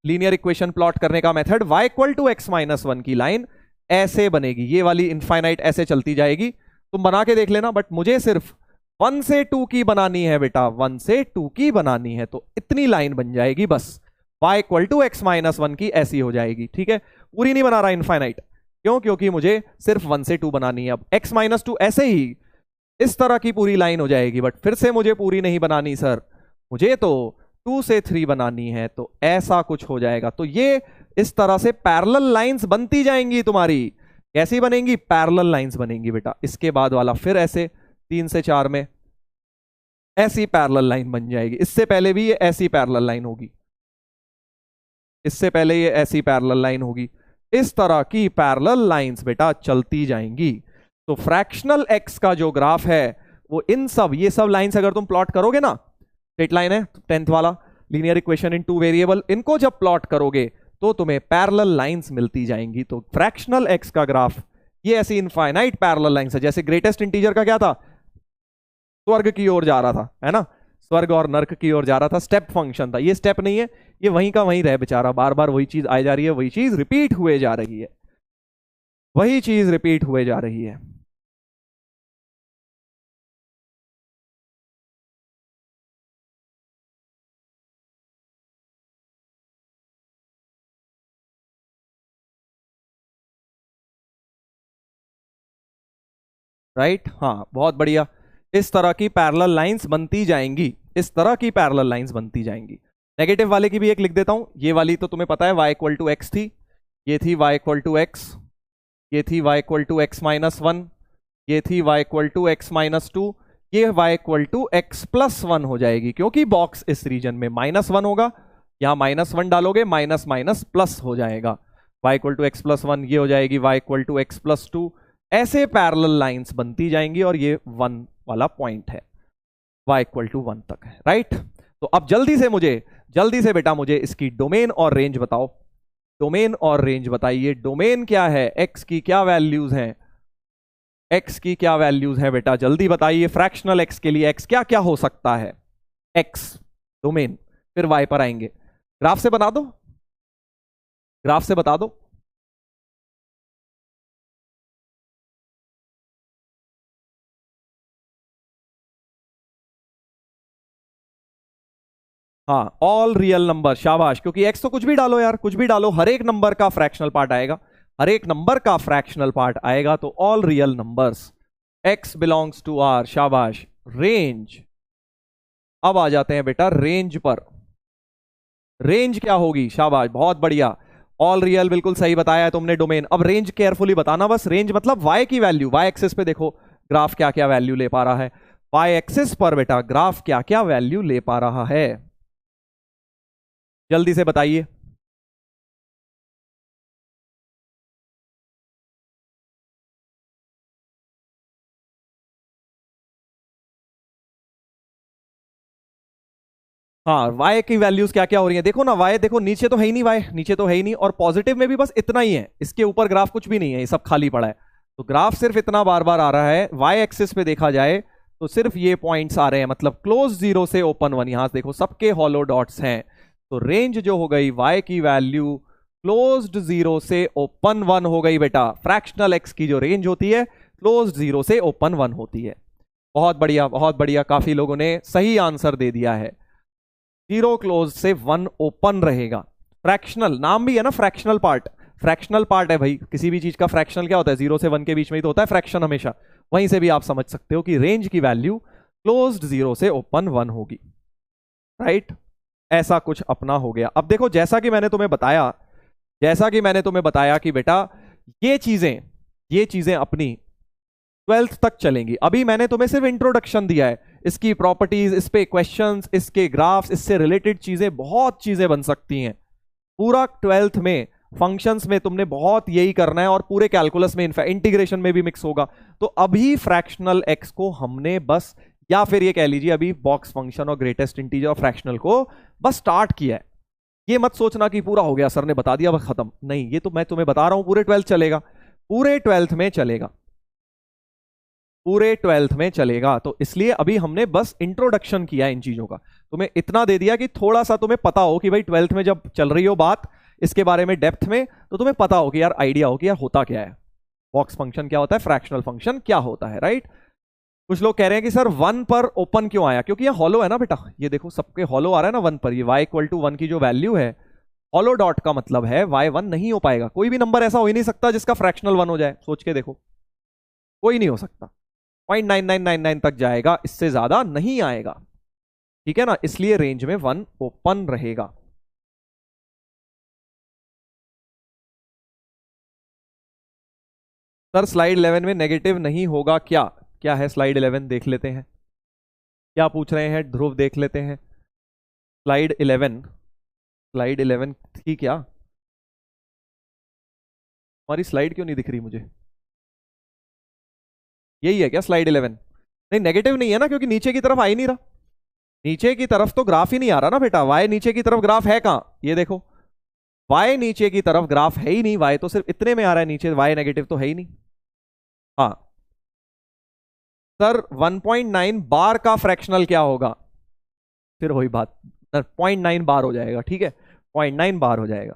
लीनियर इक्वेशन प्लॉट करने का method, y equal to x minus 1 की लाइन ऐसे बनेगी, ये वाली इनफाइनाइट ऐसे चलती जाएगी। तुम बना के देख लेना, बट मुझे सिर्फ 1 से 2 की बनानी है बेटा, 1 से 2 की बनानी है, तो इतनी लाइन बन जाएगी बस। y equal to x minus 1 की ऐसी हो जाएगी, ठीक है। पूरी नहीं बना रहा इनफाइनाइट, क्यों? क्योंकि मुझे सिर्फ 1 से 2 बनानी है। अब x माइनस 2 ऐसे ही इस तरह की पूरी लाइन हो जाएगी, बट फिर से मुझे पूरी नहीं बनानी सर, मुझे तो 2 से 3 बनानी है, तो ऐसा कुछ हो जाएगा। तो ये इस तरह से पैरेलल लाइंस बनती जाएंगी तुम्हारी। कैसी बनेंगी? पैरेलल लाइंस बनेंगी बेटा। इसके बाद वाला फिर ऐसे 3 से 4 में ऐसी पैरेलल लाइन बन जाएगी। इससे पहले भी ये ऐसी पैरेलल लाइन होगी, इससे पहले ये ऐसी पैरेलल लाइन होगी। इस तरह की पैरेलल लाइंस बेटा चलती जाएंगी। तो फ्रैक्शनल एक्स का जो ग्राफ है वो इन सब, ये सब लाइंस अगर तुम प्लॉट करोगे ना, स्ट्रेट लाइन है 10th वाला लीनियर इक्वेशन इन 2 वेरिएबल, इनको जब प्लॉट करोगे तो तुम्हें पैरेलल लाइंस मिलती जाएंगी। तो फ्रैक्शनल एक्स का ग्राफ ये ऐसी इनफाइनाइट पैरेलल लाइंस है। जैसे ग्रेटेस्ट इंटीजर का क्या था? स्वर्ग की ओर जा रहा था, है ना, स्वर्ग और नर्क की ओर जा रहा था, स्टेप फंक्शन था। ये स्टेप नहीं है, ये वहीं का वहीं रहे बेचारा, बार बार वही चीज आई जा रही है, वही चीज रिपीट हुए जा रही है, वही चीज रिपीट हुए जा रही है। राइट, हाँ बहुत बढ़िया। इस तरह की पैरेलल लाइंस बनती जाएंगी, इस तरह की पैरेलल लाइंस बनती जाएंगी। नेगेटिव वाले की भी एक लिख देता हूं। ये वाली तो तुम्हें पता है y इक्वल टू एक्स थी, ये थी y इक्वल टू एक्स, ये थी y equal to x minus 1, ये थी y equal to x minus 2, ये y equal to x plus 1 हो जाएगी, क्योंकि बॉक्स इस रीजन में -1 होगा। यहां -1 डालोगे माइनस माइनस प्लस हो जाएगा, y equal to x plus 1, ये हो जाएगी y equal to x plus 2। ऐसे पैरेलल लाइंस बनती जाएंगी, और ये 1 वाला पॉइंट है, y इक्वल टू 1 तक है। राइट, तो अब जल्दी से बेटा मुझे इसकी डोमेन और रेंज बताओ। डोमेन और रेंज बताइए। डोमेन क्या है, x की क्या वैल्यूज हैं, x की क्या वैल्यूज हैं बेटा, जल्दी बताइए। फ्रैक्शनल x के लिए x क्या क्या हो सकता है, x डोमेन, फिर y पर आएंगे। ग्राफ से बता दो, ग्राफ से बता दो। हाँ ऑल रियल नंबर, शाबाश, क्योंकि x तो कुछ भी डालो यार, कुछ भी डालो, हर एक नंबर का फ्रैक्शनल पार्ट आएगा, हर एक नंबर का फ्रैक्शनल पार्ट आएगा, तो all real numbers, x belongs to r, शाबाश। रेंज, अब आ जाते हैं बेटा रेंज पर। रेंज क्या होगी, शाबाश बहुत बढ़िया, ऑल रियल बिल्कुल सही बताया है तुमने। डोमेन, अब रेंज केयरफुली बताना बस। रेंज मतलब y की वैल्यू, y एक्सिस पे देखो ग्राफ क्या क्या वैल्यू ले पा रहा है, y एक्सिस पर बेटा ग्राफ क्या क्या वैल्यू ले पा रहा है, जल्दी से बताइए। हाँ y की वैल्यूज क्या क्या हो रही है, देखो ना, y देखो नीचे तो है ही नहीं, y नीचे तो है ही नहीं, और पॉजिटिव में भी बस इतना ही है, इसके ऊपर ग्राफ कुछ भी नहीं है, ये सब खाली पड़ा है। तो ग्राफ सिर्फ इतना बार बार आ रहा है। y एक्सिस पे देखा जाए तो सिर्फ ये पॉइंट्स आ रहे हैं, मतलब क्लोज 0 से ओपन 1, यहां से देखो सबके हॉलो डॉट्स हैं, तो रेंज जो हो गई y की वैल्यू क्लोज्ड 0 से ओपन 1 हो गई बेटा। फ्रैक्शनल x की जो रेंज होती है क्लोज्ड 0 से ओपन 1 होती है। बहुत बढ़िया, बहुत बढ़िया, काफी लोगों ने सही आंसर दे दिया है। 0 क्लोज से 1 ओपन रहेगा। फ्रैक्शनल नाम भी है ना, फ्रैक्शनल पार्ट, फ्रैक्शनल पार्ट है भाई। किसी भी चीज का फ्रैक्शनल क्या होता है, 0 से 1 के बीच में ही तो होता है फ्रैक्शन हमेशा। वहीं से भी आप समझ सकते हो कि रेंज की वैल्यू क्लोज्ड 0 से ओपन 1 होगी, राइट। ऐसा कुछ अपना हो गया। अब देखो, जैसा कि मैंने तुम्हें बताया कि बेटा ये चीजें अपनी 12th तक चलेंगी। अभी मैंने तुम्हें सिर्फ इंट्रोडक्शन दिया है, इसकी प्रॉपर्टीज, इस पे क्वेश्चंस, इसके ग्राफ्स, इससे रिलेटेड चीजें, बहुत चीजें बन सकती हैं। पूरा 12th में फंक्शंस में तुमने बहुत यही करना है, और पूरे कैलकुलस में, इंटीग्रेशन में भी मिक्स होगा। तो अभी फ्रैक्शनल एक्स को हमने बस, या फिर ये कह लीजिए अभी बॉक्स फंक्शन और ग्रेटेस्ट इंटीजर और फ्रैक्शनल को बस स्टार्ट किया है। ये मत सोचना कि पूरा हो गया, सर ने बता दिया बस खत्म, नहीं। ये तो मैं तुम्हें बता रहा हूं पूरे 12th चलेगा, पूरे 12th में चलेगा, पूरे 12th में चलेगा। तो इसलिए अभी हमने बस इंट्रोडक्शन किया इन चीजों का, तुम्हें इतना दे दिया कि थोड़ा सा तुम्हें पता हो कि भाई 12th में जब चल रही हो बात इसके बारे में डेप्थ में, तो तुम्हें पता हो कि यार, आइडिया हो कि यार होता क्या है, बॉक्स फंक्शन क्या होता है, फ्रैक्शनल फंक्शन क्या होता है, राइट। कुछ लोग कह रहे हैं कि सर 1 पर ओपन क्यों आया, क्योंकि ये हॉलो है ना बेटा। ये देखो सबके हॉलो आ रहा है ना 1 पर। ये y इक्वल टू 1 की जो वैल्यू है, हॉलो डॉट का मतलब है y 1 नहीं हो पाएगा। कोई भी नंबर ऐसा हो ही नहीं सकता जिसका फ्रैक्शनल 1 हो जाए, सोच के देखो, कोई नहीं हो सकता। 0.9999 तक जाएगा, इससे ज्यादा नहीं आएगा, ठीक है ना। इसलिए रेंज में 1 ओपन रहेगा। सर स्लाइड 11 में नेगेटिव नहीं होगा क्या? क्या है स्लाइड 11, देख लेते हैं क्या पूछ रहे हैं। ध्रुव देख लेते हैं स्लाइड 11। स्लाइड 11 थी क्या? हमारी स्लाइड क्यों नहीं दिख रही मुझे? यही है क्या स्लाइड 11? नहीं, नेगेटिव नहीं है ना, क्योंकि नीचे की तरफ आ ही नहीं रहा। नीचे की तरफ तो ग्राफ ही नहीं आ रहा ना बेटा। वाई नीचे की तरफ ग्राफ है कहां, ये देखो, वाई नीचे की तरफ ग्राफ है ही नहीं। वाई तो सिर्फ इतने में आ रहा है नीचे, वाई नेगेटिव तो है ही नहीं। हाँ सर, 1.9 बार का फ्रैक्शनल क्या होगा? फिर वही बात, 0.9 बार हो जाएगा, ठीक है, 0.9 बार हो जाएगा।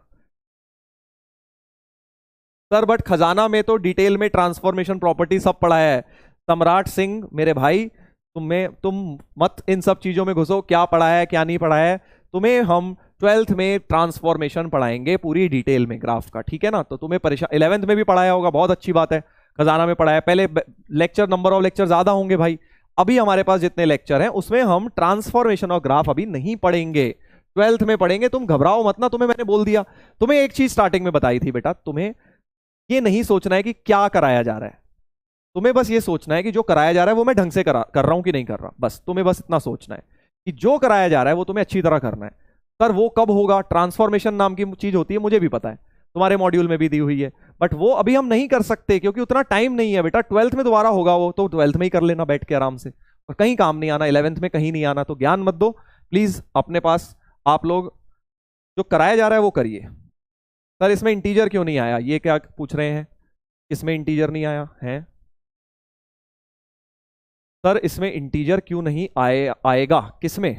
सर बट खजाना में तो डिटेल में ट्रांसफॉर्मेशन प्रॉपर्टी सब पढ़ाया है। सम्राट सिंह मेरे भाई, तुम मत इन सब चीजों में घुसो, क्या पढ़ाया है क्या नहीं पढ़ाया है। तुम्हें हम 12th में ट्रांसफॉर्मेशन पढ़ाएंगे पूरी डिटेल में ग्राफ का, ठीक है ना। तो तुम्हें परेशान, 11th में भी पढ़ाया होगा, बहुत अच्छी बात है। खजाना में पढ़ाया पहले, लेक्चर, नंबर ऑफ लेक्चर ज्यादा होंगे भाई। अभी हमारे पास जितने लेक्चर हैं उसमें हम ट्रांसफॉर्मेशन और ग्राफ अभी नहीं पढ़ेंगे, 12th में पढ़ेंगे। तुम घबराओ मत ना, तुम्हें मैंने बोल दिया। तुम्हें एक चीज स्टार्टिंग में बताई थी बेटा, तुम्हें ये नहीं सोचना है कि क्या कराया जा रहा है, तुम्हें बस ये सोचना है कि जो कराया जा रहा है वो मैं ढंग से कर रहा हूं कि नहीं कर रहा। बस तुम्हें बस इतना सोचना है कि जो कराया जा रहा है वो तुम्हें अच्छी तरह करना है। सर वो कब होगा, ट्रांसफॉर्मेशन नाम की चीज होती है, मुझे भी पता है, तुम्हारे मॉड्यूल में भी दी हुई है, बट वो अभी हम नहीं कर सकते क्योंकि उतना टाइम नहीं है बेटा। 12th में दोबारा होगा वो, तो 12th में ही कर लेना बैठ के आराम से, और कहीं काम नहीं आना, 11th में कहीं नहीं आना। तो ज्ञान मत दो प्लीज अपने पास। आप लोग जो कराया जा रहा है वो करिए। सर इसमें इंटीजर क्यों नहीं आया, ये क्या पूछ रहे हैं, इसमें इंटीजर नहीं आया है? सर इसमें इंटीजर क्यों नहीं आएगा, किसमें,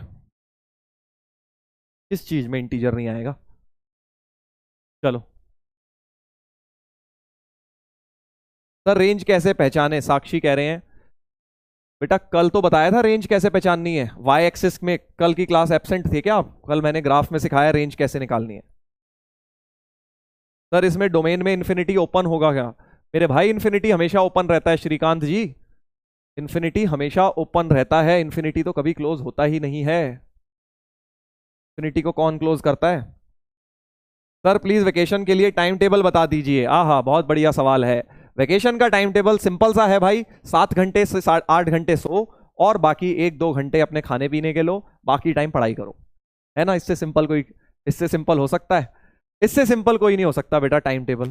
किस चीज में इंटीजर नहीं आएगा? चलो सर रेंज कैसे पहचाने, साक्षी कह रहे हैं। बेटा कल तो बताया था रेंज कैसे पहचाननी है। वाई एक्सिस में कल की क्लास एब्सेंट थे क्या आप? कल मैंने ग्राफ में सिखाया रेंज कैसे निकालनी है। सर इसमें डोमेन में इन्फिनिटी ओपन होगा क्या? मेरे भाई इन्फिनिटी हमेशा ओपन रहता है श्रीकांत जी, इन्फिनिटी हमेशा ओपन रहता है। इन्फिनिटी तो कभी क्लोज होता ही नहीं है। इन्फिनिटी को कौन क्लोज करता है? सर प्लीज वेकेशन के लिए टाइम टेबल बता दीजिए। आहा, बहुत बढ़िया सवाल है। वेकेशन का टाइम टेबल सिंपल सा है भाई, 7 घंटे से 8 घंटे सो, और बाकी 1-2 घंटे अपने खाने पीने के लो, बाकी टाइम पढ़ाई करो, है ना। इससे सिंपल हो सकता है? इससे सिंपल कोई नहीं हो सकता बेटा टाइम टेबल।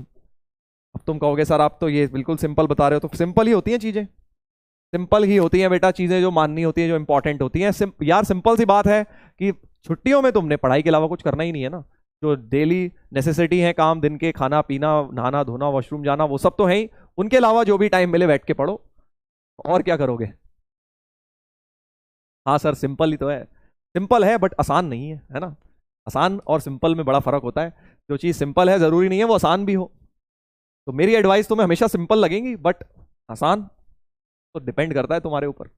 अब तुम कहोगे सर आप तो ये बिल्कुल सिंपल बता रहे हो, तो सिंपल ही होती हैं चीजें, सिंपल ही होती हैं बेटा चीजें, जो माननी होती हैं, जो इंपॉर्टेंट होती हैं। यार सिंपल सी बात है कि छुट्टियों में तुमने पढ़ाई के अलावा कुछ करना ही नहीं है ना। जो डेली नेसेसिटी है काम, दिन के, खाना पीना, नहाना धोना, वॉशरूम जाना, वो सब तो है ही। उनके अलावा जो भी टाइम मिले बैठ के पढ़ो, और क्या करोगे। हाँ सर सिंपल ही तो है, सिंपल है बट आसान नहीं है, है ना। आसान और सिंपल में बड़ा फर्क होता है। जो चीज़ सिंपल है जरूरी नहीं है वो आसान भी हो। तो मेरी एडवाइस तुम्हें हमेशा सिंपल लगेंगी, बट आसान तो डिपेंड करता है तुम्हारे ऊपर।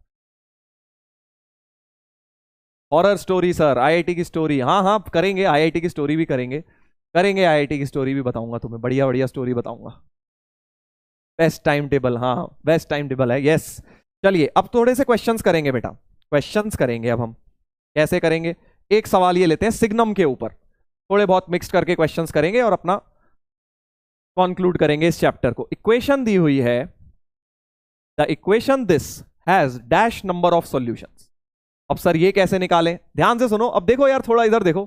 हॉरर स्टोरी सर, आईआईटी की स्टोरी, हाँ हाँ करेंगे, आईआईटी की स्टोरी भी करेंगे, आईआईटी की स्टोरी भी बताऊंगा तुम्हें, बढ़िया बढ़िया स्टोरी बताऊंगा। बेस्ट टाइम टेबल, हाँ बेस्ट टाइम टेबल है, यस। चलिए अब थोड़े से क्वेश्चंस करेंगे बेटा, क्वेश्चंस करेंगे अब हम। कैसे करेंगे? एक सवाल ये लेते हैं सिग्नम के ऊपर, थोड़े बहुत मिक्स करके क्वेश्चंस करेंगे और अपना कंक्लूड करेंगे इस चैप्टर को। इक्वेशन दी हुई है, the equation this has dash number of solutions. अब सर ये कैसे निकालें? ध्यान से सुनो, अब देखो यार थोड़ा इधर देखो।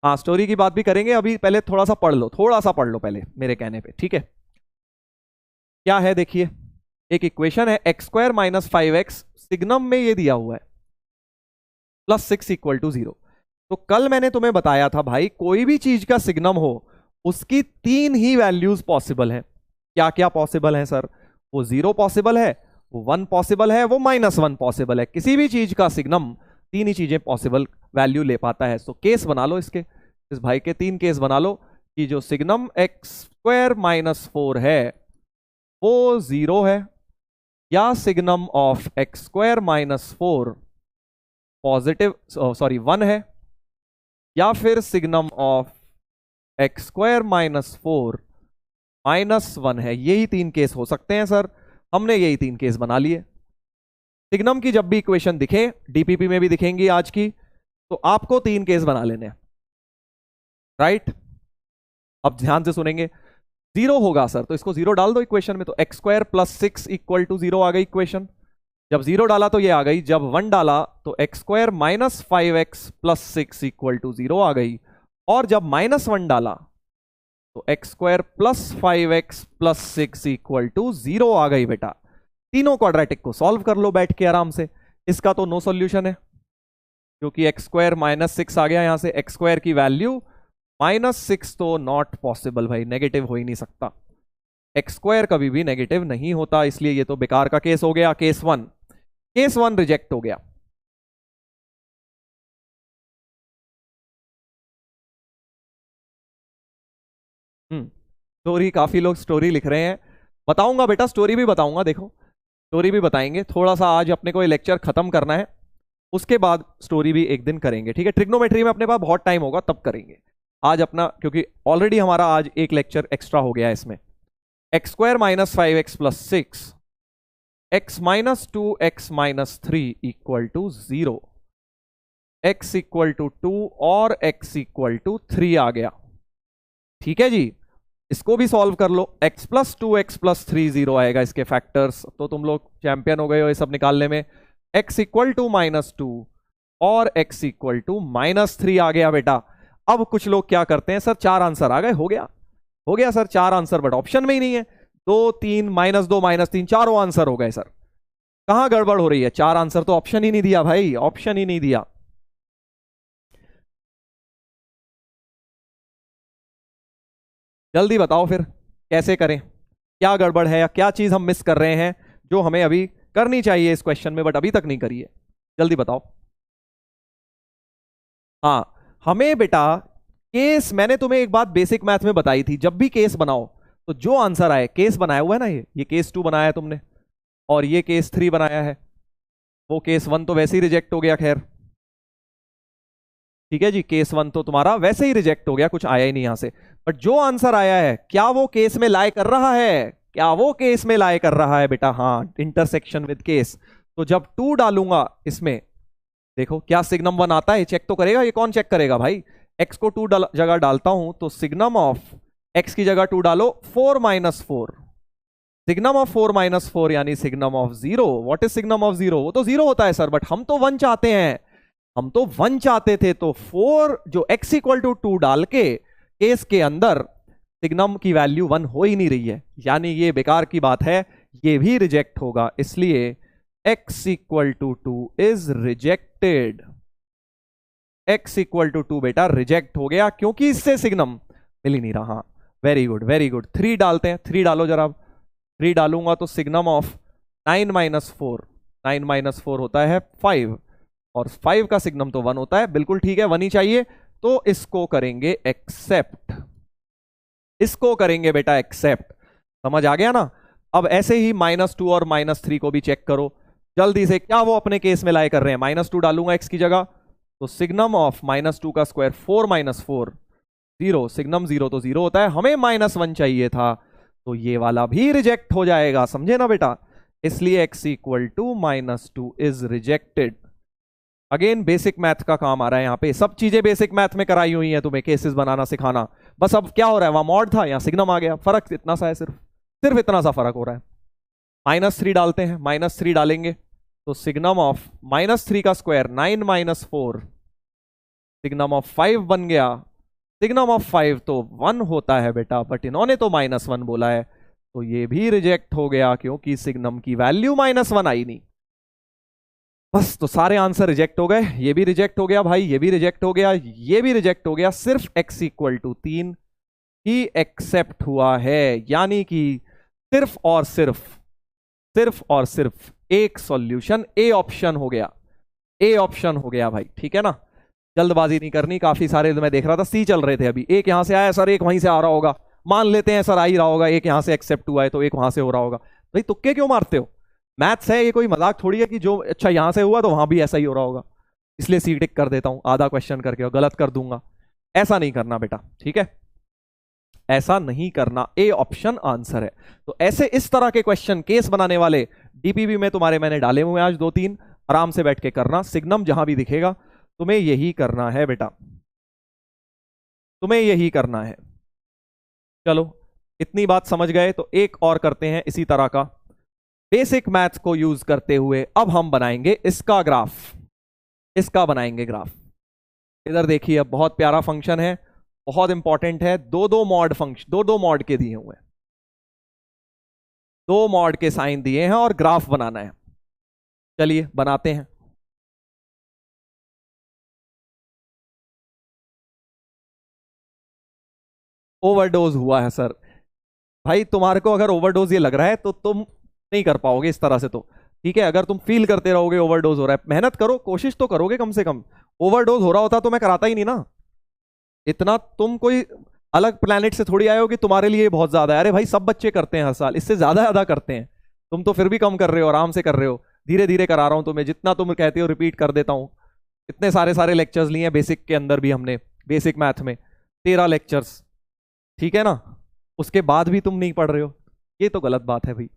हाँ स्टोरी की बात भी करेंगे, अभी पहले थोड़ा सा पढ़ लो, थोड़ा सा पढ़ लो पहले मेरे कहने पे, ठीक है? क्या है देखिए, एक इक्वेशन है x square minus 5x, signum में ये दिया हुआ है प्लस 6 इक्वल टू 0। तो कल मैंने तुम्हें बताया था भाई, कोई भी चीज का सिग्नम हो उसकी 3 ही वैल्यूज पॉसिबल है। क्या क्या पॉसिबल है सर? वो 0 पॉसिबल है, वो 1 पॉसिबल है, वो -1 पॉसिबल है। किसी भी चीज का सिग्नम 3 ही चीजें पॉसिबल वैल्यू ले पाता है। तो केस बना लो इसके, इस भाई के 3 केस बना लो कि जो सिग्नम एक्स स्क्वायर माइनस 4 है वो 0 है, या signum of x square minus 4 positive 1 है, या फिर signum of x square minus 4 -1 है। यही 3 केस हो सकते हैं सर, हमने यही 3 केस बना लिए। सिग्नम की जब भी इक्वेशन दिखे, डीपीपी में भी दिखेंगी आज की, तो आपको 3 केस बना लेने हैं, राइट? अब ध्यान से सुनेंगे। 0 होगा सर तो इसको 0 डाल दो इक्वेशन में, तो x square plus 6 equal to 0 आ गई इक्वेशन। जब 0 डाला तो ये आ गई, जब 1 डाला तो x square minus 5x plus 6 equal to 0 आ गई, और जब -1 डाला तो x square plus 5x plus 6 equal to 0 आ गई बेटा। तीनों क्वाड्रेटिक को सॉल्व कर लो बैठ के आराम से। इसका तो नो सॉल्यूशन है क्योंकि एक्स स्क्वायर -6 आ गया, यहां से एक्स स्क्वायर की वैल्यू -6 तो नॉट पॉसिबल भाई, नेगेटिव हो ही नहीं सकता। एक्स स्क्वायर कभी भी नेगेटिव नहीं होता, इसलिए ये तो बेकार का केस हो गया। केस 1 रिजेक्ट हो गया। स्टोरी, काफी लोग स्टोरी लिख रहे हैं, बताऊंगा बेटा, स्टोरी भी बताऊंगा। देखो स्टोरी भी बताएंगे, थोड़ा सा आज अपने को ये लेक्चर खत्म करना है, उसके बाद स्टोरी भी एक दिन करेंगे, ठीक है? ट्रिग्नोमेट्री में अपने पास बहुत टाइम होगा तब करेंगे। आज अपना, क्योंकि ऑलरेडी हमारा आज एक लेक्चर एक्स्ट्रा हो गया है इसमें। X square minus 5x plus 6, x minus 2x minus 3 equal to 0, x equal to 2 और x इक्वल टू 3 आ गया, ठीक है जी? इसको भी सॉल्व कर लो, x प्लस 2x प्लस 3 0 आएगा इसके फैक्टर्स। तो तुम लोग चैंपियन हो गए हो ये सब निकालने में। x इक्वल टू -2 और x इक्वल टू -3 आ गया बेटा। अब कुछ लोग क्या करते हैं, सर 4 आंसर आ गए, हो गया सर 4 आंसर, बट ऑप्शन में ही नहीं है। 2 3 -2 -3 चारों आंसर हो गए सर, कहां गड़बड़ हो रही है? 4 आंसर तो ऑप्शन ही नहीं दिया भाई, ऑप्शन ही नहीं दिया। जल्दी बताओ फिर कैसे करें, क्या गड़बड़ है या क्या चीज हम मिस कर रहे हैं जो हमें अभी करनी चाहिए इस क्वेश्चन में बट अभी तक नहीं करी है? जल्दी बताओ। हाँ हमें बेटा केस, मैंने तुम्हें एक बात बेसिक मैथ में बताई थी, जब भी केस बनाओ तो जो आंसर आए, केस बनाया हुआ है ना, ये केस 2 बनाया है तुमने, और ये केस 3 बनाया है, वो केस 1 तो वैसे ही रिजेक्ट हो गया, खैर ठीक है जी, केस 1 तो तुम्हारा वैसे ही रिजेक्ट हो गया, कुछ आया ही नहीं यहां से। बट जो आंसर आया है क्या वो केस में लाई कर रहा है? क्या वो केस में लाई कर रहा है बेटा? हाँ, इंटरसेक्शन विद केस। तो जब 2 डालूंगा इसमें, देखो क्या सिग्नम 1 आता है, चेक तो करेगा, ये कौन चेक करेगा भाई? x को 2 जगह डालता हूं तो सिग्नम ऑफ x की जगह 2 डालो, 4 -4, सिग्नम ऑफ 4 -4 यानी signum of 0। What is signum of 0? वो तो 0 होता है सर, बट हम तो 1 चाहते हैं, हम तो 1 चाहते थे, तो 4 जो x इक्वल टू 2 डाल के केस के अंदर सिग्नम की वैल्यू 1 हो ही नहीं रही है, यानी ये बेकार की बात है, ये भी रिजेक्ट होगा, इसलिए x equal to 2 is rejected. x equal to 2 बेटा रिजेक्ट हो गया क्योंकि इससे सिग्नम मिल ही नहीं रहा। Very good very good. 3 डालते हैं, 3 डालो जरा। 3 डालूंगा तो सिग्नम ऑफ 9 -4, 9 -4 होता है 5, और 5 का सिग्नम तो 1 होता है, बिल्कुल ठीक है, 1 ही चाहिए। तो इसको करेंगे एक्सेप्ट, इसको करेंगे बेटा एक्सेप्ट। समझ आ गया ना? अब ऐसे ही -2 और -3 को भी चेक करो जल्दी से, क्या वो अपने केस में लाए कर रहे हैं। -2 डालूंगा x की जगह, तो सिग्नम ऑफ -2 का स्क्वायर 4 - 4 0, सिग्नम 0 तो 0 होता है, हमें -1 चाहिए था, तो ये वाला भी रिजेक्ट हो जाएगा। समझे ना बेटा? इसलिए x = -2 is rejected. Again basic math का काम आ रहा है यहाँ पे, सब चीजें बेसिक मैथ में कराई हुई हैं तुम्हें, केसेस बनाना सिखाना। बस अब क्या हो रहा है, वहां मॉड था, यहाँ सिग्नम आ गया, फर्क इतना सा है, सिर्फ इतना सा फर्क हो रहा है। -3 डालते हैं, -3 डालेंगे तो सिग्नम ऑफ -3 का स्क्वायर 9 - 4, सिग्नम ऑफ 5 बन गया। सिग्नम ऑफ 5 तो 1 होता है बेटा, बट इन्होंने तो -1 बोला है, तो ये भी रिजेक्ट हो गया क्योंकि सिग्नम की वैल्यू -1 आई नहीं। बस, तो सारे आंसर रिजेक्ट हो गए। ये भी रिजेक्ट हो गया भाई, ये भी रिजेक्ट हो गया, ये भी रिजेक्ट हो गया। सिर्फ x = 3 ही एक्सेप्ट हुआ है, यानी कि सिर्फ और सिर्फ एक सॉल्यूशन ए ऑप्शन हो गया, ए ऑप्शन हो गया भाई। ठीक है ना? जल्दबाजी नहीं करनी, काफी सारे मैं देख रहा था सी चल रहे थे अभी, एक यहां से आया सर, एक वहीं से आ रहा होगा, मान लेते हैं सर आ ही रहा होगा, एक यहां से एक्सेप्ट हुआ है तो एक वहां से हो रहा होगा। भाई तुक्के क्यों मारते हो? मैथ्स है ये, कोई मजाक थोड़ी है कि जो अच्छा यहां से हुआ तो वहां भी ऐसा ही हो रहा होगा, इसलिए सी टिक कर देता हूं आधा क्वेश्चन करके और गलत कर दूंगा। ऐसा नहीं करना बेटा, ठीक है? ऐसा नहीं करना, ए ऑप्शन आंसर है। तो ऐसे इस तरह के क्वेश्चन केस बनाने वाले डीपीबी में तुम्हारे मैंने डाले हुए आज 2-3, आराम से बैठ के करना। सिग्नम जहां भी दिखेगा तुम्हें यही करना है बेटा, तुम्हें यही करना है। चलो इतनी बात समझ गए, तो एक और करते हैं इसी तरह का बेसिक मैथ्स को यूज करते हुए। अब हम बनाएंगे इसका ग्राफ, इसका बनाएंगे ग्राफ। इधर देखिए, बहुत प्यारा फंक्शन है, बहुत इंपॉर्टेंट है, दो मॉड फंक्शन, दो मॉड के दिए हुए हैं, 2 मॉड के साइन दिए हैं और ग्राफ बनाना है। चलिए बनाते हैं। ओवरडोज हुआ है सर। भाई तुम्हारे को अगर ओवरडोज ये लग रहा है तो तुम नहीं कर पाओगे इस तरह से, तो ठीक है? अगर तुम फील करते रहोगे ओवरडोज हो रहा है, मेहनत करो, कोशिश तो करोगे कम से कम। ओवरडोज हो रहा होता तो मैं कराता ही नहीं ना इतना। तुम कोई अलग प्लेनेट से थोड़ी आए हो कि तुम्हारे लिए बहुत ज्यादा है। अरे भाई सब बच्चे करते हैं हर साल, इससे ज्यादा ज्यादा करते हैं, तुम तो फिर भी कम कर रहे हो, आराम से कर रहे हो। धीरे धीरे करा रहा हूं तुम्हें, जितना तुम कहते हो रिपीट कर देता हूं। इतने सारे सारे लेक्चर्स लिए हैं बेसिक के अंदर भी हमने, बेसिक मैथ में 13 लेक्चर्स, ठीक है ना? उसके बाद भी तुम नहीं पढ़ रहे हो, ये तो गलत बात है भाई।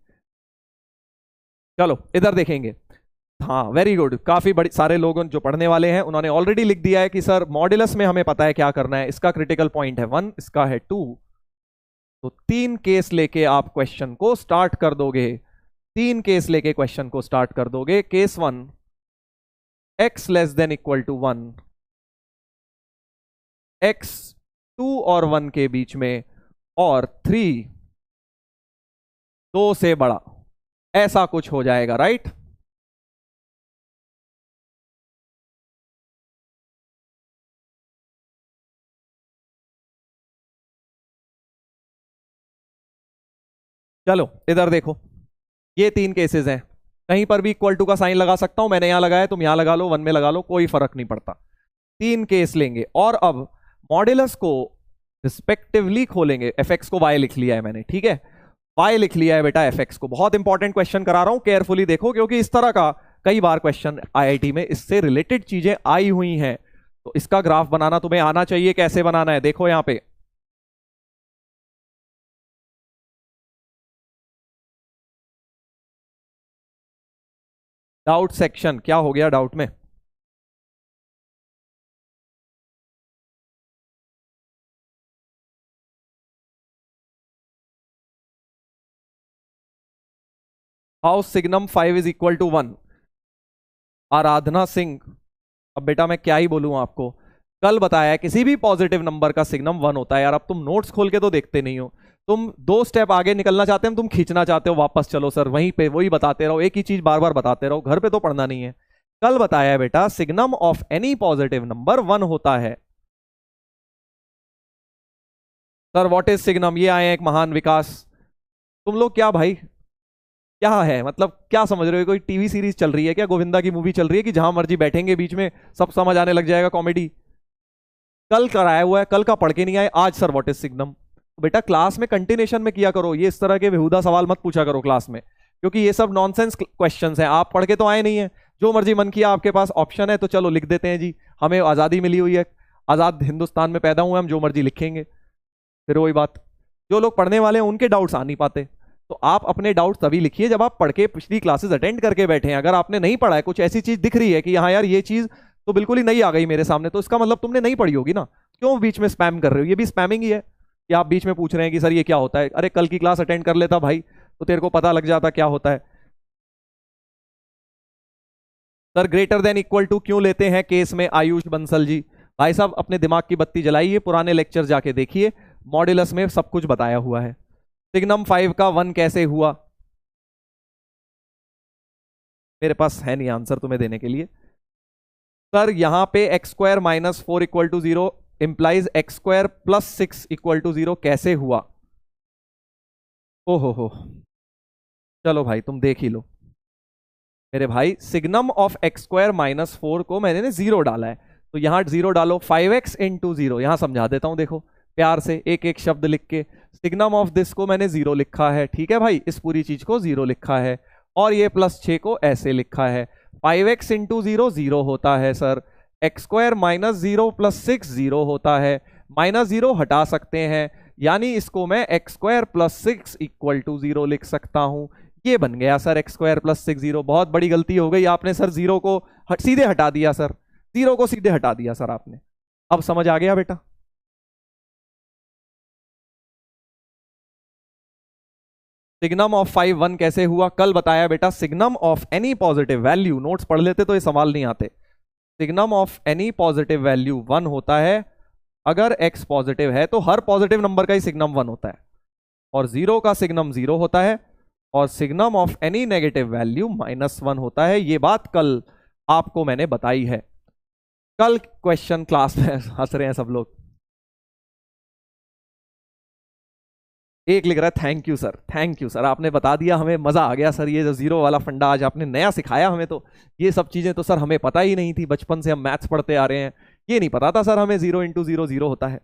चलो इधर देखेंगे। हाँ वेरी गुड, काफी बड़ी सारे लोग जो पढ़ने वाले हैं उन्होंने ऑलरेडी लिख दिया है कि सर मॉड्यूलस में हमें पता है क्या करना है, इसका क्रिटिकल पॉइंट है 1, इसका है 2, तो 3 केस लेके आप क्वेश्चन को स्टार्ट कर दोगे, 3 केस लेके क्वेश्चन को स्टार्ट कर दोगे। केस 1, x < 1, x 2 और 1 के बीच में, और 3 2 से बड़ा, ऐसा कुछ हो जाएगा, राइट? चलो इधर देखो, ये 3 केसेस हैं, कहीं पर भी = का साइन लगा सकता हूं, मैंने यहां लगाया, तुम यहां लगा लो, 1 में लगा लो, कोई फर्क नहीं पड़ता। 3 केस लेंगे और अब मॉड्यूलस को रिस्पेक्टिवली खोलेंगे। fx को y लिख लिया है मैंने, ठीक है? y लिख लिया है बेटा fx को। बहुत इंपॉर्टेंट क्वेश्चन करा रहा हूं, केयरफुली देखो, क्योंकि इस तरह का कई बार क्वेश्चन आईआईटी में इससे रिलेटेड चीजें आई हुई हैं, तो इसका ग्राफ बनाना तुम्हें आना चाहिए। कैसे बनाना है देखो यहां पे, डाउट सेक्शन, क्या हो गया डाउट में? How signum 5 is equal to 1? Aradhana Singh, अब बेटा मैं क्या ही बोलूं आपको, कल बताया है किसी भी पॉजिटिव नंबर का सिग्नम 1 होता है। यार अब तुम नोट्स खोल के तो देखते नहीं हो, तुम 2 स्टेप आगे निकलना चाहते हैं, तुम खींचना चाहते हो वापस, चलो सर वहीं पे वही बताते रहो, एक ही चीज बार बार बताते रहो, घर पे तो पढ़ना नहीं है। कल बताया है बेटा signum of any positive number 1 होता है। सर व्हाट इज सिग्नम, ये आए हैं एक महान विकास। तुम लोग क्या भाई, क्या है मतलब, क्या समझ रहे हो? कोई टीवी सीरीज चल रही है क्या, गोविंदा की मूवी चल रही है कि जहां मर्जी बैठेंगे बीच में सब समझ आने लग जाएगा, कॉमेडी? कल कराया हुआ है, कल का पढ़ के नहीं आए, आज सर व्हाट इज सिग्नम। बेटा क्लास में कंटिन्यूएशन में किया करो, ये इस तरह के बेहुदा सवाल मत पूछा करो क्लास में, क्योंकि ये सब नॉनसेंस क्वेश्चंस हैं। आप पढ़ के तो आए नहीं है, जो मर्जी मन किया, आपके पास ऑप्शन है तो चलो लिख देते हैं जी, हमें आज़ादी मिली हुई है, आज़ाद हिंदुस्तान में पैदा हुए, हम जो मर्जी लिखेंगे। फिर वही बात, जो लोग पढ़ने वाले हैं उनके डाउट्स आ नहीं पाते। तो आप अपने डाउट्स तभी लिखिए जब आप पढ़ के पिछली क्लासेस अटेंड करके बैठे हैं। अगर आपने नहीं पढ़ा है, कुछ ऐसी चीज दिख रही है कि हाँ यार ये चीज तो बिल्कुल ही नई आ गई मेरे सामने, तो इसका मतलब तुमने नहीं पढ़ी होगी ना। क्यों बीच में स्पैम कर रहे हो? ये भी स्पैमिंग ही है कि आप बीच में पूछ रहे हैं कि सर ये क्या होता है। अरे कल की क्लास अटेंड कर लेता भाई, तो तेरे को पता लग जाता क्या होता है। Sir greater than equal to क्यों लेते हैं केस में? आयुष बंसल जी, भाई साहब अपने दिमाग की बत्ती जलाइए, पुराने लेक्चर जाके देखिए, मॉड्यूलस में सब कुछ बताया हुआ है। सिग्नम 5 का 1 कैसे हुआ? मेरे पास है नहीं आंसर तुम्हें देने के लिए। सर यहां पे x square minus 4 equal to 0 implies x square plus 6 equal to 0 कैसे हुआ? हो, चलो भाई तुम देख ही लो। मेरे भाई signum of x square minus 4 को मैंने 0 डाला है, तो यहां 0 डालो, 5x इंटू 0, यहां समझा देता हूं देखो प्यार से एक एक शब्द लिख के। सिग्नम ऑफ दिस को मैंने 0 लिखा है, ठीक है भाई, इस पूरी चीज को 0 लिखा है, और ये प्लस 6 को ऐसे लिखा है। 5x इंटू 0 0 होता है sir, x square minus 0 plus 6 0 होता है, माइनस 0 हटा सकते हैं, यानी इसको मैं x square plus 6 equal to 0 लिख सकता हूं। ये बन गया सर एक्स स्क्वायर प्लस 6 0। बहुत बड़ी गलती हो गई, आपने सर 0 को सीधे हटा दिया सर, 0 को सीधे हटा दिया सर आपने। अब समझ आ गया बेटा? सिग्नम ऑफ 5 1 कैसे हुआ? कल बताया बेटा, signum of any positive value, notes पढ़ लेते तो ये सवाल नहीं आते। Signum of any positive value 1 होता है, अगर x पॉजिटिव है तो हर पॉजिटिव नंबर का ही सिग्नम 1 होता है, और 0 का सिग्नम 0 होता है, और signum of any negative value -1 होता है। ये बात कल आपको मैंने बताई है। कल क्वेश्चन क्लास में हंस रहे हैं सब लोग। एक लिख रहा है thank you sir, thank you sir, आपने बता दिया, हमें मजा आ गया सर, ये जो 0 वाला फंडा आज आपने नया सिखाया हमें, तो ये सब चीजें तो सर हमें पता ही नहीं थी, बचपन से हम मैथ्स पढ़ते आ रहे हैं, ये नहीं पता था सर हमें 0 इंटू 0 0 होता है,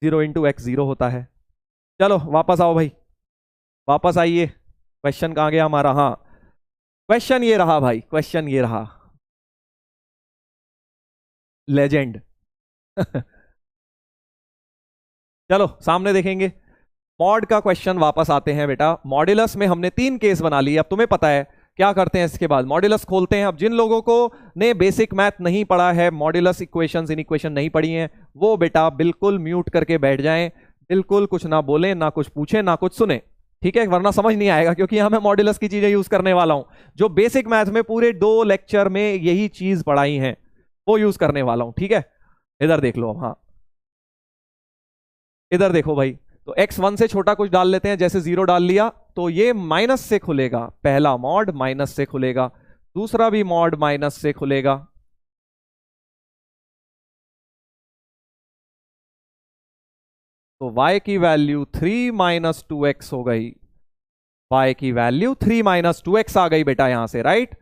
0 इंटू एक्स 0 होता है। चलो वापस आओ भाई, वापस आइए। क्वेश्चन कहां गया हमारा? हाँ क्वेश्चन ये रहा भाई, क्वेश्चन ये रहा, लेजेंड चलो सामने देखेंगे। मॉड का क्वेश्चन वापस आते हैं बेटा। मॉड्यूलस में हमने 3 केस बना लिए, अब तुम्हें पता है क्या करते हैं इसके बाद, मॉड्यूलस खोलते हैं। अब जिन लोगों को ने बेसिक मैथ नहीं पढ़ा है, मॉड्यूलस इक्वेशंस इनइक्वेशन नहीं पढ़ी हैं, वो बेटा बिल्कुल म्यूट करके बैठ जाएं, बिल्कुल कुछ ना बोलें, ना कुछ पूछें, ना कुछ सुने, ठीक है, वरना समझ नहीं आएगा, क्योंकि यहां मैं मॉड्यूलस की चीजें यूज करने वाला हूं, जो बेसिक मैथ में पूरे 2 लेक्चर में यही चीज पढ़ाई है वो यूज करने वाला हूं, ठीक है। इधर देख लो, हाँ इधर देखो भाई, तो x1 से छोटा कुछ डाल लेते हैं, जैसे 0 डाल लिया तो ये माइनस से खुलेगा, पहला मॉड माइनस से खुलेगा, दूसरा भी मॉड माइनस से खुलेगा, तो y की वैल्यू 3 माइनस 2x हो गई, y की वैल्यू 3 माइनस 2x आ गई बेटा यहां से, राइट,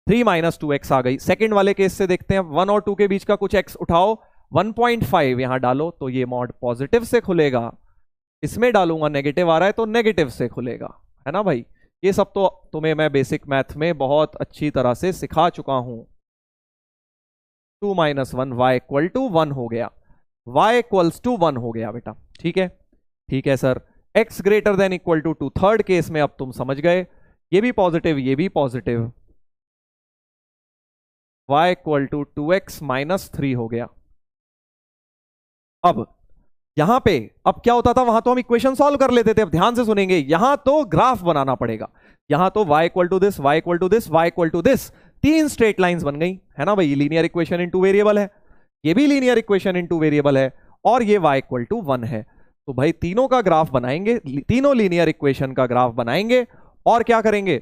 3 माइनस 2x आ गई। सेकंड वाले केस से देखते हैं, 1 और 2 के बीच का कुछ x उठाओ, 1.5 यहां डालो तो ये मॉड पॉजिटिव से खुलेगा, इसमें डालूंगा नेगेटिव आ रहा है तो नेगेटिव से खुलेगा, है ना भाई। ये सब तो तुम्हें मैं बेसिक मैथ में बहुत अच्छी तरह से सिखा चुका हूं। 2 माइनस 1 y इक्वल टू 1 हो गया, y इक्वल्स टू 1 हो गया बेटा, ठीक है, ठीक है sir. x greater than equal to 2, third case में अब तुम समझ गए, ये भी पॉजिटिव ये भी positive, y equal to 2x minus 3 हो गया। अब यहां पे अब क्या होता था, वहां तो हम इक्वेशन सॉल्व कर लेते थे, अब ध्यान से सुनेंगे, यहां तो ग्राफ बनाना पड़ेगा, यहां तो y equal to this, y equal to this, y equal to this, 3 straight lines बन गई, है ना भाई। लीनियर इक्वेशन इनटू वेरिएबल है, ये भी लीनियर इक्वेशन इनटू वेरिएबल है, और ये y इक्वल टू 1 है, तो भाई तीनों का ग्राफ बनाएंगे, तीनों लीनियर इक्वेशन का ग्राफ बनाएंगे, और क्या करेंगे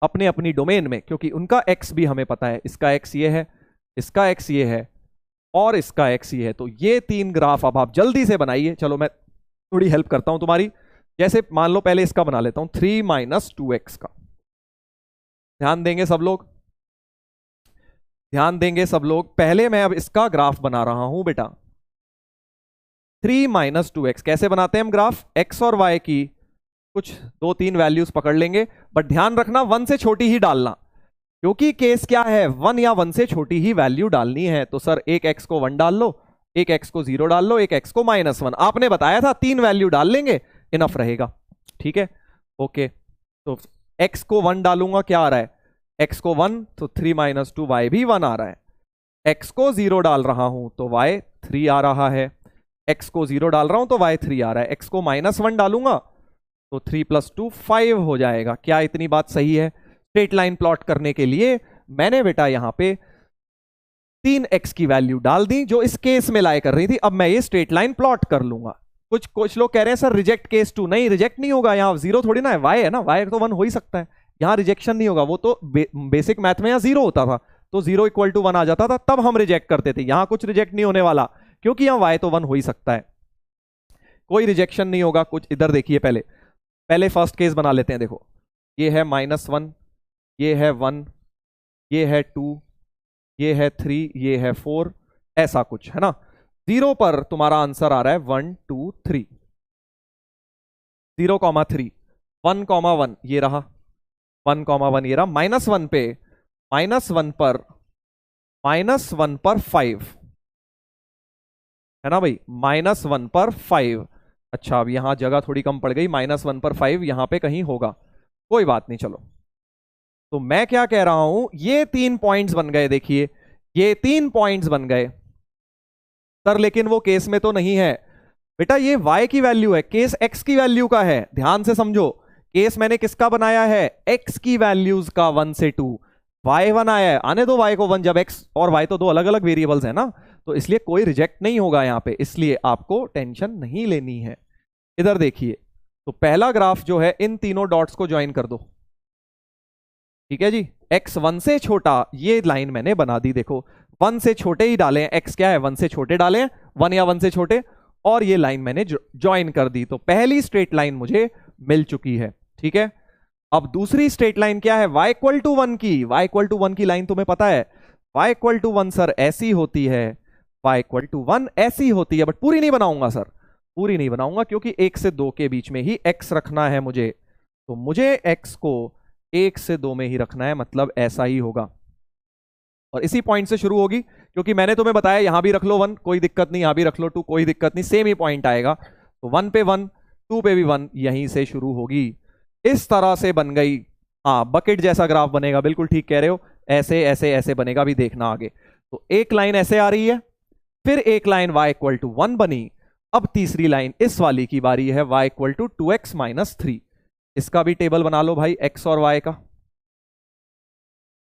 अपने अपनी डोमेन में, क्योंकि उनका x भी हमें पता है, इसका x ये है, इसका x ये है, और इसका x ये है, तो ये 3 ग्राफ अब आप जल्दी से बनाइए। चलो मैं थोड़ी हेल्प करता हूं तुम्हारी, जैसे मान लो पहले इसका बना लेता हूं, 3 माइनस 2x का, ध्यान देंगे सब लोग, ध्यान देंगे सब लोग, पहले मैं अब इसका ग्राफ बना रहा हूं बेटा, 3 माइनस 2x। कैसे बनाते हैं हम ग्राफ? x और y की कुछ 2-3 वैल्यूज पकड़ लेंगे, बट ध्यान रखना 1 से छोटी ही डालना, क्योंकि केस क्या है, 1 या 1 से छोटी ही वैल्यू डालनी है। तो सर एक x को 1 डाल लो, एक x को 0 डाल लो, एक x को -1। आपने बताया था 3 वैल्यू डाल लेंगे इनफ रहेगा। ठीक है, ओके। तो x को 1 डालूंगा, क्या आ रहा है? x को 1 तो 3 माइनस 2 y भी 1 आ रहा है। x को 0 डाल रहा हूं तो y 3 आ रहा है। x को 0 डाल रहा हूं तो y 3 आ रहा है। x को -1 डालूंगा तो 3 + 2 5 हो जाएगा। क्या इतनी बात सही है? स्ट्रेट लाइन प्लॉट करने के लिए मैंने बेटा यहां पे 3x की वैल्यू डाल दी जो इस केस में लाए कर रही थी। अब मैं ये स्ट्रेट लाइन प्लॉट कर लूंगा। कुछ लोग कह रहे हैं सर रिजेक्ट केस 2। नहीं, रिजेक्ट नहीं होगा, यहाँ 0 थोड़ी ना है, y है ना, y तो 1 हो ही सकता है, यहाँ रिजेक्शन नहीं होगा। वो तो बेसिक मैथ में यहाँ 0 होता था तो 0 = 1 आ जाता था, तब हम रिजेक्ट करते थे। यहां कुछ रिजेक्ट नहीं होने वाला, क्योंकि यहां y तो 1 हो ही सकता है, कोई रिजेक्शन नहीं होगा कुछ। इधर देखिए, पहले फर्स्ट केस बना लेते हैं। देखो, ये है -1, ये है 1, ये है 2, ये है 3, ये है 4, ऐसा कुछ है ना। 0 पर तुम्हारा आंसर आ रहा है 1 2 3, 0,3, 1,1 ये रहा, 1,1 ये रहा। -1 पे, -1 पर, -1 पर 5 है ना भाई, -1 पर 5। अच्छा, अब यहां जगह थोड़ी कम पड़ गई, -1 पर 5 यहां पे कहीं होगा, कोई बात नहीं, चलो। तो मैं क्या कह रहा हूं, ये 3 पॉइंट्स बन गए। देखिए, ये 3 पॉइंट्स बन गए सर, लेकिन वो केस में तो नहीं है बेटा। ये y की वैल्यू है, केस x की वैल्यू का है। ध्यान से समझो, केस मैंने किसका बनाया है? x की वैल्यूज का 1 से 2। y 1 आया है, आने दो y को 1, जब x और y तो दो अलग अलग वेरिएबल्स है ना, तो इसलिए कोई रिजेक्ट नहीं होगा यहां पे, इसलिए आपको टेंशन नहीं लेनी है। इधर देखिए, तो पहला ग्राफ जो है, इन तीनों डॉट्स को ज्वाइन कर दो। ठीक है जी, x 1 से छोटा, ये लाइन मैंने बना दी। देखो, 1 से छोटे ही डाले हैं, x क्या है, 1 से छोटे डाले हैं, 1 या 1 से छोटे, और ये लाइन मैंने ज्वाइन कर दी। तो पहली स्ट्रेट लाइन मुझे मिल चुकी है। ठीक है, अब दूसरी स्ट्रेट लाइन क्या है? y = 1 की, y = 1 की लाइन तुम्हें पता है, y = 1 सर ऐसी होती है, y = 1 ऐसी होती है, बट पूरी नहीं बनाऊंगा सर, पूरी नहीं बनाऊंगा, क्योंकि 1 से 2 के बीच में ही x रखना है मुझे। तो मुझे x को 1 से 2 में ही रखना है, मतलब ऐसा ही होगा, और इसी पॉइंट से शुरू होगी, क्योंकि मैंने तुम्हें बताया यहां भी रख लो 1 कोई दिक्कत नहीं, यहां भी रख लो 2 कोई दिक्कत नहीं, सेम ही पॉइंट आएगा। तो 1 पे 1, 2 पे भी 1, यहीं से शुरू होगी। इस तरह से बन गई, हाँ, बकेट जैसा ग्राफ बनेगा, बिल्कुल ठीक कह रहे हो, ऐसे ऐसे ऐसे बनेगा, भी देखना आगे। तो एक लाइन ऐसे आ रही है, फिर एक लाइन y = 1 बनी। अब तीसरी लाइन इस वाली की बारी है, y = 2x - 3। इसका भी टेबल बना लो भाई, x और y का।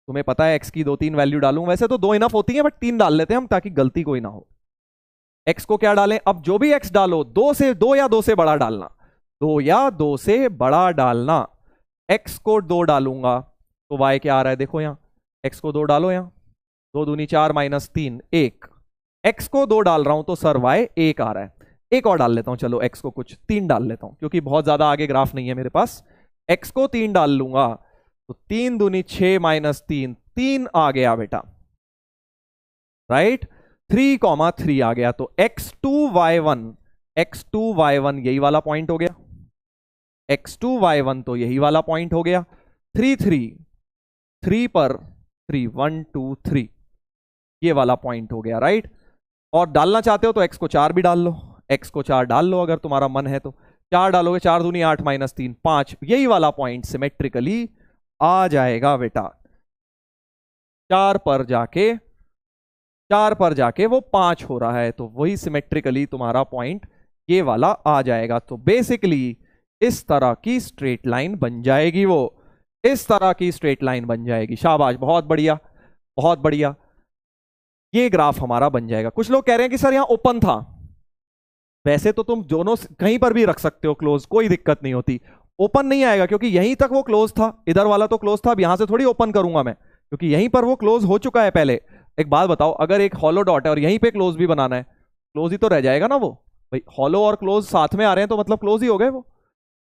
तुम्हें पता है x की 2-3 वैल्यू डालूं, वैसे तो 2 इनफ होती है, बट 3 डाल लेते हैं हम, ताकि गलती कोई ना हो। x को क्या डालें? अब जो भी x डालो, 2 या 2 से बड़ा डालना, 2 या 2 से बड़ा डालना। x को 2 डालूंगा तो y क्या आ रहा है? देखो यहां, x को 2 डालो, यहां 2 दूनी 4 - 3 1। x को 2 डाल रहा हूं तो सर y 1 आ रहा है। एक और डाल लेता हूं, चलो x को कुछ 3 डाल लेता हूं, क्योंकि बहुत ज्यादा आगे ग्राफ नहीं है मेरे पास। x को 3 डाल लूंगा तो 3 दूनी 6 - 3 3 आ गया बेटा, राइट, 3,3 आ गया। तो x2 y1 यही वाला पॉइंट हो गया, x2 y1 तो यही वाला पॉइंट हो गया। 3 3 पर 3 1 2 3 ये वाला पॉइंट हो गया, राइट। और डालना चाहते हो तो x को 4 भी डाल लो, x को 4 डाल लो अगर तुम्हारा मन है तो। 4 डालोगे, 4 दूनी 8 - 3 5, यही वाला पॉइंट सिमेट्रिकली आ जाएगा बेटा। 4 पर जाके वो 5 हो रहा है, तो वही सिमेट्रिकली तुम्हारा पॉइंट ये वाला आ जाएगा। तो बेसिकली इस तरह की स्ट्रेट लाइन बन जाएगी, वो इस तरह की स्ट्रेट लाइन बन जाएगी। शाबाश, बहुत बढ़िया, बहुत बढ़िया, ये ग्राफ हमारा बन जाएगा। कुछ लोग कह रहे हैं कि सर यहां ओपन था, वैसे तो तुम दोनों कहीं पर भी रख सकते हो क्लोज, कोई दिक्कत नहीं होती। ओपन नहीं आएगा क्योंकि यहीं तक वो क्लोज था, इधर वाला तो क्लोज था, अब यहां से थोड़ी ओपन करूंगा मैं, क्योंकि यहीं पर वो क्लोज हो चुका है पहले। एक बात बताओ, अगर एक हॉलो डॉट है और यहीं पे क्लोज भी बनाना है, क्लोज ही तो रह जाएगा ना वो भाई। हॉलो और क्लोज साथ में आ रहे हैं तो मतलब क्लोज ही हो गए वो।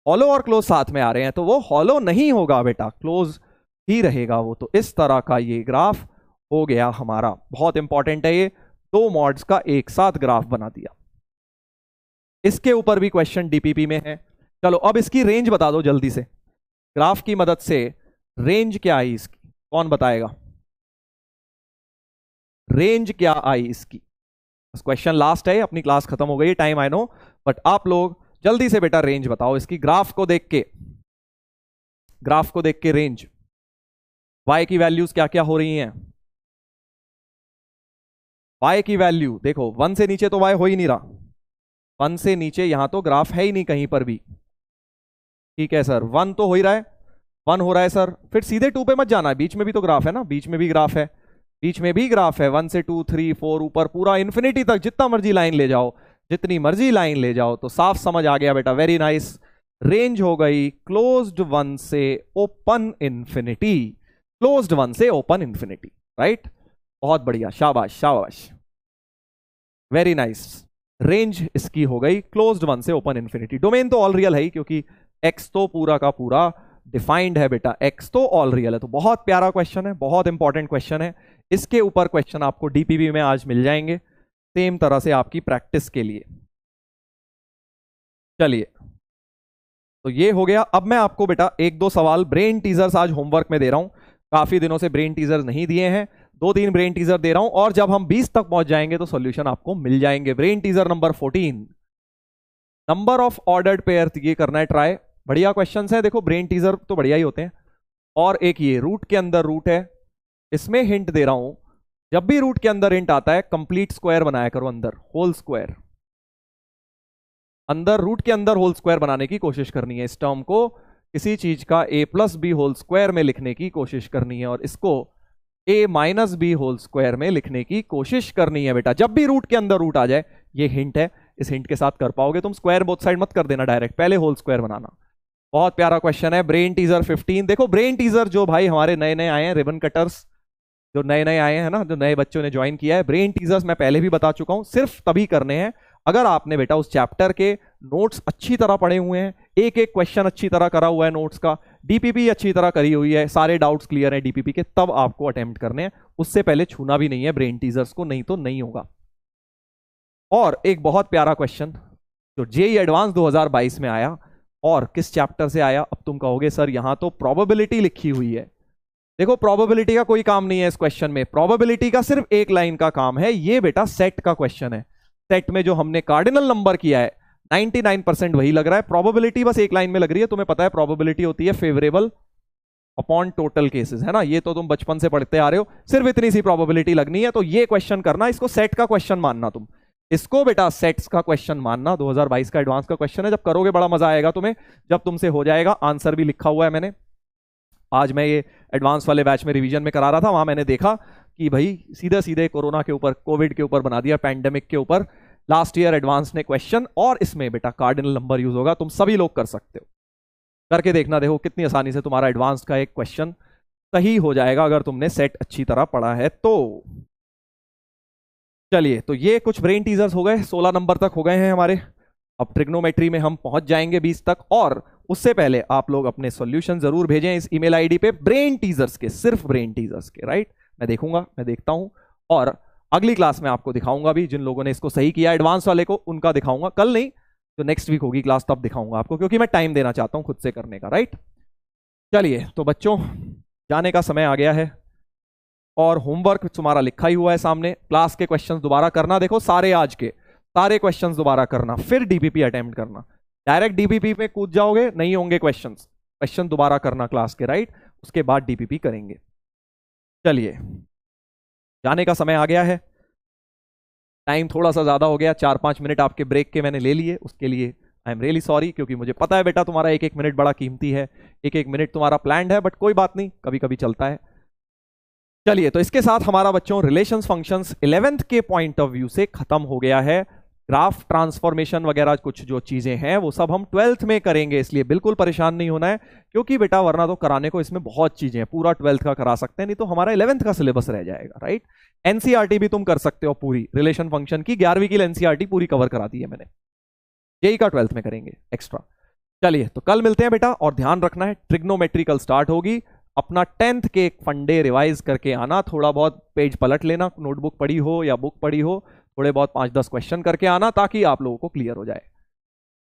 हॉलो और क्लोज साथ में आ रहे हैं तो वो हॉलो नहीं होगा बेटा, क्लोज ही रहेगा वो। तो इस तरह का ये ग्राफ हो गया हमारा, बहुत इंपॉर्टेंट है ये, 2 मॉड्स का एक साथ ग्राफ बना दिया। इसके ऊपर भी क्वेश्चन डीपीपी में है। चलो अब इसकी रेंज बता दो जल्दी से, ग्राफ की मदद से रेंज क्या आई इसकी, कौन बताएगा? रेंज क्या आई इसकी? क्वेश्चन लास्ट है, अपनी क्लास खत्म हो गई, टाइम आई नो, बट आप लोग जल्दी से बेटा रेंज बताओ इसकी, ग्राफ को देख के, ग्राफ को देख के रेंज, y की वैल्यूज क्या क्या हो रही हैं? y की वैल्यू देखो 1 से नीचे तो y हो ही नहीं रहा, 1 से नीचे यहां तो ग्राफ है ही नहीं कहीं पर भी। ठीक है सर, 1 तो हो ही रहा है, 1 हो रहा है सर, फिर सीधे 2 पे मत जाना, बीच में भी तो ग्राफ है ना, बीच में भी ग्राफ है, बीच में भी ग्राफ है, 1 से 2 3 4 ऊपर पूरा इन्फिनिटी तक जितना मर्जी लाइन ले जाओ, जितनी मर्जी लाइन ले जाओ, तो साफ समझ आ गया बेटा, वेरी नाइस। रेंज हो गई क्लोज्ड 1 से ओपन इंफिनिटी, क्लोज्ड 1 से ओपन इंफिनिटी, राइट? बहुत बढ़िया, शाबाश शाबाश, वेरी नाइस। रेंज इसकी हो गई क्लोज्ड 1 से ओपन इंफिनिटी। डोमेन तो ऑल रियल है ही, क्योंकि x तो पूरा का पूरा डिफाइंड है बेटा, x तो ऑल रियल है। तो बहुत प्यारा क्वेश्चन है, बहुत इंपॉर्टेंट क्वेश्चन है। इसके ऊपर क्वेश्चन आपको डीपीपी में आज मिल जाएंगे, सेम तरह से आपकी प्रैक्टिस के लिए। चलिए, तो ये हो गया। अब मैं आपको बेटा एक दो सवाल ब्रेन टीजर्स आज होमवर्क में दे रहा हूं, काफी दिनों से ब्रेन टीजर्स नहीं दिए हैं, 2-3 ब्रेन टीजर दे रहा हूं, और जब हम 20 तक पहुंच जाएंगे तो सॉल्यूशन आपको मिल जाएंगे। Brain teaser number 14, number of ordered pair, ये करना है ट्राई, बढ़िया क्वेश्चंस है। देखो ब्रेन टीजर तो बढ़िया ही होते हैं। और एक ये रूट के अंदर रूट है, इसमें हिंट दे रहा हूं, जब भी रूट के अंदर हिंट आता है कंप्लीट स्क्वायर बनाया करो, अंदर होल स्क्वायर, अंदर रूट के अंदर होल स्क्वायर बनाने की कोशिश करनी है। इस टर्म को किसी चीज का a plus b whole square में लिखने की कोशिश करनी है, और इसको a minus b whole square में लिखने की कोशिश करनी है बेटा। जब भी रूट के अंदर रूट आ जाए, ये हिंट है, इस हिंट के साथ कर पाओगे तुम। स्क्वायर बोथ साइड मत कर देना डायरेक्ट, पहले होल स्क्वायर बनाना। बहुत प्यारा क्वेश्चन है। ब्रेन टीजर 15, देखो ब्रेन टीजर जो भाई हमारे नए नए आए हैं, रिबन कटर्स जो नए नए आए हैं ना, जो नए बच्चों ने ज्वाइन किया है, ब्रेन टीजर्स मैं पहले भी बता चुका हूं, सिर्फ तभी करने हैं अगर आपने बेटा उस चैप्टर के नोट्स अच्छी तरह पढ़े हुए हैं, एक एक क्वेश्चन अच्छी तरह करा हुआ है नोट्स का, डीपीपी अच्छी तरह करी हुई है, सारे डाउट्स क्लियर हैं डीपीपी के, तब आपको अटेम्प्ट करने हैं। उससे पहले छूना भी नहीं है ब्रेन टीजर्स को, नहीं तो नहीं होगा। और एक बहुत प्यारा क्वेश्चन जो जेईई एडवांस 2022 में आया, और किस चैप्टर से आया? अब तुम कहोगे सर यहां तो प्रोबेबिलिटी लिखी हुई है। देखो प्रोबेबिलिटी का कोई काम नहीं है इस क्वेश्चन में, प्रोबेबिलिटी का सिर्फ एक लाइन का काम है। ये बेटा सेट का क्वेश्चन है, सेट में जो हमने कार्डिनल नंबर किया है 99% वही लग रहा है, प्रोबेबिलिटी बस एक लाइन में लग रही है। तुम्हें पता है प्रोबेबिलिटी होती है फेवरेबल अपॉन टोटल केसेस, है ना, ये तो तुम बचपन से पढ़ते आ रहे हो, सिर्फ इतनी सी प्रोबेबिलिटी लगनी है। तो ये क्वेश्चन करना, इसको सेट का क्वेश्चन मानना तुम, इसको बेटा सेट्स का क्वेश्चन मानना। 2022 का एडवांस का क्वेश्चन है, जब करोगे बड़ा मजा आएगा तुम्हें, जब तुमसे हो जाएगा। आंसर भी लिखा हुआ है मैंने, आज मैं ये एडवांस वाले बैच में रिवीजन में करा रहा था, वहां मैंने देखा कि भाई सीधे सीधे कोरोना के ऊपर, कोविड के ऊपर बना दिया, पैंडेमिक के ऊपर लास्ट ईयर एडवांस ने क्वेश्चन, और इसमें बेटा कार्डिनल नंबर यूज होगा। तुम सभी लोग कर सकते हो, करके देखना, देखो कितनी आसानी से तुम्हारा एडवांस का एक क्वेश्चन सही हो जाएगा अगर तुमने सेट अच्छी तरह पढ़ा है तो। चलिए, तो ये कुछ ब्रेन टीजर्स हो गए, 16 नंबर तक हो गए हैं हमारे। अब ट्रिग्नोमेट्री में हम पहुंच जाएंगे 20 तक, और उससे पहले आप लोग अपने सॉल्यूशन जरूर भेजें इस ईमेल आईडी पे, ब्रेन टीजर्स के, सिर्फ ब्रेन टीजर्स के, राइट? मैं देखूंगा, मैं देखता हूं, और अगली क्लास में आपको दिखाऊंगा भी, जिन लोगों ने इसको सही किया एडवांस वाले को, उनका दिखाऊंगा। कल नहीं, तो नेक्स्ट वीक होगी क्लास, तब दिखाऊंगा आपको, क्योंकि मैं टाइम देना चाहता हूं खुद से करने का, राइट? चलिए, तो बच्चों जाने का समय आ गया है, और होमवर्क तुम्हारा लिखा ही हुआ है सामने। क्लास के क्वेश्चंस दोबारा करना, देखो सारे आज के सारे क्वेश्चंस दोबारा करना, फिर डीपीपी अटेम्प्ट करना। डायरेक्ट डीपीपी में कूद जाओगे, नहीं होंगे क्वेश्चंस, क्वेश्चन दोबारा करना क्लास के, राइट? उसके बाद डीपीपी करेंगे। चलिए, जाने का समय आ गया है, टाइम थोड़ा सा ज्यादा हो गया, 4-5 मिनट आपके ब्रेक के मैंने ले लिए, उसके लिए आई एम रियली सॉरी, क्योंकि मुझे पता है बेटा तुम्हारा एक एक मिनट बड़ा कीमती है, एक एक मिनट तुम्हारा प्लान्ड है, बट कोई बात नहीं, कभी कभी चलता है। चलिए, तो इसके साथ हमारा बच्चों रिलेशंस फंक्शंस 11th के पॉइंट ऑफ व्यू से खत्म हो गया है। ग्राफ ट्रांसफॉर्मेशन वगैरह कुछ जो चीजें हैं वो सब हम 12th में करेंगे, इसलिए बिल्कुल परेशान नहीं होना है, क्योंकि बेटा वरना तो कराने को इसमें बहुत चीजें हैं, पूरा 12th का करा सकते हैं, नहीं तो हमारा 11th का सिलेबस रह जाएगा, राइट? एनसीईआरटी भी तुम कर सकते हो पूरी, रिलेशन फंक्शन की 11वीं की एनसीईआरटी पूरी कवर करा दी है मैंने। जेईई का 12th में करेंगे एक्स्ट्रा। चलिए, तो कल मिलते हैं बेटा, और ध्यान रखना है ट्रिग्नोमेट्री कल स्टार्ट होगी। अपना 10th के फंडे रिवाइज करके आना, थोड़ा बहुत पेज पलट लेना, नोटबुक पढ़ी हो या बुक पढ़ी हो, थोड़े बहुत 5-10 क्वेश्चन करके आना, ताकि आप लोगों को क्लियर हो जाए।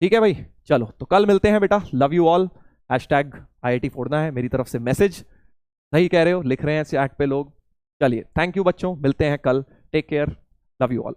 ठीक है भाई, चलो तो कल मिलते हैं बेटा। Love you all. Hashtag IIT फोड़ना है मेरी तरफ से मैसेज। सही कह रहे हो, लिख रहे हैं चैट पे लोग। चलिए थैंक यू बच्चों, मिलते हैं कल। Take care, love you all.